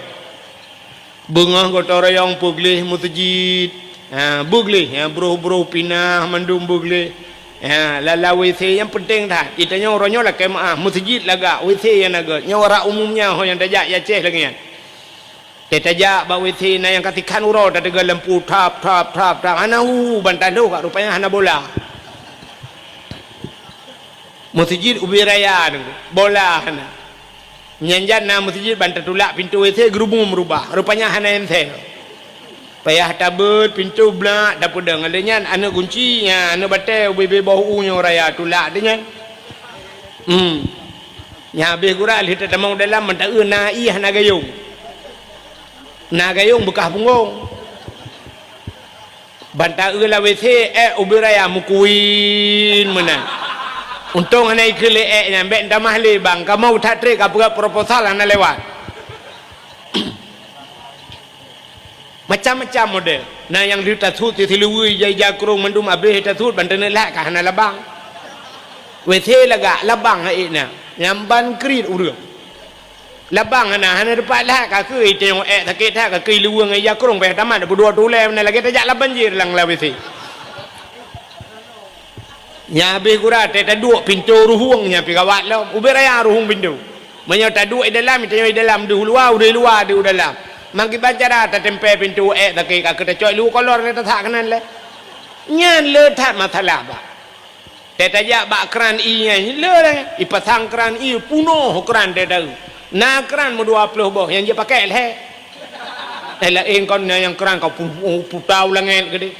Bengah gotong royong puglih musjid. Ha, buglih ya bro-bro pinah mendum buglih. Ya, lala WC yang penting dah. Kita nyoranya lah kemaah masjid laga WC yang naga. Nyora umumnya ho yang tajak ya Aceh lagi kan. Tajak ba WC na yang katikan uro dah tegak lampu tap. Ana bantan tu kat rupanya hana bola. Masjid Ubi Raya tu bola hana. Nyanjan na masjid bantan tulak pintu WC gerubung merubah. Rupanya hana entel. Payah tabut pintu belak dapur deng adanya anak kuncinya anak batai bebe bau nya raya tulak adanya nya habis gura li tamang dalam mentak na ih na gayung bekah punggung banta la WC ubi raya mukuin menan untung ana ikele nya mbek ndamah le bang kamu tak trek apa proposal ana lewat macam-macam model. Nah yang di tatut di tilui jaya kurung mendum abih tatut banten lak kah na labang. WC laga labang hai na. Nyamban krit urang. Labang na hana depat lak ka ke tengok sakit tak ka ke luang jaya kurung pe tamat berdua tule na lagi tajak laban je lang la WC. Nya abih gura te taduk pintu ruhungnya pi kawat lo. Ubi raya ruhung pintu. Menyo taduk dalam tengok dalam du luar du dalam. Mangki baca dah tempe pintu tak kira kita coy lu kolor kita tak kenal le nyan le tak masalah ba tetaja ba kran i nya le ipasang kran i puno kran de dah na kran mu 20 boh yang dia pakai le la eng kon na yang kran kau putau langen gede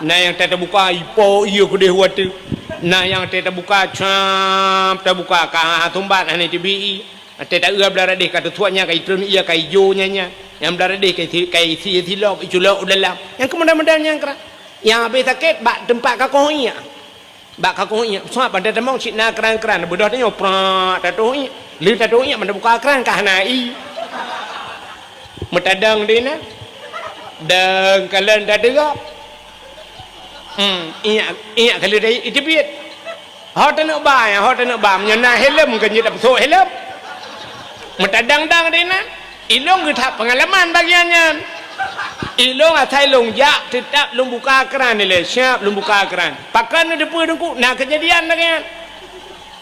na yang teta buka ipo iyo gede watu na yang teta buka cap buka ka tumbat ane tibi teta ua beladih kata tuanya kai trun ia kai jo nya yang beladih kai si tilok iculok dalam yang kemudian yang keras yang habis sakit bak tempat kakoh iya bak kakoh iya sebab pada temang cik na keran bodoh tanya prak tatuh iya li tatuh iya mana buka keran kah nai metadang dia na dan kalian dah dengar iya kalau dia itu biar hot nak ba menyana helm kan jadi besok helm metadang-dang dia na ilong kita pengalaman bagiannya ilong atai long jak tetap long buka keran ni le siap long buka keran pakan ada pun dengku nak kejadian lagi kan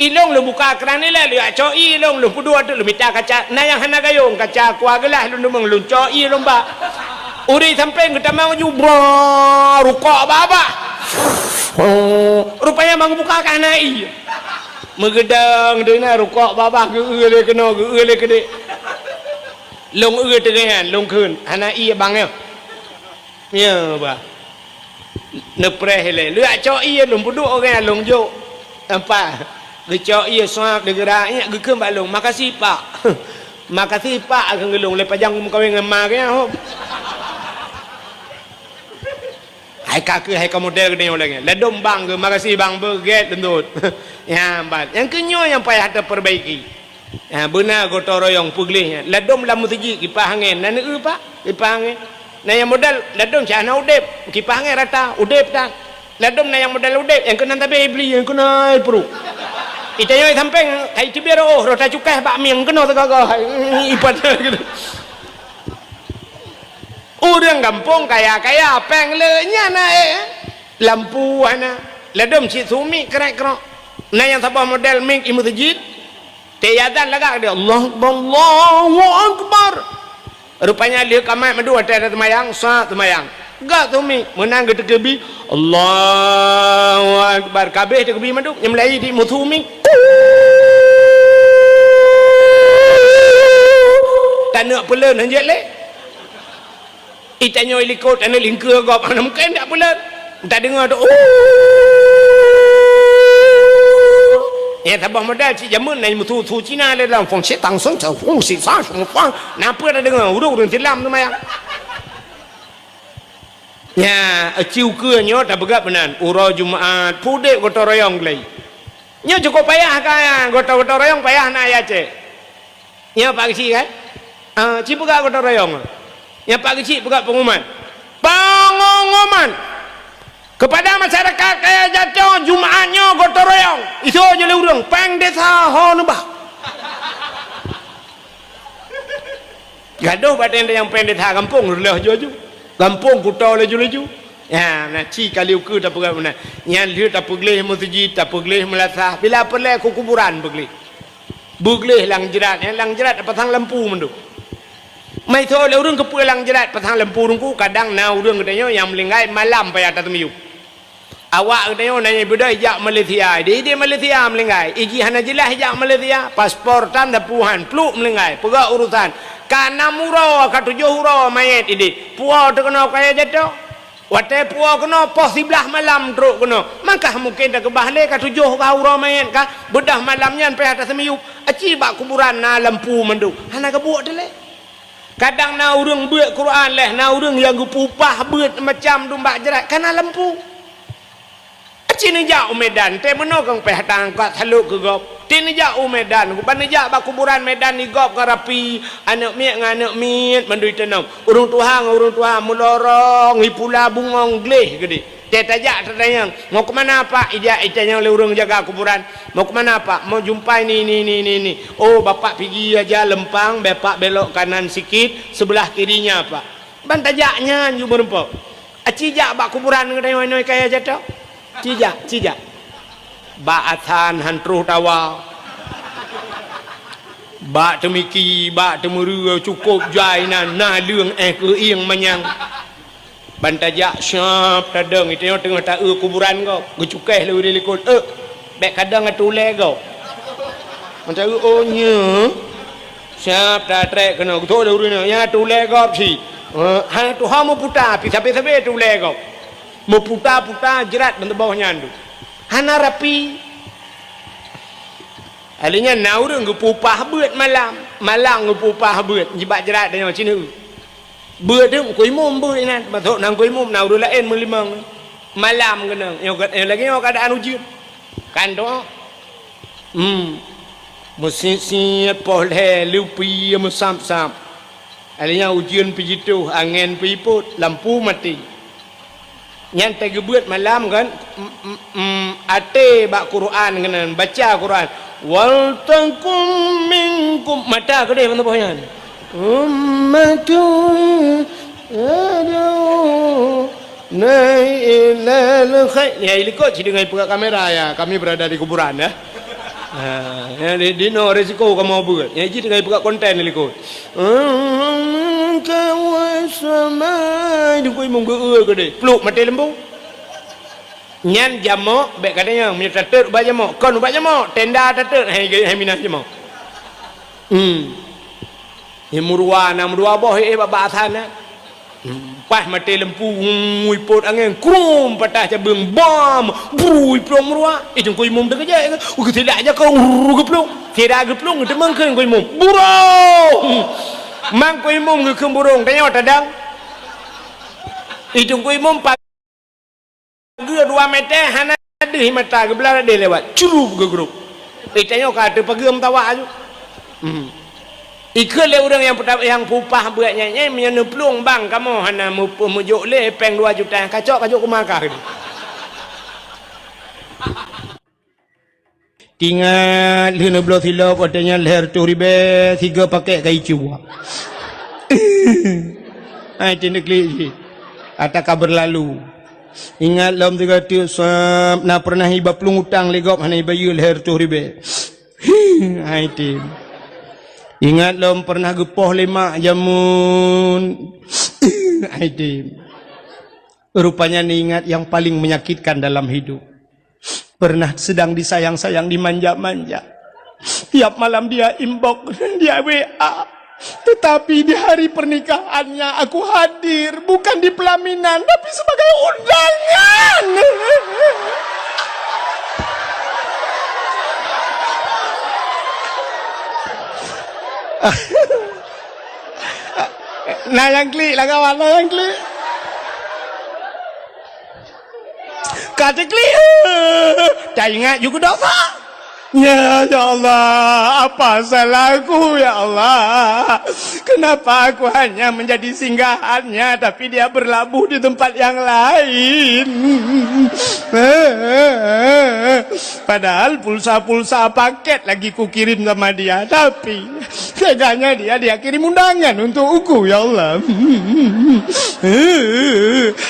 ilong long buka keran ni le dia coi ilong long pudua tu long minta kaca na yang hana gayung kaca kuah gelah long demang long coi long ba uri sampai kita mau jubra rukuk baba rupanya mang buka kanai megedang dia rukuk baba geule kena geule kede long tegahan long kun ana iya bangnya ya ba nepre hele lu cho iya long buduk orang long jo apa ge cho iya swab de geraknya ge ke ba long makasih pak makasih pak ge long le pajang kawin ngema ke ho hai kakak hai model gede orang ledom bang ke makasih bang berget lentut ya bat yang kenyo yang payah kita perbaiki ya benar gotong royong puglihnya ledom lamu tiji kipas angin nan pak kipas angin nah yang modal ledom cahana udep kipas angin rata udep tak ledom nah yang modal udep yang kena tapi beli yang kena perlu itayo samping kai tibero rota cukai bakmi yang kena tegak ipat gitu. Orang kampung kaya-kaya peng lenya na lampu ana ledom si sumi kerek-kerok na yang sabah model ming imu tajid tiadan lagak dia Allahu akbar rupanya dia kamai madu ada temayang sa temayang gak sumi menang gede kebi Allahu akbar kabeh kebi madu nyemlai di musumi tanah pelan anjat le itanyo ilikot ana lingkeur gop ana mungkin tak pula tak dengar tu ya tabah modal si jamun nai mutu tu Cina le dalam fong che tang song chang fong si sa song fang napa dah dengar urung tilam tu mayang ya aciu ke nyo tak begap benan uro Jumaat pudek gotong royong lei nyo cukup payah kan gotong royong payah na ya ce nyo pak si kan ci pegak gotong royong yang pak kecil pegat pengumuman kepada masyarakat kaya jatuh Jumaatnya gotong royong itu aja le urang peng desa ho nubah gaduh badan yang peng desa kampung leh jojo kampung kutau leju ya nah ci kali uku tak pegat mana yang dia tak pegleh masjid tak pegleh melasah bila perle ku kuburan pegleh lang jerat apa tang lampu mendu mai tho le urang kepulang jerat patang lempu rungku kadang na urang katanya yang melinggai malam payah tak temiu awak katanya nanya budaya jak Malaysia dia Malaysia melinggai iji hana jelas jak Malaysia paspor tanda puhan pluk melinggai pegak urusan kana muro ka 7 huro mayat ini puau terkena kaya jatuh wate puau kena pos 11 malam teruk kena maka mungkin dah kebahle ka 7 huro mayat ka bedah malamnya payah tak temiu aci bak kuburan na lempu mendu hana kebuat dele kadang na urang buat Quran leh na urang yang gupupah buat macam domba jerat kana lampu cini jak Medan te meno kang peh tangkat haluk ke gop tini jak Medan ban jak ba kuburan Medan ni gop karapi anak miak nganak miat mandui tenam urang tuhan melorong hi pula bungong gleh gede te tajak tadayang mau ke mana pak ijanya oleh urang jaga kuburan mau ke mana pak mau jumpai ni oh bapak pergi aja lempang bapak belok kanan sikit sebelah kirinya pak ban tajaknya ju berempok acijak bak kuburan ngai kaya jatuh cijak ba athan hantruh tawa ba temiki ba temuru cukup jainan na leung ke ieng manyang bantajak syap tadang itu yang tengah tak kuburan kau gecukai lu dia likut bek kadang atule kau macam oh nya syap tak trek kena tu dah urina ya tule kau si hang tu hamu putar pi sampai tule kau mau putar jerat bentuk bawahnya andu hana rapi alinya naurang gupupah beut malang gupupah beut jibak jerat dia macam ni beut tu kuih mum beut ni masuk nang kuih mum naurang lain melimang malam kena yang lagi yang keadaan ujian kan tu musisi polhe lupi musam alinya ujian pijitu angin piput lampu mati yang tergebuat malam kan ate bak Quran kena baca Quran wal takum minkum mata kedai mana bawahnya ummatun adu nailal khair ya ilikot dengan pegang kamera ya kami berada di kuburan ya di no resiko kamu buat ya ji dengan pegang konten ilikot kawasama di koi munggu kedai peluk mati lembu nyan jamo bek katanya punya tatur ba jamo kon ba jamo tenda tatur hai minah jamo murwa boh baba athana pas mati lempu ngui pot angin krum patah cabeng bom brui plong murwa itu koi mum dak aja tidak aja kau geplung tidak geplung demang kan koi mum burung mang koi mum ke burung tanya tadang itu koi mum 2 meter hana ada mata ke belah dia lewat curup ke grup tanya kata pegem tawa aja ikut le orang yang pupah beratnya menyana pelung bang kamu hana mujuk le peng 2 juta kacok ke makar tinggal lina belah silap katanya leher tu ribe 3 paket kai cuba ai tindak li kata kabar lalu ingat lam tiga tius na pernah hiba pelung utang legop hana bayu leher tu ribe ai tim ingat lam pernah gepoh lemak jamun ai tim rupanya ni ingat yang paling menyakitkan dalam hidup pernah sedang disayang-sayang dimanja-manja tiap malam dia inbox dia WA tetapi di hari pernikahannya aku hadir bukan di pelaminan tapi sebagai undangan. Nah yang klik lah kawan, nah yang klik kata klik tak ingat juga dosa. Ya Allah, apa salahku ya Allah? Kenapa aku hanya menjadi singgahannya tapi dia berlabuh di tempat yang lain? Padahal pulsa-pulsa paket lagi ku kirim sama dia, tapi teganya dia kirim undangan untuk aku ya Allah.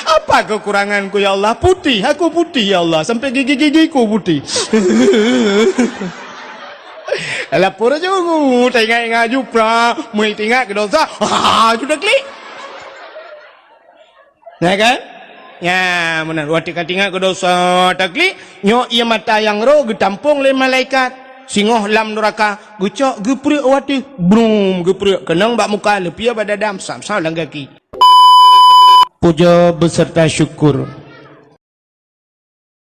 Apa kekuranganku ya Allah? Putih, aku putih ya Allah, sampai gigi-gigiku putih. Lapor aja aku, tengok jupra, mau tengok ke dosa, sudah klik. Ya kan? Ya, benar. Waktu tengok ke dosa, tak klik. Nyok ia mata yang roh, getampung le malaikat. Singoh lam neraka, gucok geprek waktu, brum geprek. Kenang bak muka lepia pada dam, sam-sam lang kaki. Puja beserta syukur